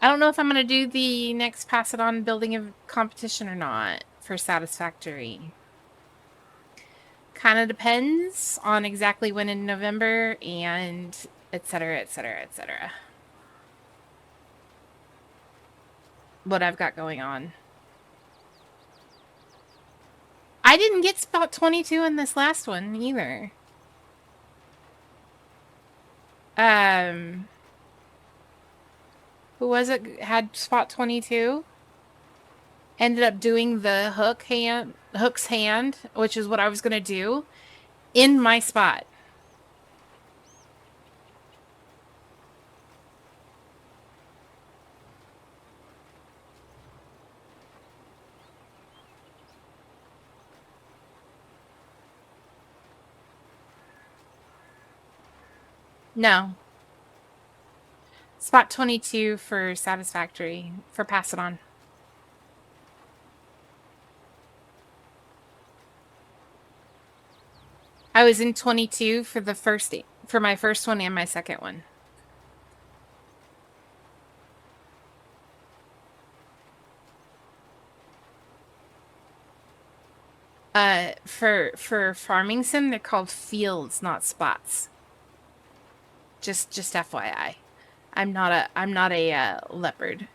I don't know if I'm going to do the next Pass It On building of competition or not for Satisfactory. Kind of depends on exactly when in November and etc., etc., etc. What I've got going on. I didn't get spot 22 in this last one either. Who was it had spot 22? Ended up doing the hook's hand, which is what I was going to do, in my spot. No. Spot 22 for Satisfactory, for Pass It On. I was in 22 for my first one and my second one. For Farming Sim, they're called fields, not spots. Just FYI. I'm not a leopard.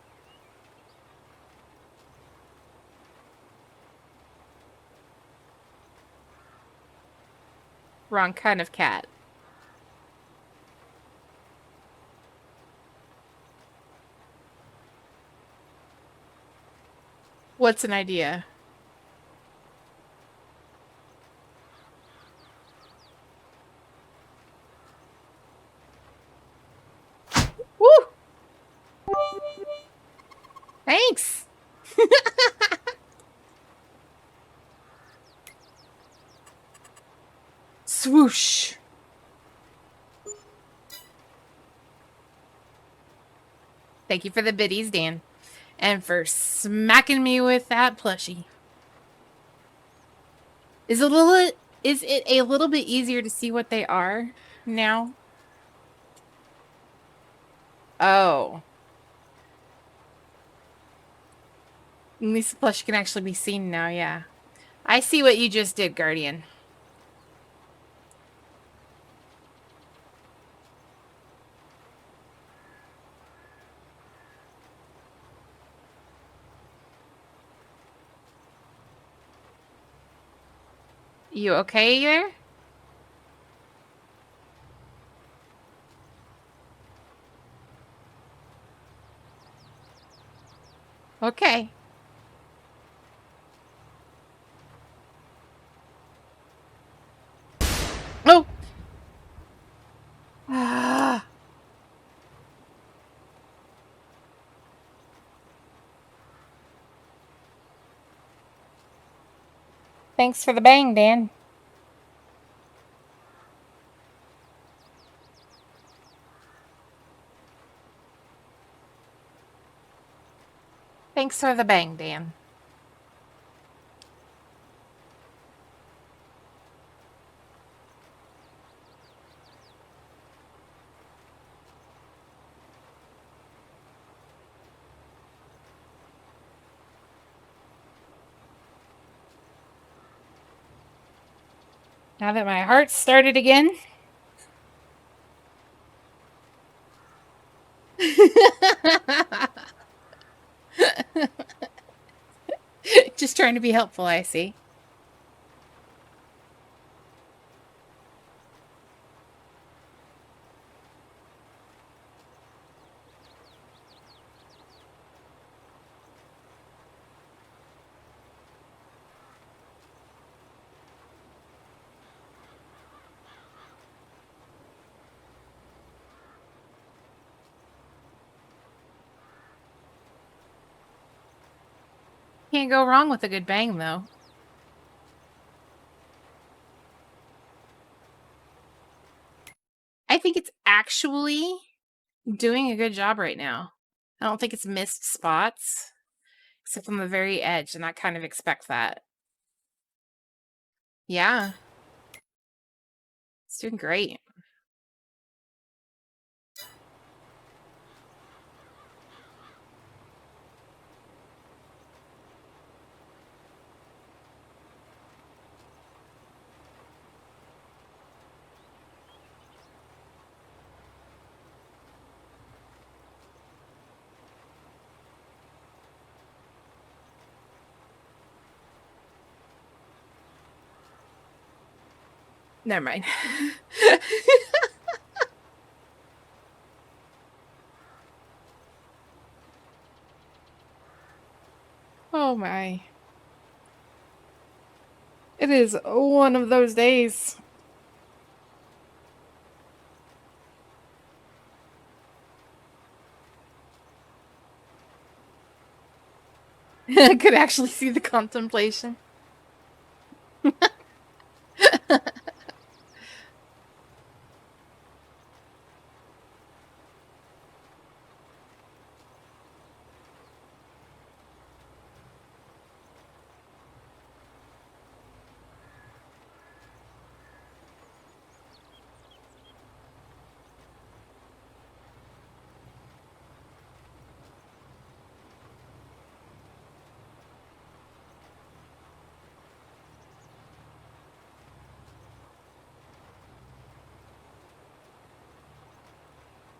Wrong kind of cat. What's an idea? Woo! Thanks! Swoosh! Thank you for the biddies, Dan. And for smacking me with that plushie. Is it a little bit easier to see what they are now? Oh. At least the plushie can actually be seen now, yeah. I see what you just did, Guardian. You okay there? Okay. Oh! Ah. Thanks for the bang, Dan. Thanks for the bang, Dan. Now that my heart's started again. Just trying to be helpful, I see. Can't go wrong with a good bang, though. I think it's actually doing a good job right now. I don't think it's missed spots, except on the very edge, and I kind of expect that. Yeah. It's doing great. Never mind. Oh my. It is one of those days. I could actually see the contemplation.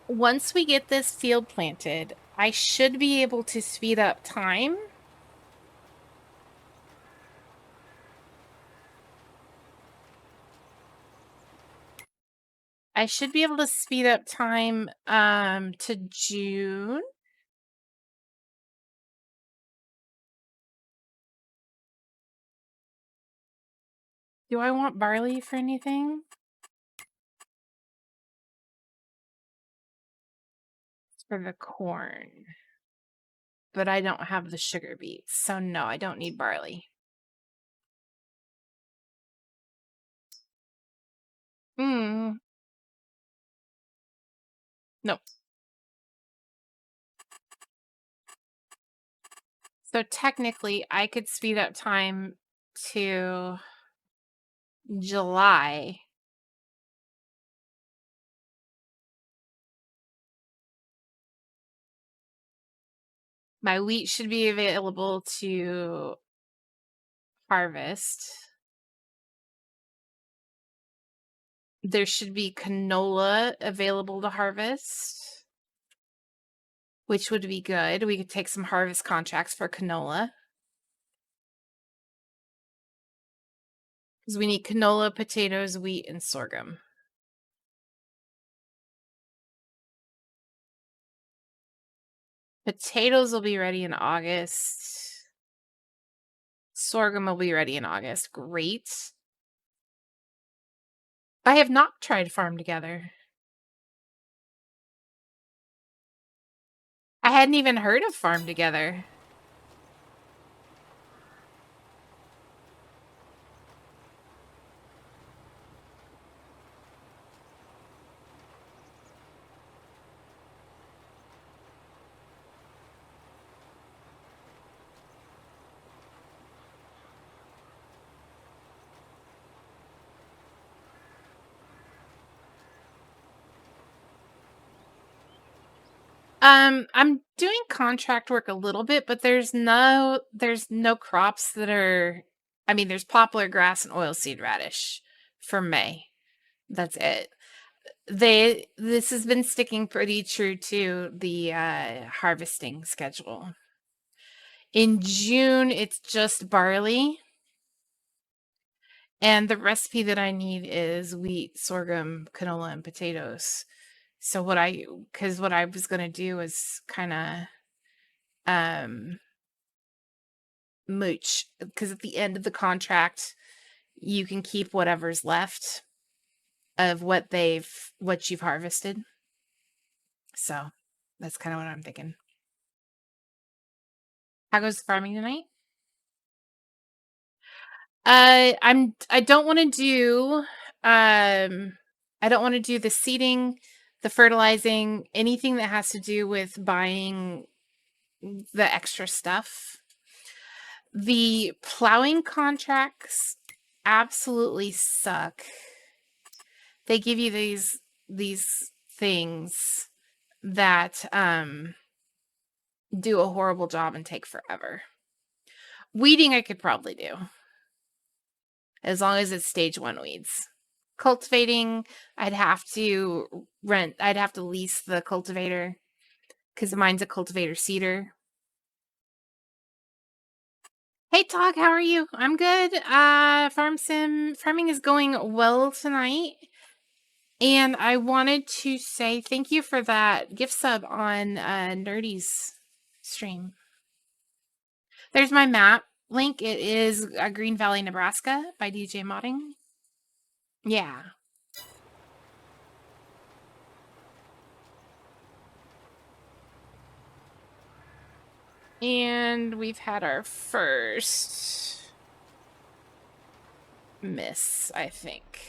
Once we get this field planted, I should be able to speed up time. I should be able to speed up time to June. Do I want barley for anything? It's for the corn. But I don't have the sugar beets, so no, I don't need barley. Hmm. Nope. So technically, I could speed up time to July. My wheat should be available to harvest. There should be canola available to harvest, which would be good. We could take some harvest contracts for canola. Because we need canola, potatoes, wheat, and sorghum. Potatoes will be ready in August. Sorghum will be ready in August. Great. I have not tried Farm Together. I hadn't even heard of Farm Together. I'm doing contract work a little bit, but there's no crops that are, I mean, there's poplar grass and oilseed radish for May. That's it. This has been sticking pretty true to the harvesting schedule. In June, it's just barley. And the recipe that I need is wheat, sorghum, canola, and potatoes. So what I was going to do is kind of mooch, because at the end of the contract you can keep whatever's left of what you've harvested. So that's kind of what I'm thinking. How goes the farming tonight? I don't want to do I don't want to do the seeding, the fertilizing, anything that has to do with buying the extra stuff. The plowing contracts absolutely suck. They give you these things that do a horrible job and take forever. Weeding I could probably do, as long as it's stage 1 weeds. Cultivating, I'd have to lease the cultivator because mine's a cultivator seeder. Hey Tog, how are you? I'm good. Farming is going well tonight. And I wanted to say thank you for that gift sub on Nerdy's stream. There's my map link. It is Green Valley, Nebraska by DJ Modding. Yeah. And we've had our first miss, I think.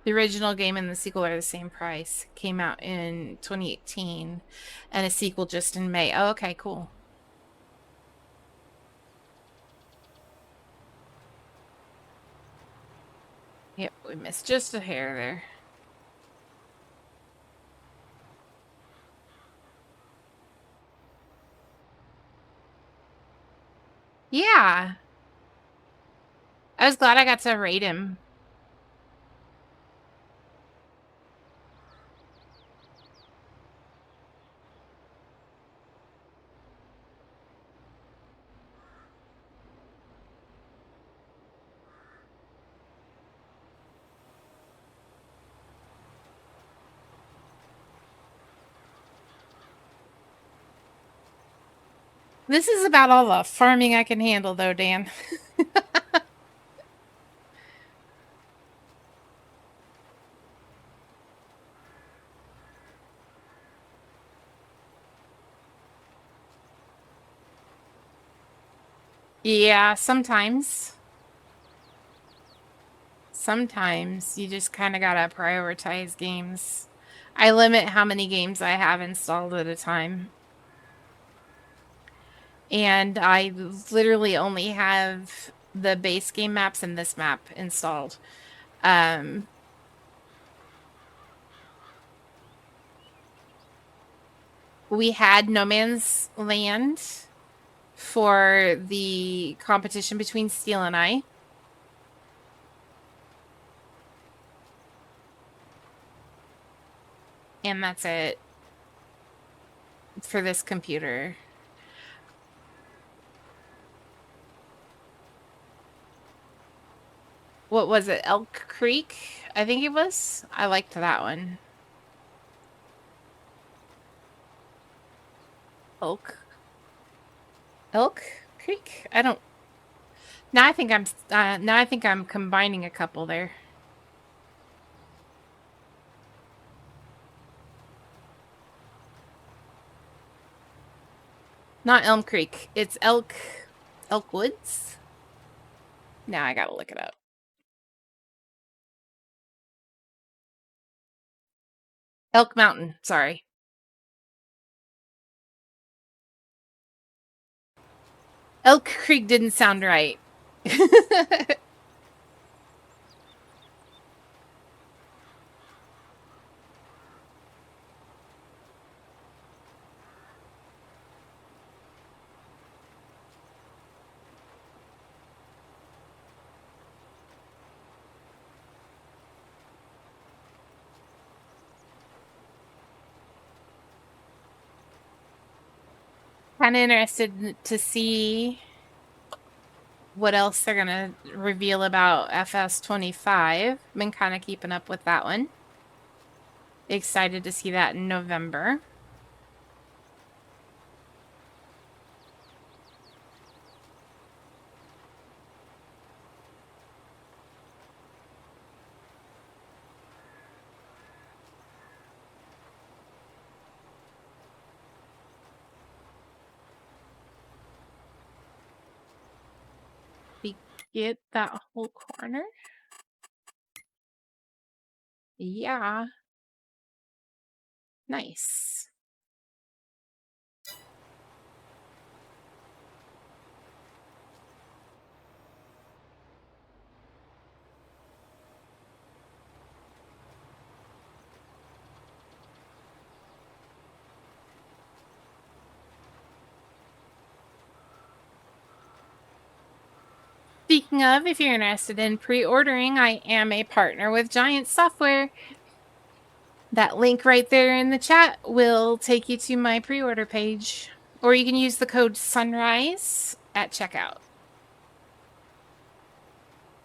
The original game and the sequel are the same price. Came out in 2018 and a sequel just in May. Oh, okay, cool. Yep, we missed just a hair there. Yeah. I was glad I got to rate him. This is about all the farming I can handle, though, Dan. Yeah, sometimes. Sometimes you just kind of gotta prioritize games. I limit how many games I have installed at a time. And I literally only have the base game maps and this map installed. We had No Man's Land for the competition between Steel and I. And that's it for this computer. What was it? Elk Creek? I think it was. I liked that one. Elk Creek? I don't. Now I think I'm combining a couple there. Not Elm Creek. It's Elk Woods. Now I gotta look it up. Elk Mountain, sorry. Elk Creek didn't sound right. Kind of interested to see what else they're gonna reveal about FS25. Been kind of keeping up with that one. Excited to see that in November. get that whole corner? Yeah. Nice. Speaking of, if you're interested in pre-ordering, I am a partner with Giant Software. That link right there in the chat will take you to my pre-order page. Or you can use the code SUNRISE at checkout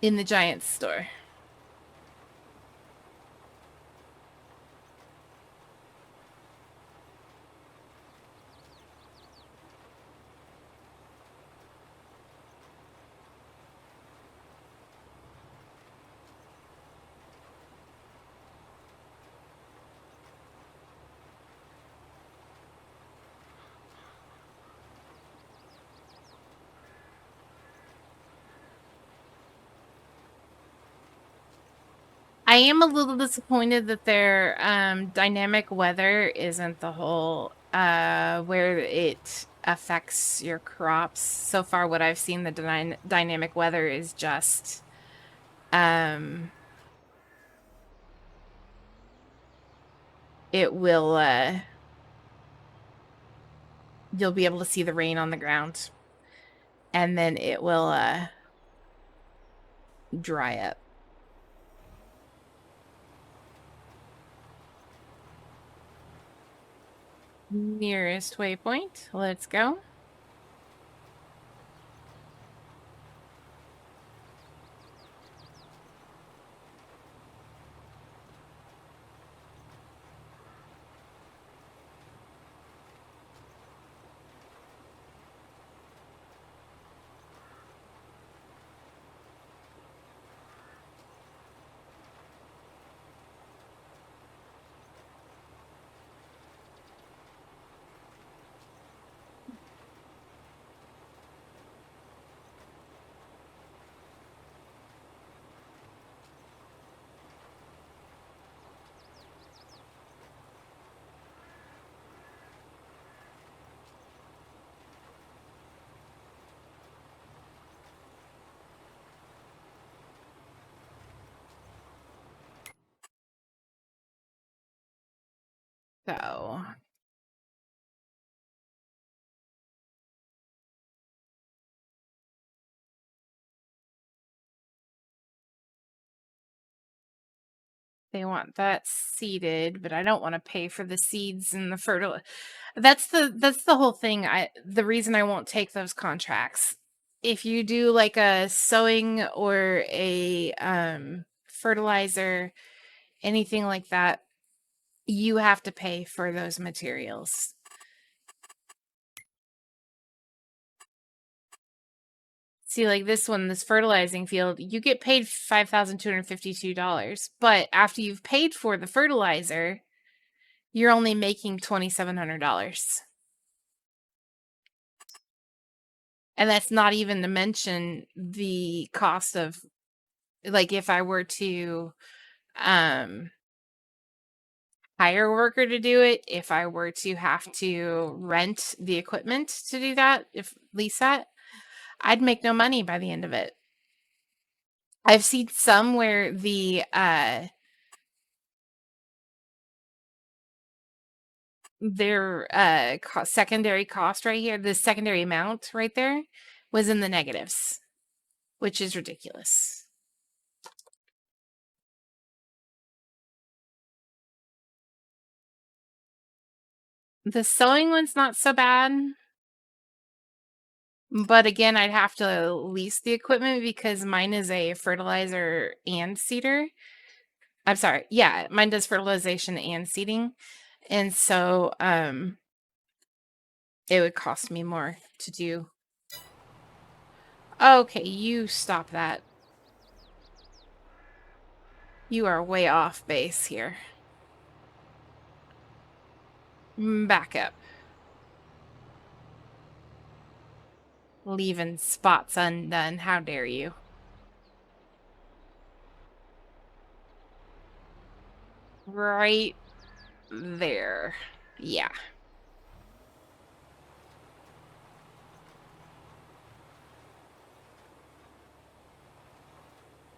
in the Giant store. I am a little disappointed that their dynamic weather isn't the whole where it affects your crops. So far, what I've seen, the dynamic weather is just it will you'll be able to see the rain on the ground, and then it will dry up. Nearest waypoint. Let's go. So they want that seeded, but I don't want to pay for the seeds and the fertile. That's the whole thing. The reason I won't take those contracts. If you do like a sowing or a fertilizer, anything like that, you have to pay for those materials. See, like this one, this fertilizing field, you get paid $5,252. But after you've paid for the fertilizer, you're only making $2,700. And that's not even to mention the cost of, like, if I were to hire a worker to do it, if I were to have to rent the equipment to do that, if lease that, I'd make no money by the end of it. I've seen some where their secondary cost right here, the secondary amount right there, was in the negatives, which is ridiculous. The sewing one's not so bad. But again, I'd have to lease the equipment because mine is a fertilizer and seeder. I'm sorry. Yeah, mine does fertilization and seeding. And so it would cost me more to do. Okay, you stop that. You are way off base here. Back up. Leaving spots undone. How dare you? right there. Yeah.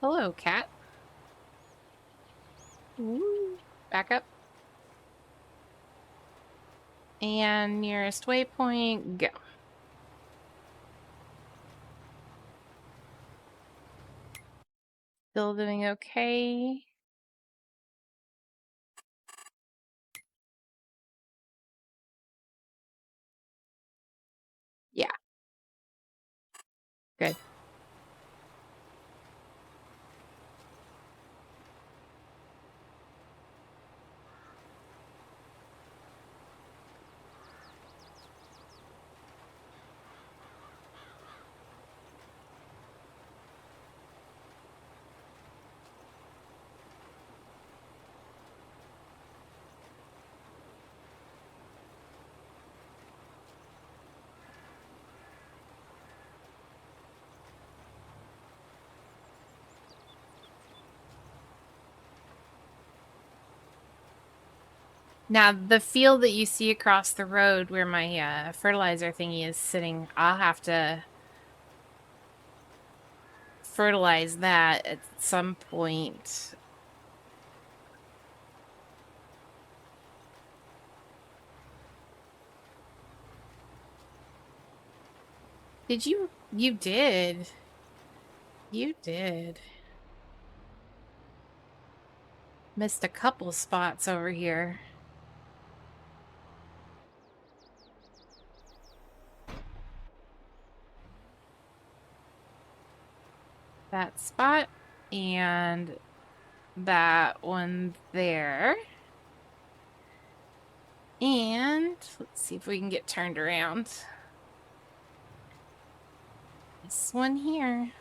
Hello, cat. Ooh. Back up. And nearest waypoint, go. Still doing okay. Yeah. Good. Now, the field that you see across the road where my fertilizer thingy is sitting, I'll have to fertilize that at some point. Did you? You did. You did. Missed a couple spots over here. That spot and that one there. And let's see if we can get turned around. This one here.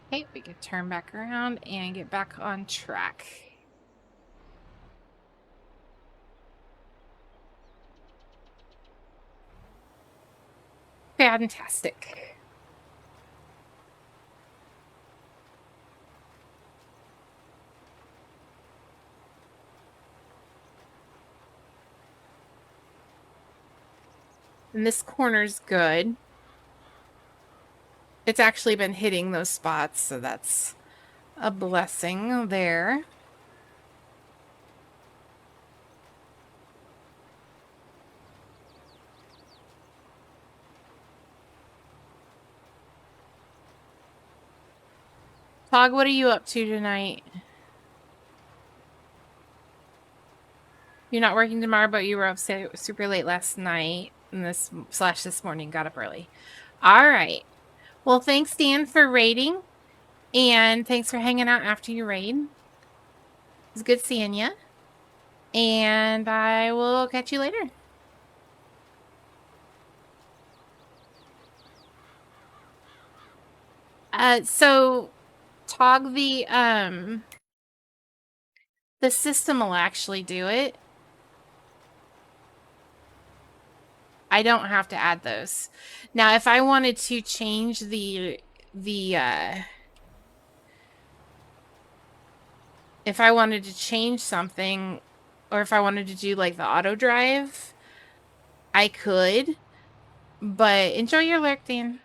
Okay, we can turn back around and get back on track. Fantastic. And this corner's good. It's actually been hitting those spots, so that's a blessing there. Tog, what are you up to tonight? You're not working tomorrow, but you were up super late last night and this morning, got up early. All right. Well, thanks, Dan, for raiding. And thanks for hanging out after you raid. It was good seeing you. And I will catch you later. So Tog, the system will actually do it. I don't have to add those. Now, if I wanted to change if I wanted to change something, or if I wanted to do like the auto drive, I could. But enjoy your lurk, Dan.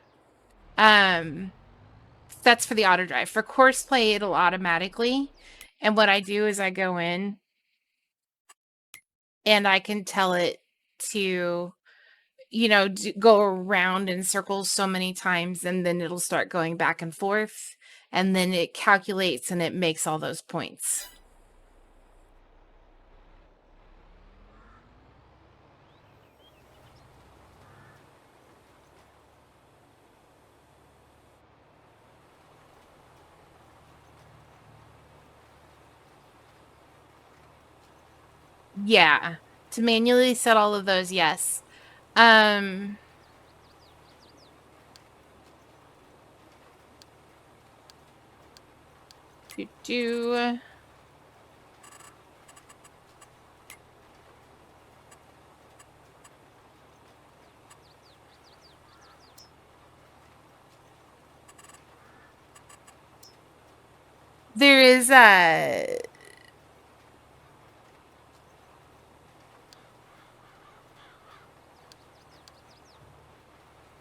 That's for the auto drive. For course play, it'll automatically. And what I do is I go in and I can tell it to, you know, go around in circles so many times, and then it'll start going back and forth, and then it calculates and it makes all those points. Yeah, to manually set all of those, yes. Do is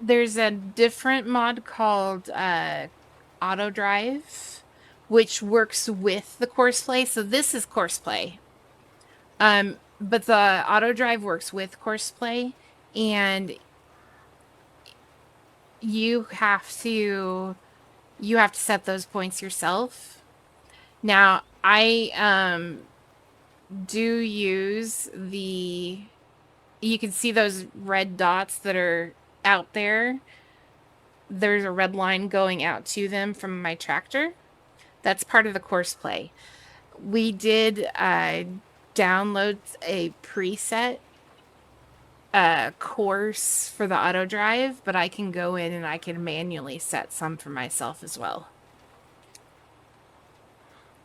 there's a different mod called Auto Drive, which works with the Courseplay. So this is Courseplay. But the Auto Drive works with Courseplay, and you have to set those points yourself. Now, I do use the, you can see those red dots that are out there. There's a red line going out to them from my tractor. That's part of the Courseplay. We did download a preset course for the Auto Drive, but I can go in and I can manually set some for myself as well,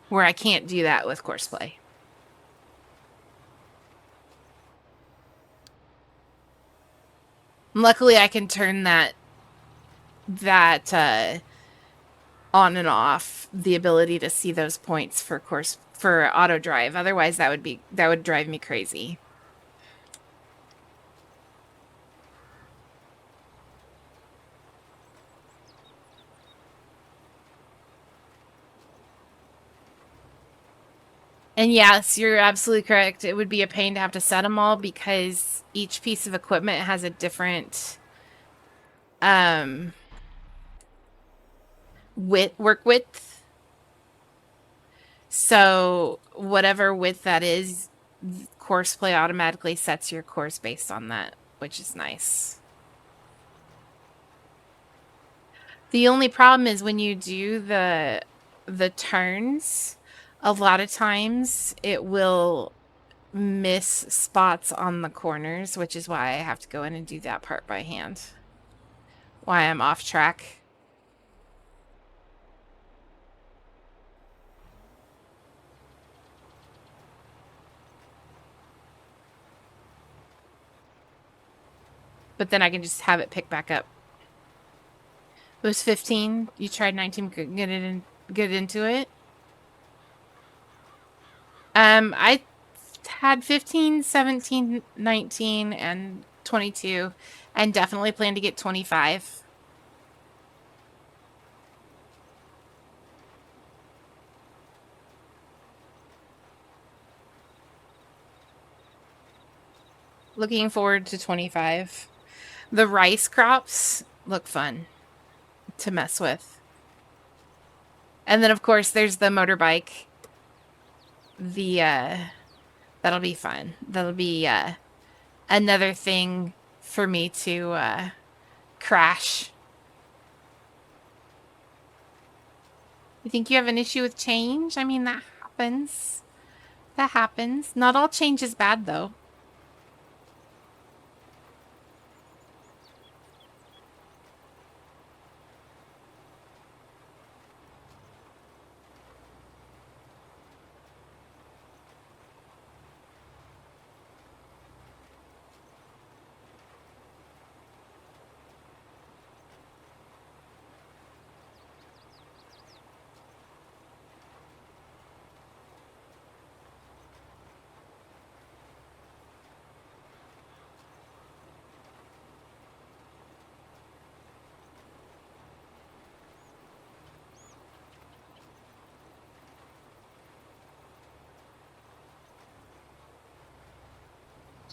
where I can't do that with Courseplay. Luckily, I can turn that on and off, the ability to see those points for Auto Drive. Otherwise, that would drive me crazy. And yes, you're absolutely correct. It would be a pain to have to set them all because each piece of equipment has a different work width. So whatever width that is, Courseplay automatically sets your course based on that, which is nice. The only problem is when you do the turns, a lot of times it will miss spots on the corners, which is why I have to go in and do that part by hand. Why I'm off track. But then I can just have it pick back up. It was 15. You tried 19. Get into it. I had 15, 17, 19, and 22, and definitely plan to get 25. Looking forward to 25. The rice crops look fun to mess with. And then, of course, there's the motorbike. That'll be fun. That'll be another thing for me to crash. You think you have an issue with change? I mean, that happens. That happens. Not all change is bad, though.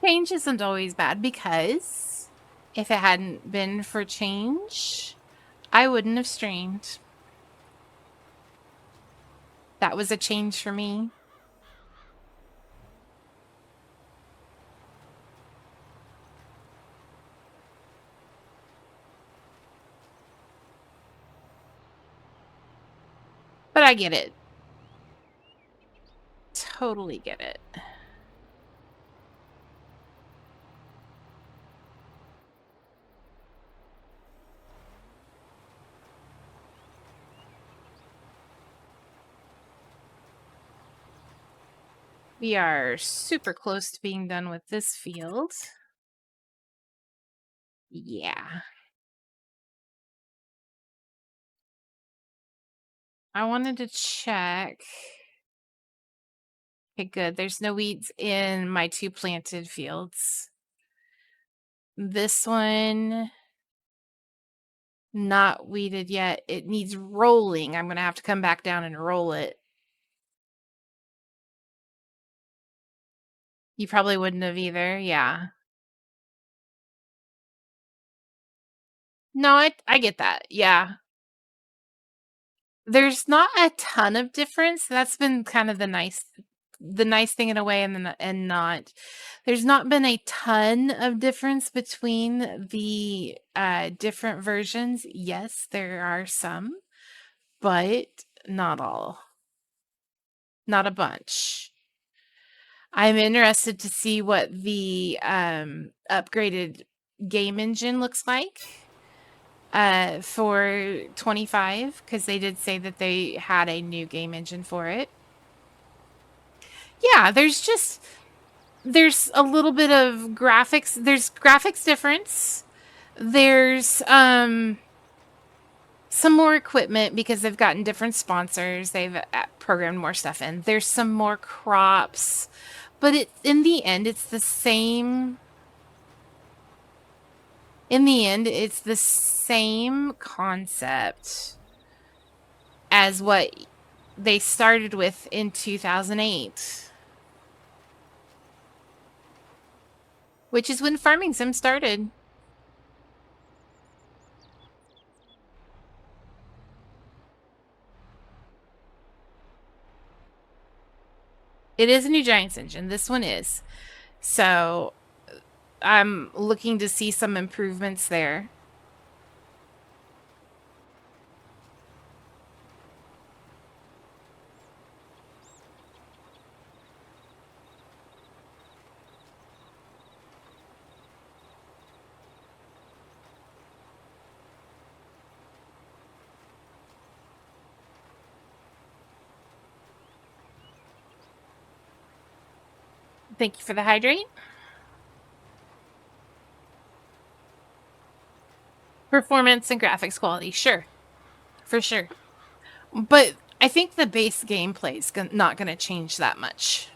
Change isn't always bad, because if it hadn't been for change, I wouldn't have streamed. That was a change for me. But I get it. Totally get it. We are super close to being done with this field. Yeah. I wanted to check. Okay, good. There's no weeds in my 2 planted fields. This one, not weeded yet. It needs rolling. I'm gonna have to come back down and roll it. You probably wouldn't have either. Yeah. No, I get that. Yeah. There's not a ton of difference. That's been kind of the nice thing in a way, and not. There's not been a ton of difference between the different versions. Yes, there are some, but not all. Not a bunch. I'm interested to see what the upgraded game engine looks like for 25, because they did say that they had a new game engine for it. Yeah, there's a little bit of graphics. There's graphics difference. There's some more equipment because they've gotten different sponsors. They've programmed more stuff in. There's some more crops, but in the end, it's the same. In the end, it's the same concept as what they started with in 2008. Which is when Farming Sim started. It is a new Giants engine. This one is. So I'm looking to see some improvements there. Thank you for the hydrate. Performance and graphics quality, sure. For sure. But I think the base gameplay is not going to change that much.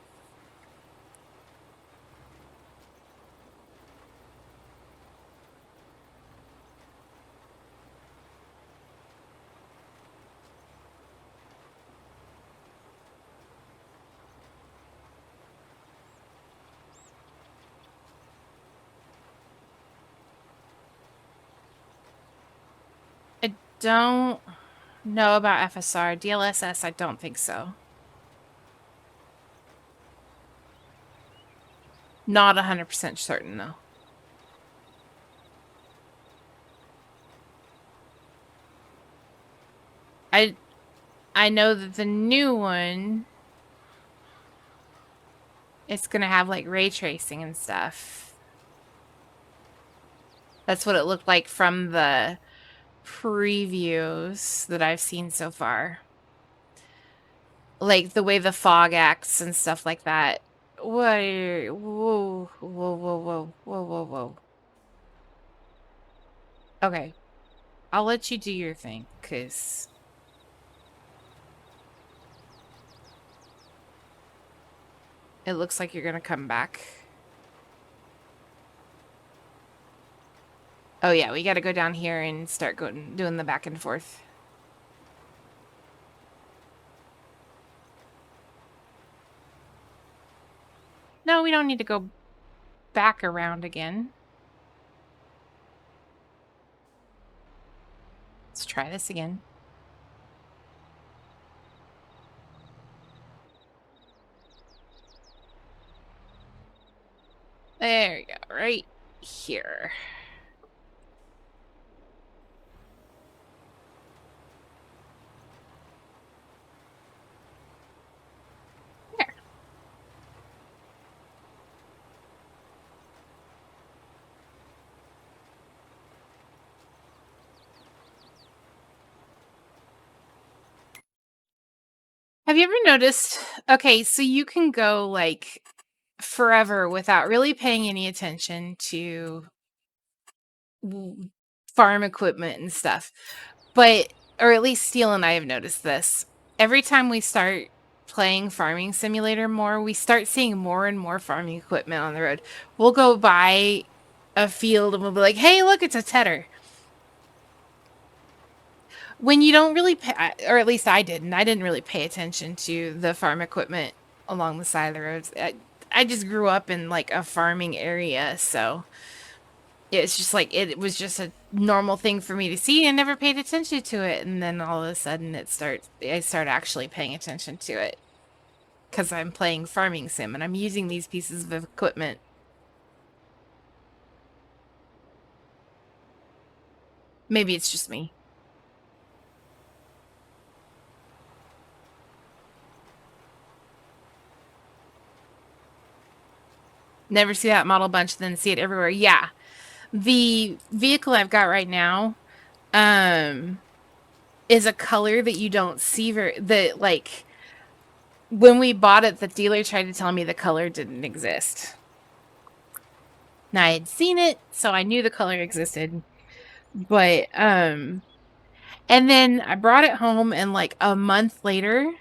Don't know about FSR. DLSS, I don't think so. Not 100% certain, though. I know that the new one, it's going to have, like, ray tracing and stuff. That's what it looked like from the previews that I've seen so far. Like the way the fog acts and stuff like that. Whoa, whoa, whoa, whoa, whoa, whoa, whoa, whoa. Okay. I'll let you do your thing, because it looks like you're going to come back. Oh yeah, we got to go down here and start doing the back and forth. No, we don't need to go back around again. Let's try this again. There you go, right here. Have you ever noticed? Okay, so you can go like forever without really paying any attention to farm equipment and stuff. But or at least Steele and I have noticed this. Every time we start playing Farming Simulator more, we start seeing more and more farming equipment on the road. We'll go by a field and we'll be like, hey, look, it's a tedder. When you don't really pay, or at least I didn't really pay attention to the farm equipment along the side of the roads. I just grew up in like a farming area, so it's just like it was just a normal thing for me to see. I never paid attention to it, and then all of a sudden I start actually paying attention to it because I'm playing Farming Sim and I'm using these pieces of equipment. Maybe it's just me. Never see that model bunch, then see it everywhere. Yeah. The vehicle I've got right now is a color that you don't see like when we bought it, the dealer tried to tell me the color didn't exist. Now I had seen it, so I knew the color existed. But and then I brought it home and like a month later,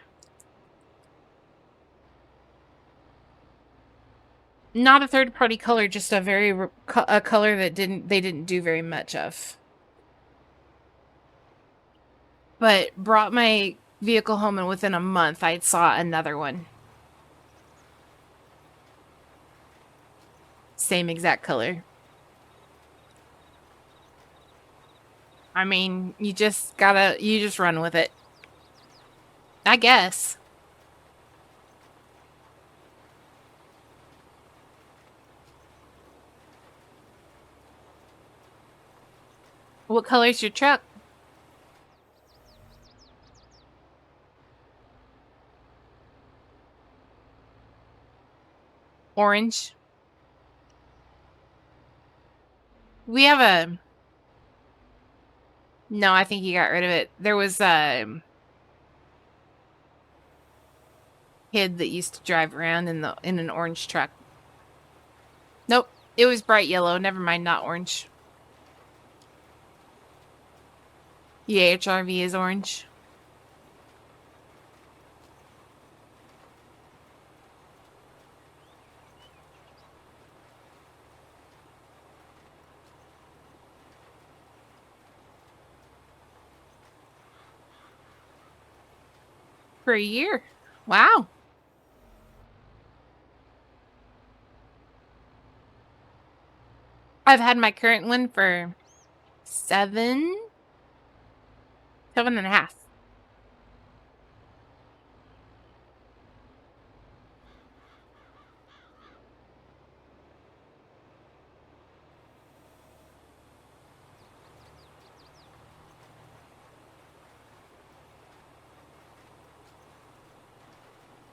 not a third-party color, just a a color that they didn't do very much of. But brought my vehicle home, and within a month, I saw another one. Same exact color. I mean, you just run with it. I guess. What color's your truck? Orange. We have a... No, I think he got rid of it. There was a kid that used to drive around in an orange truck. Nope, it was bright yellow. Never mind, not orange. Yeah, HRV is orange. For a year. Wow. I've had my current one for 7.5.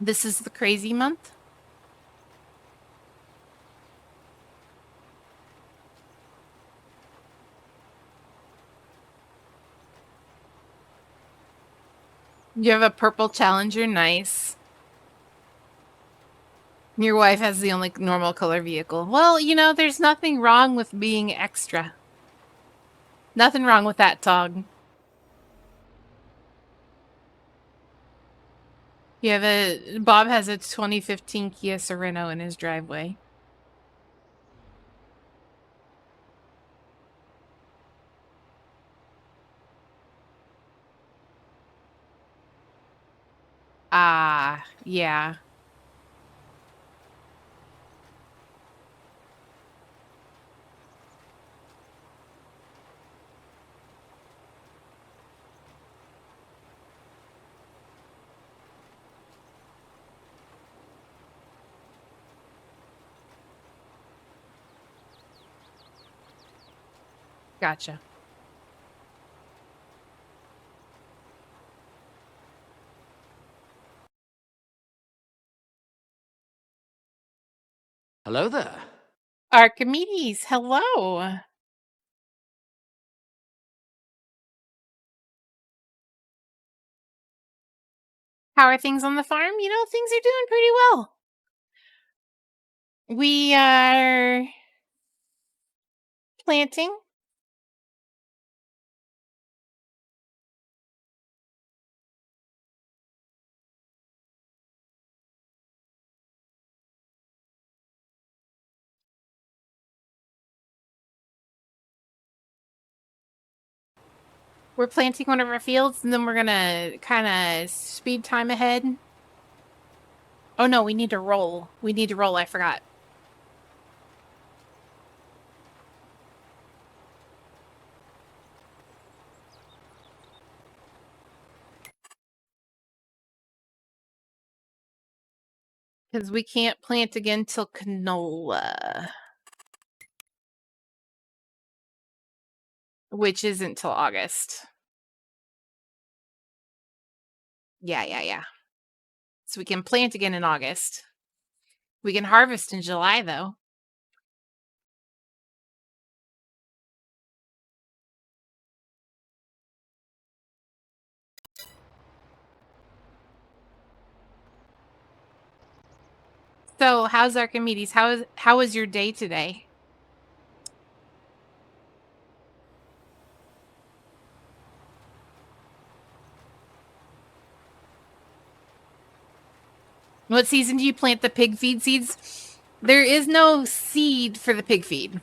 This is the crazy month. You have a purple Challenger, nice. Your wife has the only normal color vehicle. Well, you know, there's nothing wrong with being extra. Nothing wrong with that, Tog. Bob has a 2015 Kia Sorento in his driveway. Ah, yeah. Gotcha. Hello there. Archimedes, hello. How are things on the farm? You know, things are doing pretty well. We are planting. We're planting one of our fields, and then we're gonna kind of speed time ahead. Oh no, we need to roll. We need to roll, I forgot. Because we can't plant again till canola. Which isn't till August. Yeah. So we can plant again in August. We can harvest in July, though. So, how's Archimedes? How was your day today? What season do you plant the pig feed seeds? There is no seed for the pig feed.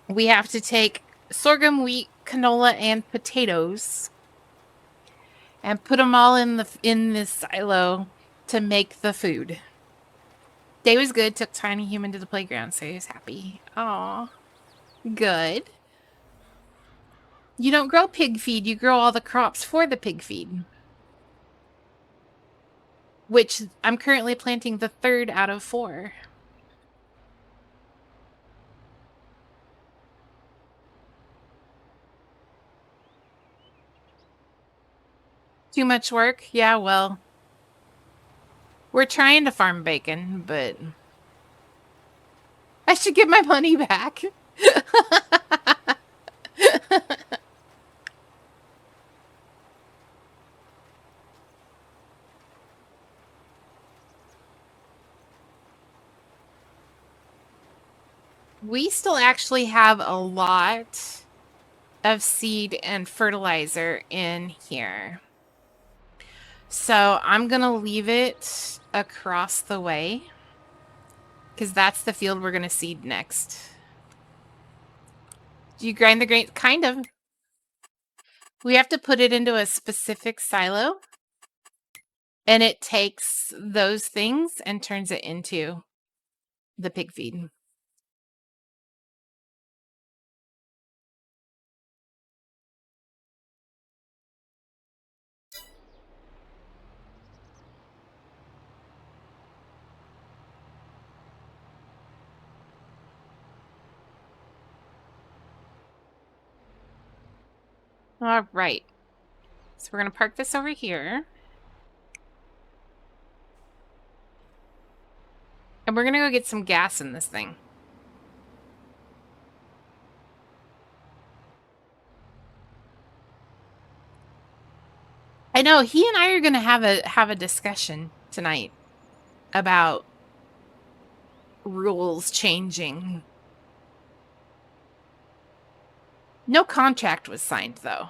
We have to take sorghum, wheat, canola, and potatoes and put them all in this silo to make the food. Day was good. Took Tiny Human to the playground, so he was happy. Aw. Good. You don't grow pig feed. You grow all the crops for the pig feed. Which I'm currently planting the 3rd out of 4. Too much work? Yeah, well. We're trying to farm bacon, but I should get my money back. We still actually have a lot of seed and fertilizer in here. So I'm going to leave it across the way because that's the field we're going to seed next. Do you grind the grain? Kind of. We have to put it into a specific silo, and it takes those things and turns it into the pig feed. All right. So we're going to park this over here. And we're going to go get some gas in this thing. I know he and I are going to have a discussion tonight about rules changing. No contract was signed, though.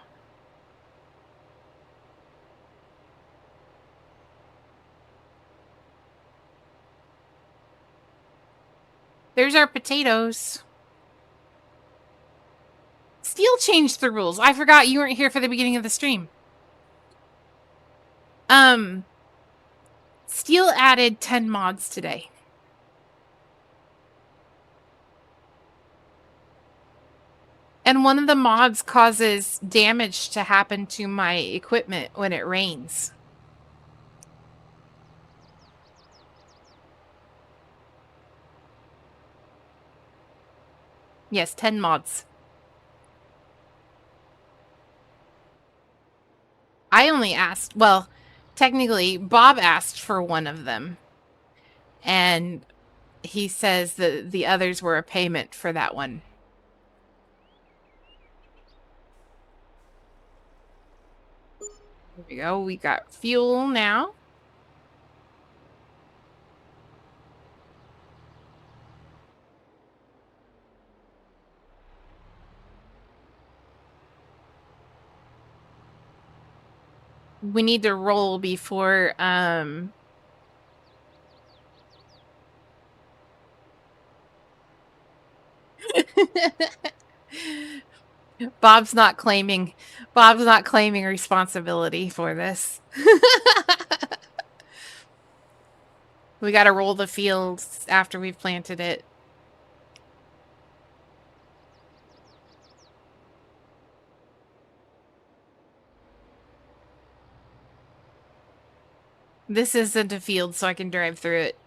There's our potatoes. Steel changed the rules. I forgot you weren't here for the beginning of the stream. Steel added 10 mods today. And one of the mods causes damage to happen to my equipment when it rains. Yes, 10 mods. I only asked, well, technically, Bob asked for one of them. And he says that the others were a payment for that one. There we go. We got fuel now. We need to roll before Bob's not claiming Bob's not claiming responsibility for this. We got to roll the fields after we've planted it. This isn't a field, so I can drive through it.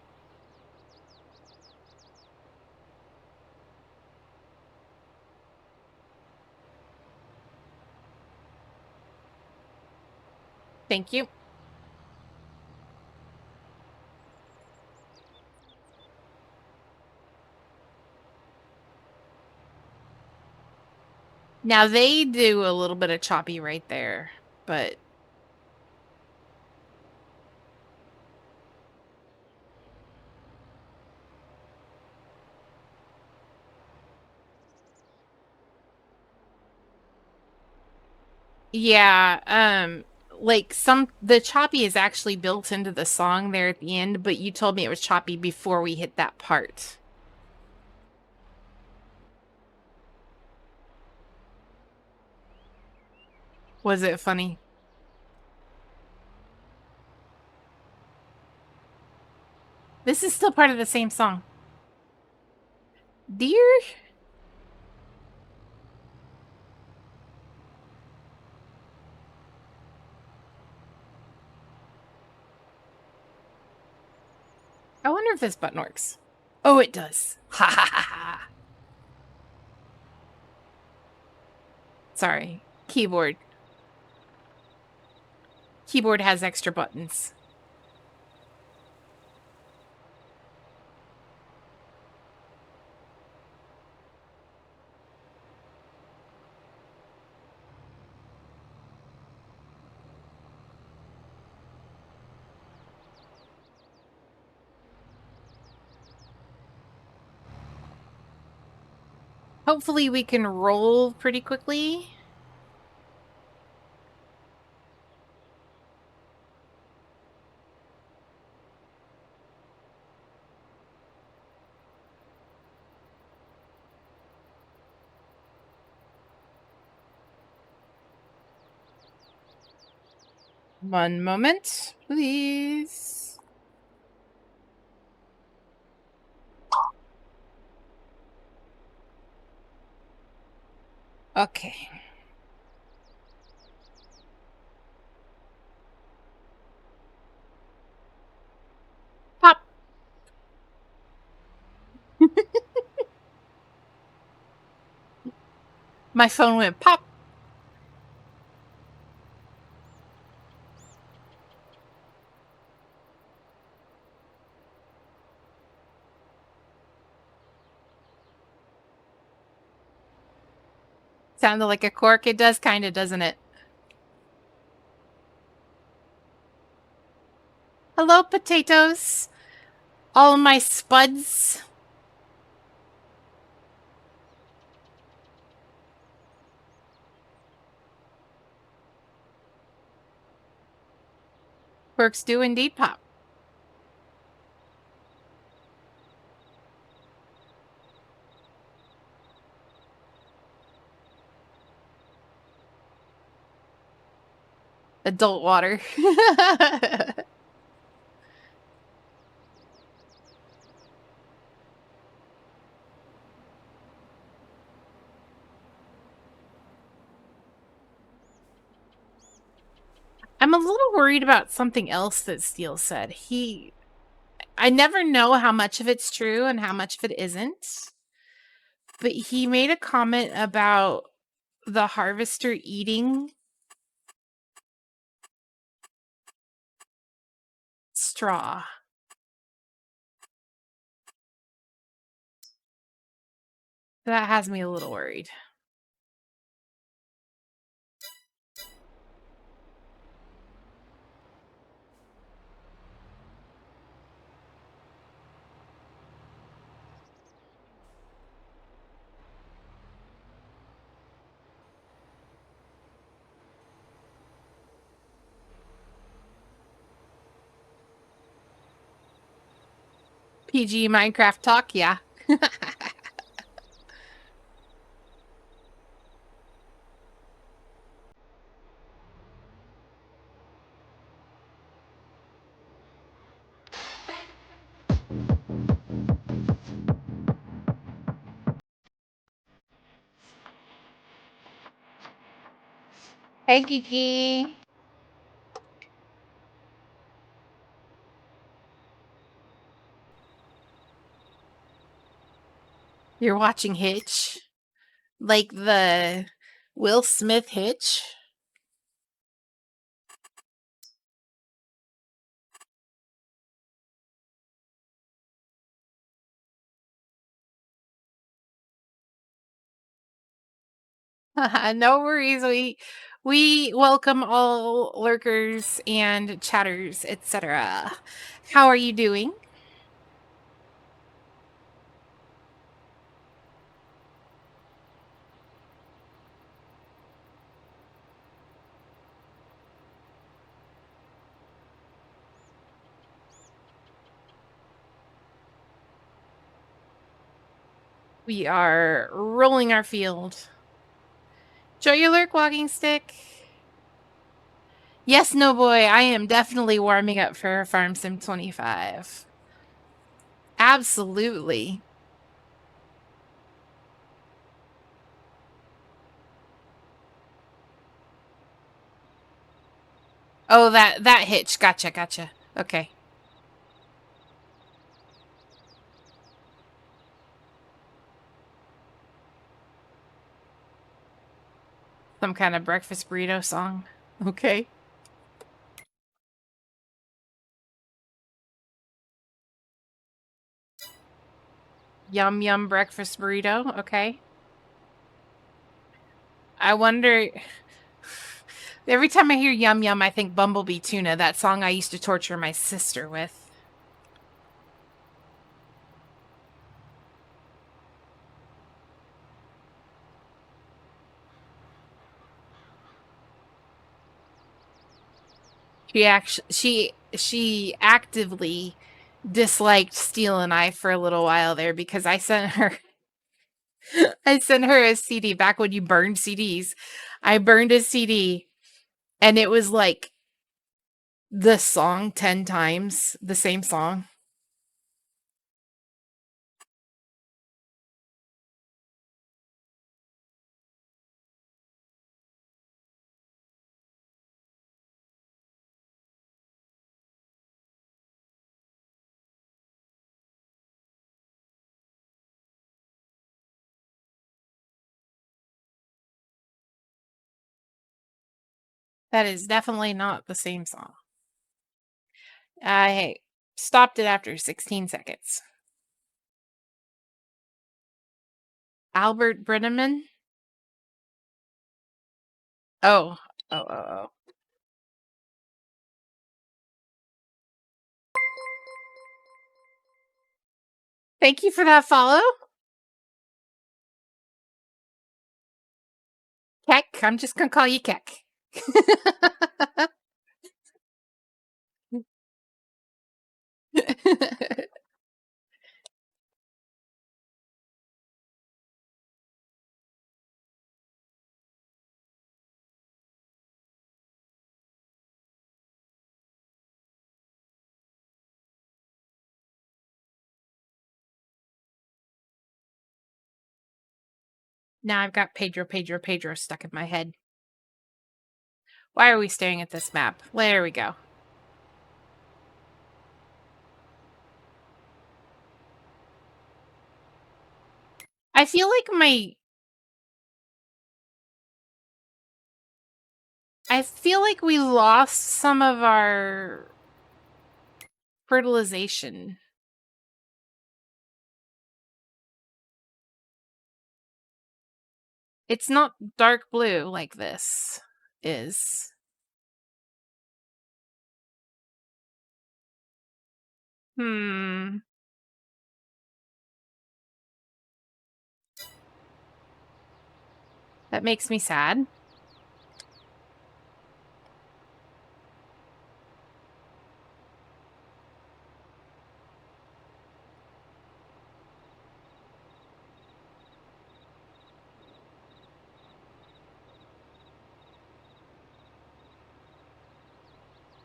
Thank you. Now they do a little bit of choppy right there, but yeah, like the choppy is actually built into the song there at the end, but you told me it was choppy before we hit that part. Was it funny? This is still part of the same song. Dear? I wonder if this button works. Oh, it does. Ha ha ha ha. Sorry. Keyboard. Keyboard has extra buttons. Hopefully we can roll pretty quickly. One moment, please. Okay. Pop. My phone went pop. Sounded like a cork. It does kind of, doesn't it? Hello, potatoes. All my spuds. Corks do indeed pop. Adult water. I'm a little worried about something else that Steele said. I never know how much of it's true and how much of it isn't. But he made a comment about the harvester eating straw. That has me a little worried. PG Minecraft talk, yeah. Hey, Kiki. You're watching Hitch? Like the Will Smith Hitch? No worries. We welcome all lurkers and chatters, etc. How are you doing? We are rolling our field. Enjoy your lurk walking stick. Yes, no boy, I am definitely warming up for Farm Sim 25. Absolutely. Oh, that Hitch. Gotcha. Okay. Some kind of breakfast burrito song. Okay. Yum yum breakfast burrito. Okay. I wonder. Every time I hear yum yum, I think Bumblebee Tuna, that song I used to torture my sister with. She actively disliked Steel and I for a little while there because I sent her a CD back when you burned CDs. I burned a CD and it was like the song 10 times, the same song. That is definitely not the same song. I stopped it after 16 seconds. Albert Brenneman? Oh. Oh. Thank you for that follow. Keck. I'm just going to call you Keck. Now I've got Pedro stuck in my head. Why are we staring at this map? There we go. I feel like we lost some of our fertilization. It's not dark blue like this is. That makes me sad.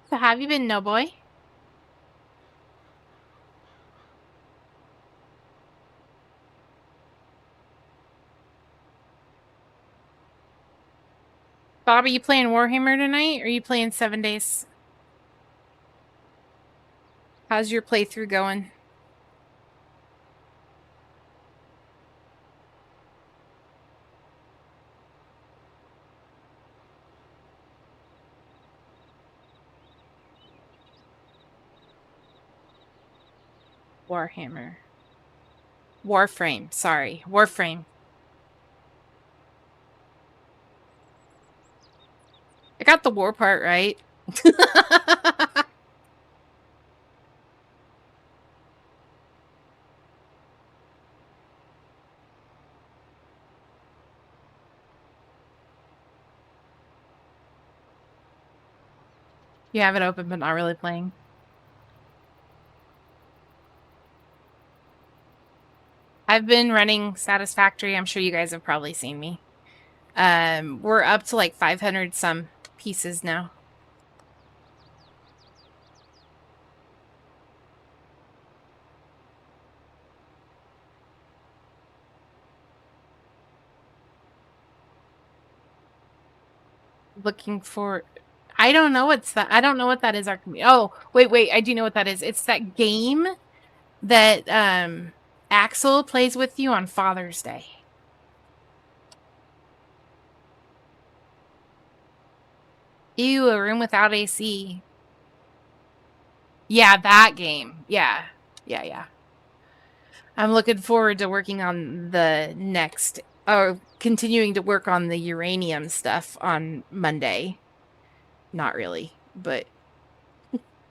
So have you been, no boy? Bobby, you playing Warhammer tonight, or are you playing 7 Days? How's your playthrough going? Warhammer. Warframe, sorry. Warframe. I got the war part right. You have it open, but not really playing. I've been running Satisfactory. I'm sure you guys have probably seen me. We're up to like 500 some pieces now. Looking for... I don't know what's that. I don't know what that is. Oh, wait. I do know what that is. It's that game that Axel plays with you on Father's Day. Ew, a room without AC. Yeah, that game. Yeah. I'm looking forward to working on the next, or continuing to work on the uranium stuff on Monday. Not really, but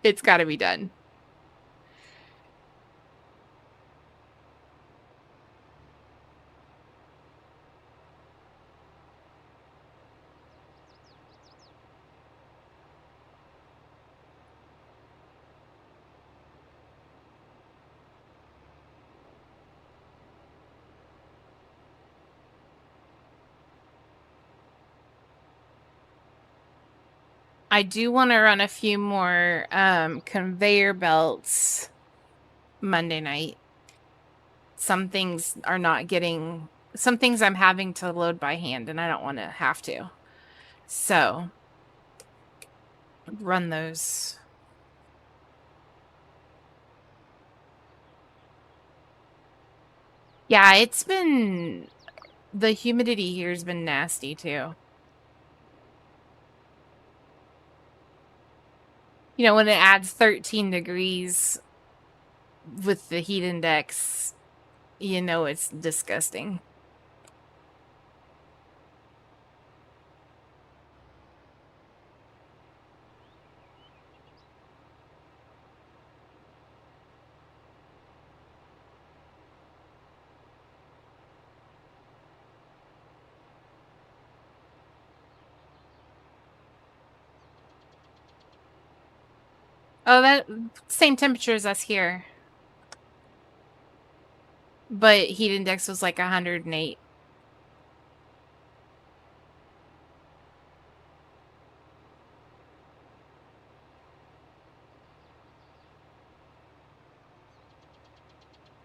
it's got to be done. I do want to run a few more conveyor belts Monday night. Some things are not getting... Some things I'm having to load by hand, and I don't want to have to. So, run those. Yeah, it's been... The humidity here has been nasty, too. You know, when it adds 13 degrees with the heat index, you know it's disgusting. Oh, that same temperature as us here. But heat index was like 108.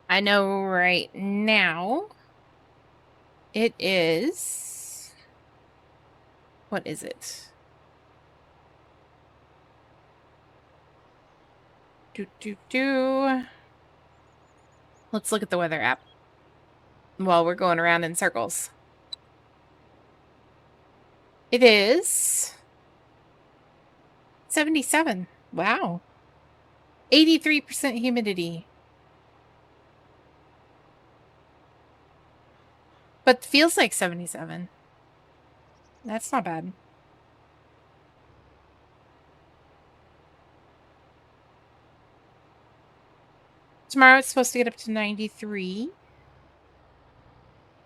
I know right now it is... What is it? Let's look at the weather app while we're going around in circles. It is 77. Wow. 83% humidity. But feels like 77. That's not bad. Tomorrow it's supposed to get up to 93.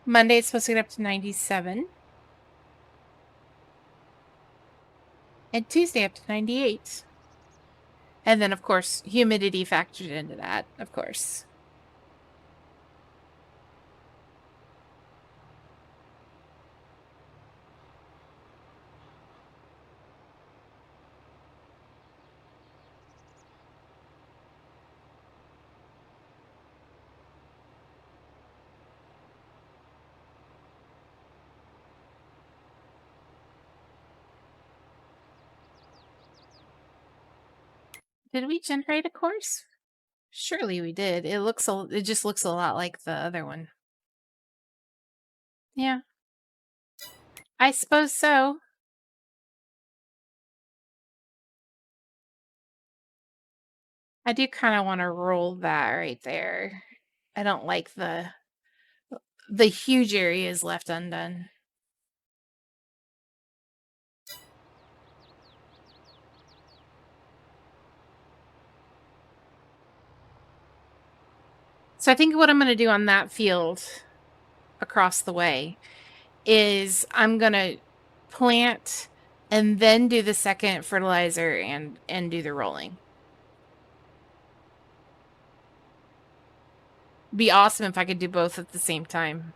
Monday it's supposed to get up to 97. And Tuesday up to 98. And then, of course, humidity factored into that, of course. Did we generate a course? Surely we did. It just looks a lot like the other one. Yeah. I suppose so. I do kind of want to roll that right there. I don't like the huge areas left undone. So I think what I'm going to do on that field across the way is I'm going to plant and then do the second fertilizer and do the rolling. Be awesome if I could do both at the same time.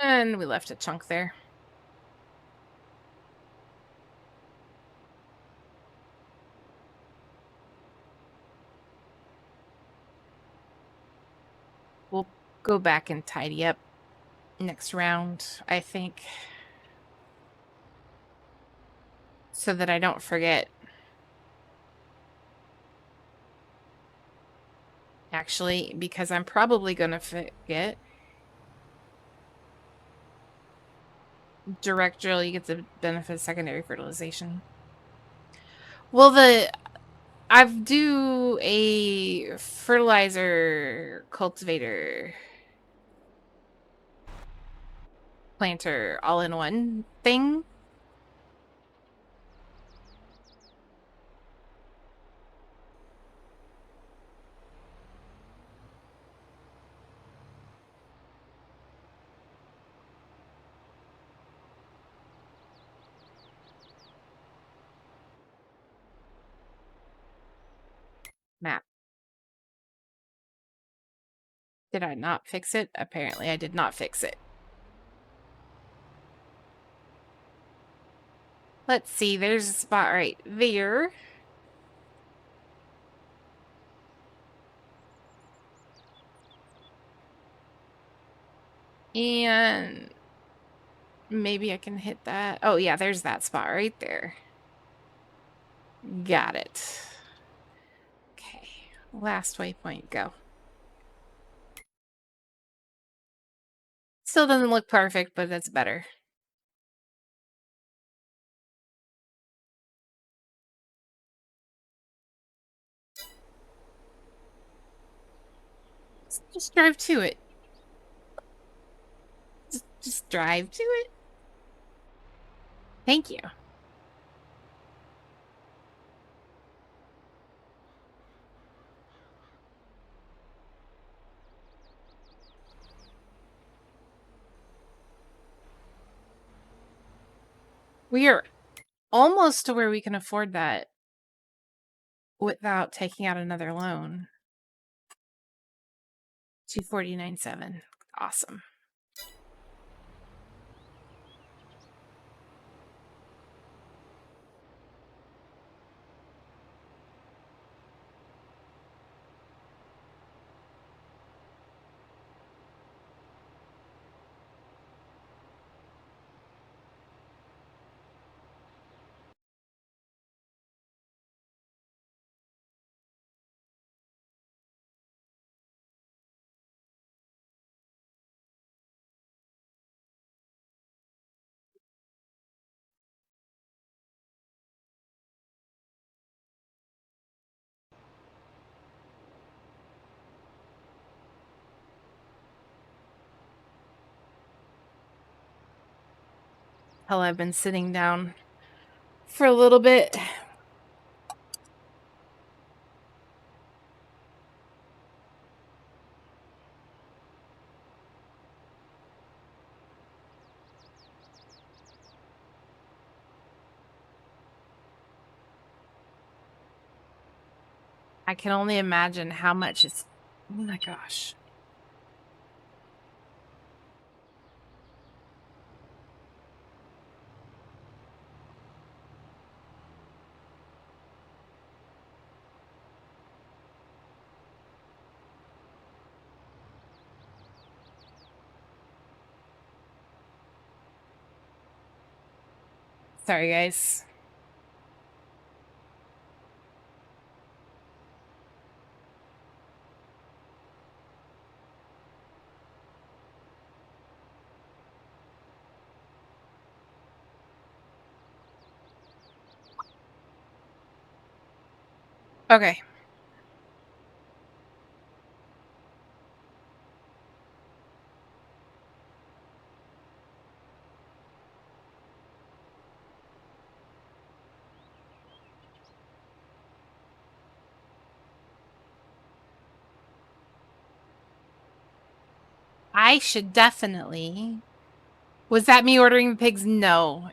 And we left a chunk there. We'll go back and tidy up next round, I think. So that I don't forget. Actually, because I'm probably going to forget. Direct drill, you get the benefit of secondary fertilization. Well, I do a fertilizer cultivator planter all-in-one thing. Map. Did I not fix it? Apparently I did not fix it. Let's see, there's a spot right there. And maybe I can hit that. Oh yeah, there's that spot right there. Got it. Okay, last waypoint, go. Still doesn't look perfect, but that's better. Just drive to it. Just drive to it. Thank you. We are almost to where we can afford that without taking out another loan. 249.7. Awesome. Hell, I've been sitting down for a little bit. I can only imagine how much it's... Oh my gosh. Sorry, guys. Okay. I should definitely... Was that me ordering the pigs? No.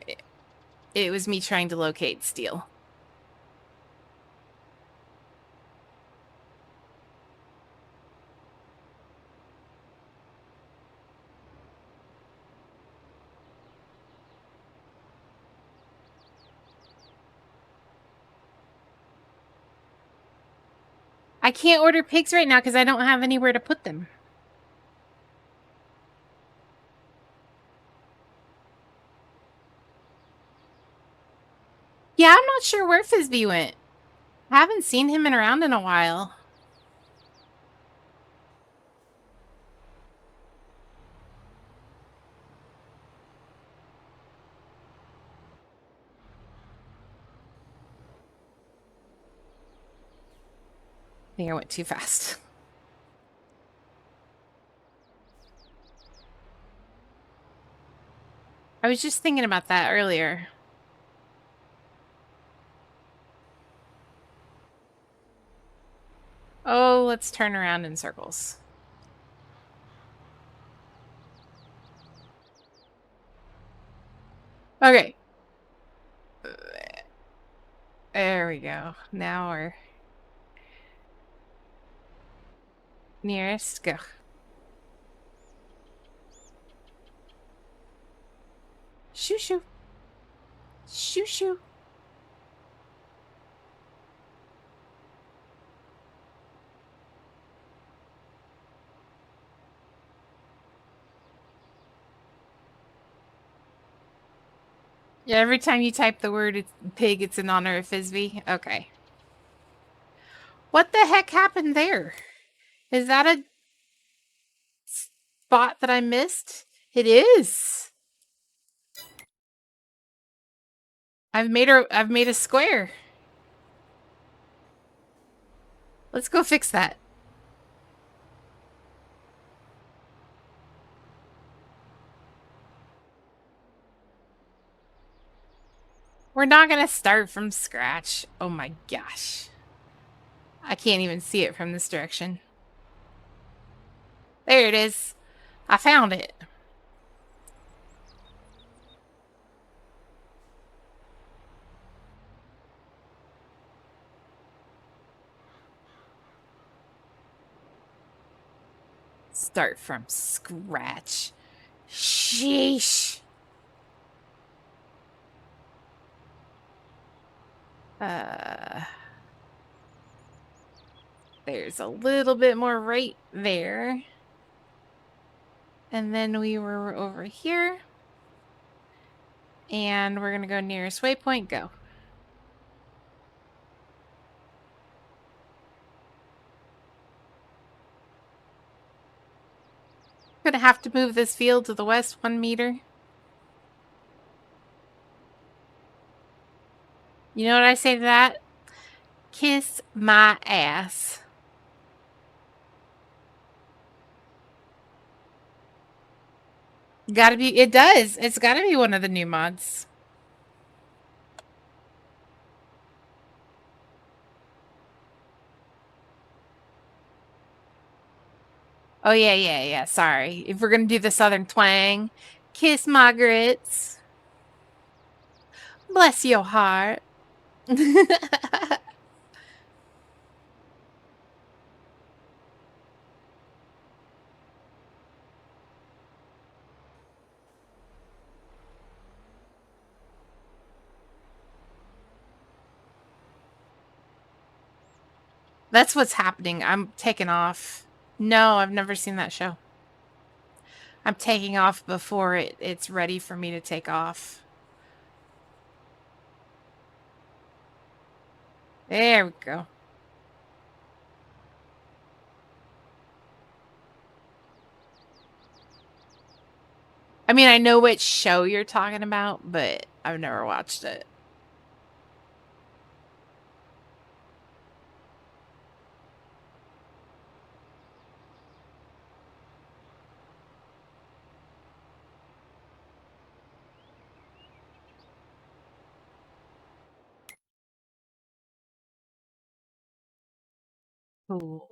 It was me trying to locate Steel. I can't order pigs right now because I don't have anywhere to put them. Yeah, I'm not sure where Fizby went. I haven't seen him around in a while. I think I went too fast. I was just thinking about that earlier. Oh, let's turn around in circles. Okay. There we go. Now we're nearest. Go. Shoo shoo. Shoo shoo. Yeah, every time you type the word pig, it's in honor of Fizby. Okay. What the heck happened there? Is that a spot that I missed? It is. I've made a square. Let's go fix that. We're not gonna start from scratch. Oh my gosh. I can't even see it from this direction. There it is. I found it. Start from scratch. Sheesh. There's a little bit more right there. And then we were over here. And we're going to go nearest waypoint, go. Gonna have to move this field to the west 1 meter. You know what I say to that? Kiss my ass. Gotta be, it does. It's gotta be one of the new mods. Oh, yeah. Sorry. If we're gonna do the southern twang, kiss my grits. Bless your heart. That's what's happening. I'm taking off. No, I've never seen that show. I'm taking off before it's ready for me to take off. There we go. I mean, I know which show you're talking about, but I've never watched it. Ooh.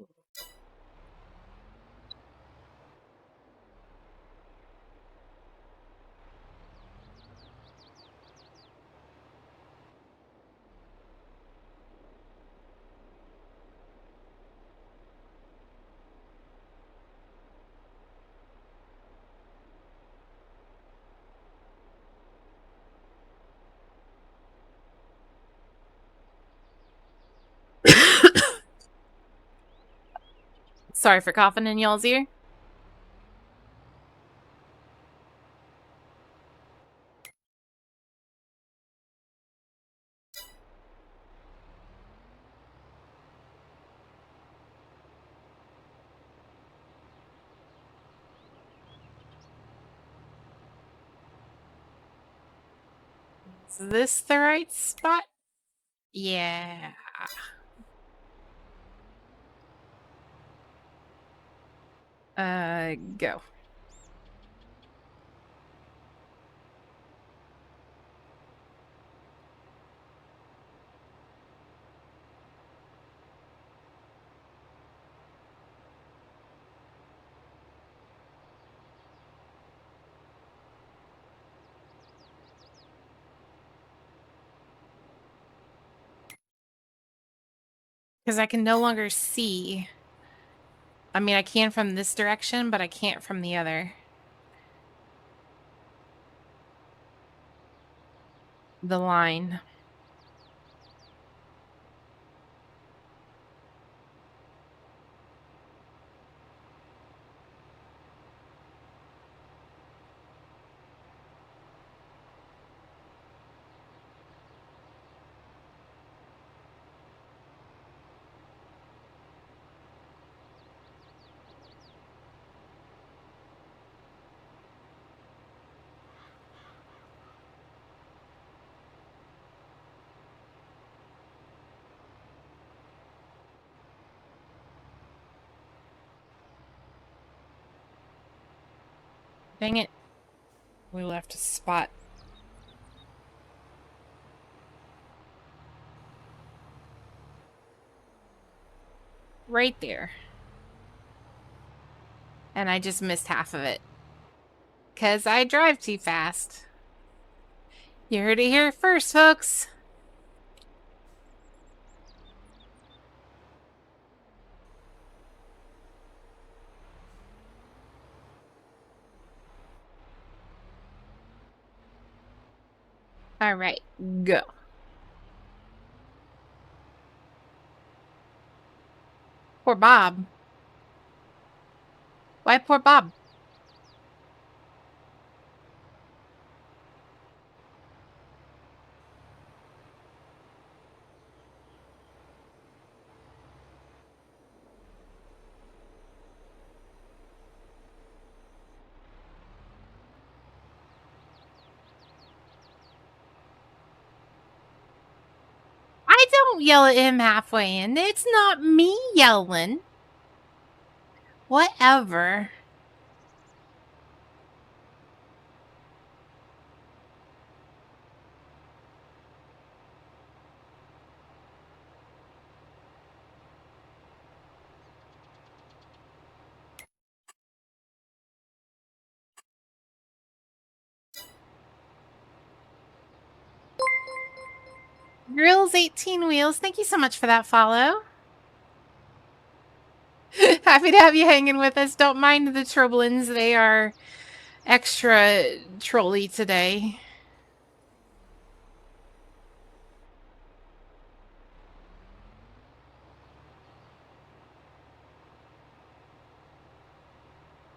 Sorry for coughing in y'all's ear. Is this the right spot? Yeah. Go. Because I can no longer see. I mean, I can from this direction, but I can't from the other. The line. Dang it. We left a spot. Right there. And I just missed half of it. Because I drive too fast. You heard it here first, folks. All right, go. Poor Bob. Why poor Bob? I don't yell at him halfway in. It's not me yelling. Whatever. Grills 18 Wheels, thank you so much for that follow. Happy to have you hanging with us. Don't mind the Troblins. They are extra trolly today.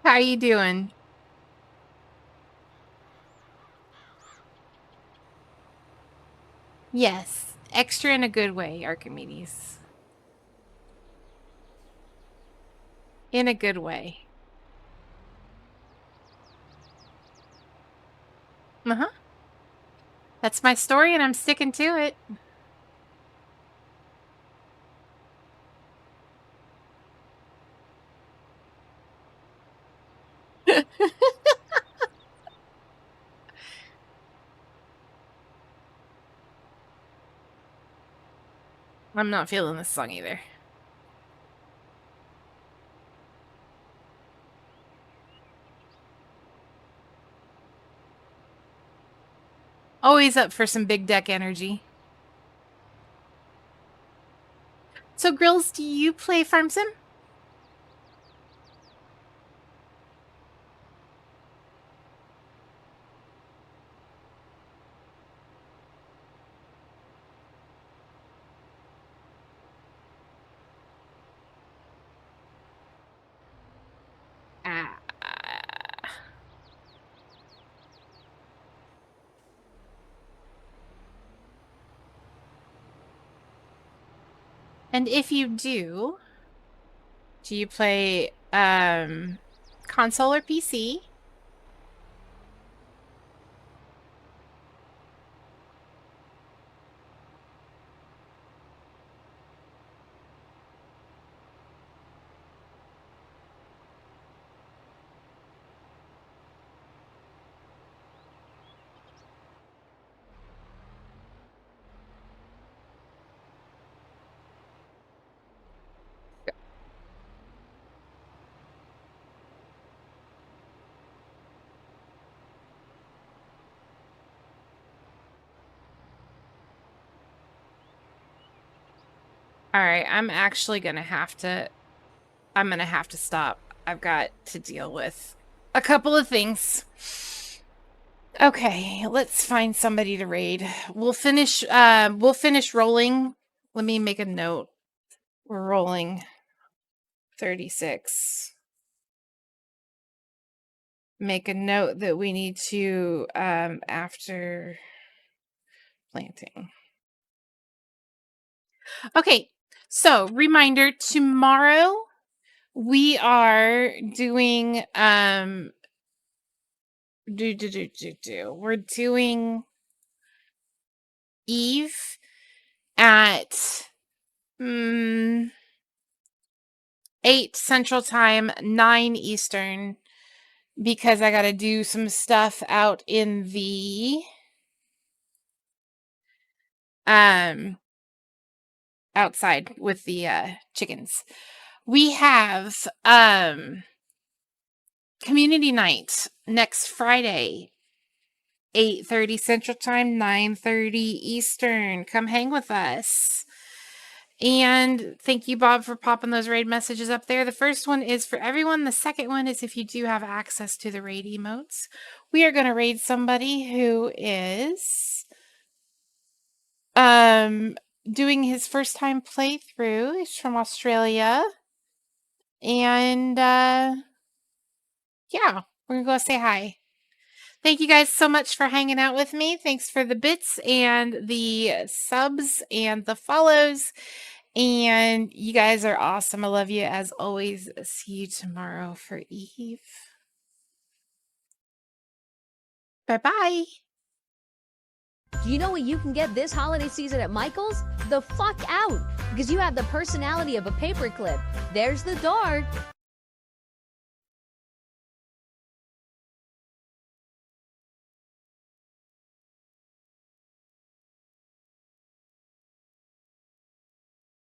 How you doing? Yes. extra in a good way, Archimedes. In a good way. Uh-huh. That's my story and I'm sticking to it. I'm not feeling this song either. Always up for some big deck energy. So, Grills, do you play Farm Sim? And if you do you play console or PC? All right, I'm going to have to stop. I've got to deal with a couple of things. Okay, let's find somebody to raid. We'll finish rolling. Let me make a note. We're rolling 36. Make a note that we need to after planting. Okay. So, reminder, tomorrow we are doing we're doing Eve at 8 Central Time, 9 Eastern, because I got to do some stuff out in the outside with the chickens. We have community night next Friday, 8:30 Central Time, 9:30 Eastern. Come hang with us. And thank you, Bob, for popping those raid messages up there. The first one is for everyone. The second one is if you do have access to the raid emotes. We are going to raid somebody who is doing his first time playthrough. He's from Australia. And yeah, we're going to go say hi. Thank you guys so much for hanging out with me. Thanks for the bits and the subs and the follows. And you guys are awesome. I love you as always. See you tomorrow for Eve. Bye-bye. Do you know what you can get this holiday season at Michael's? The fuck out! Because you have the personality of a paperclip. There's the door.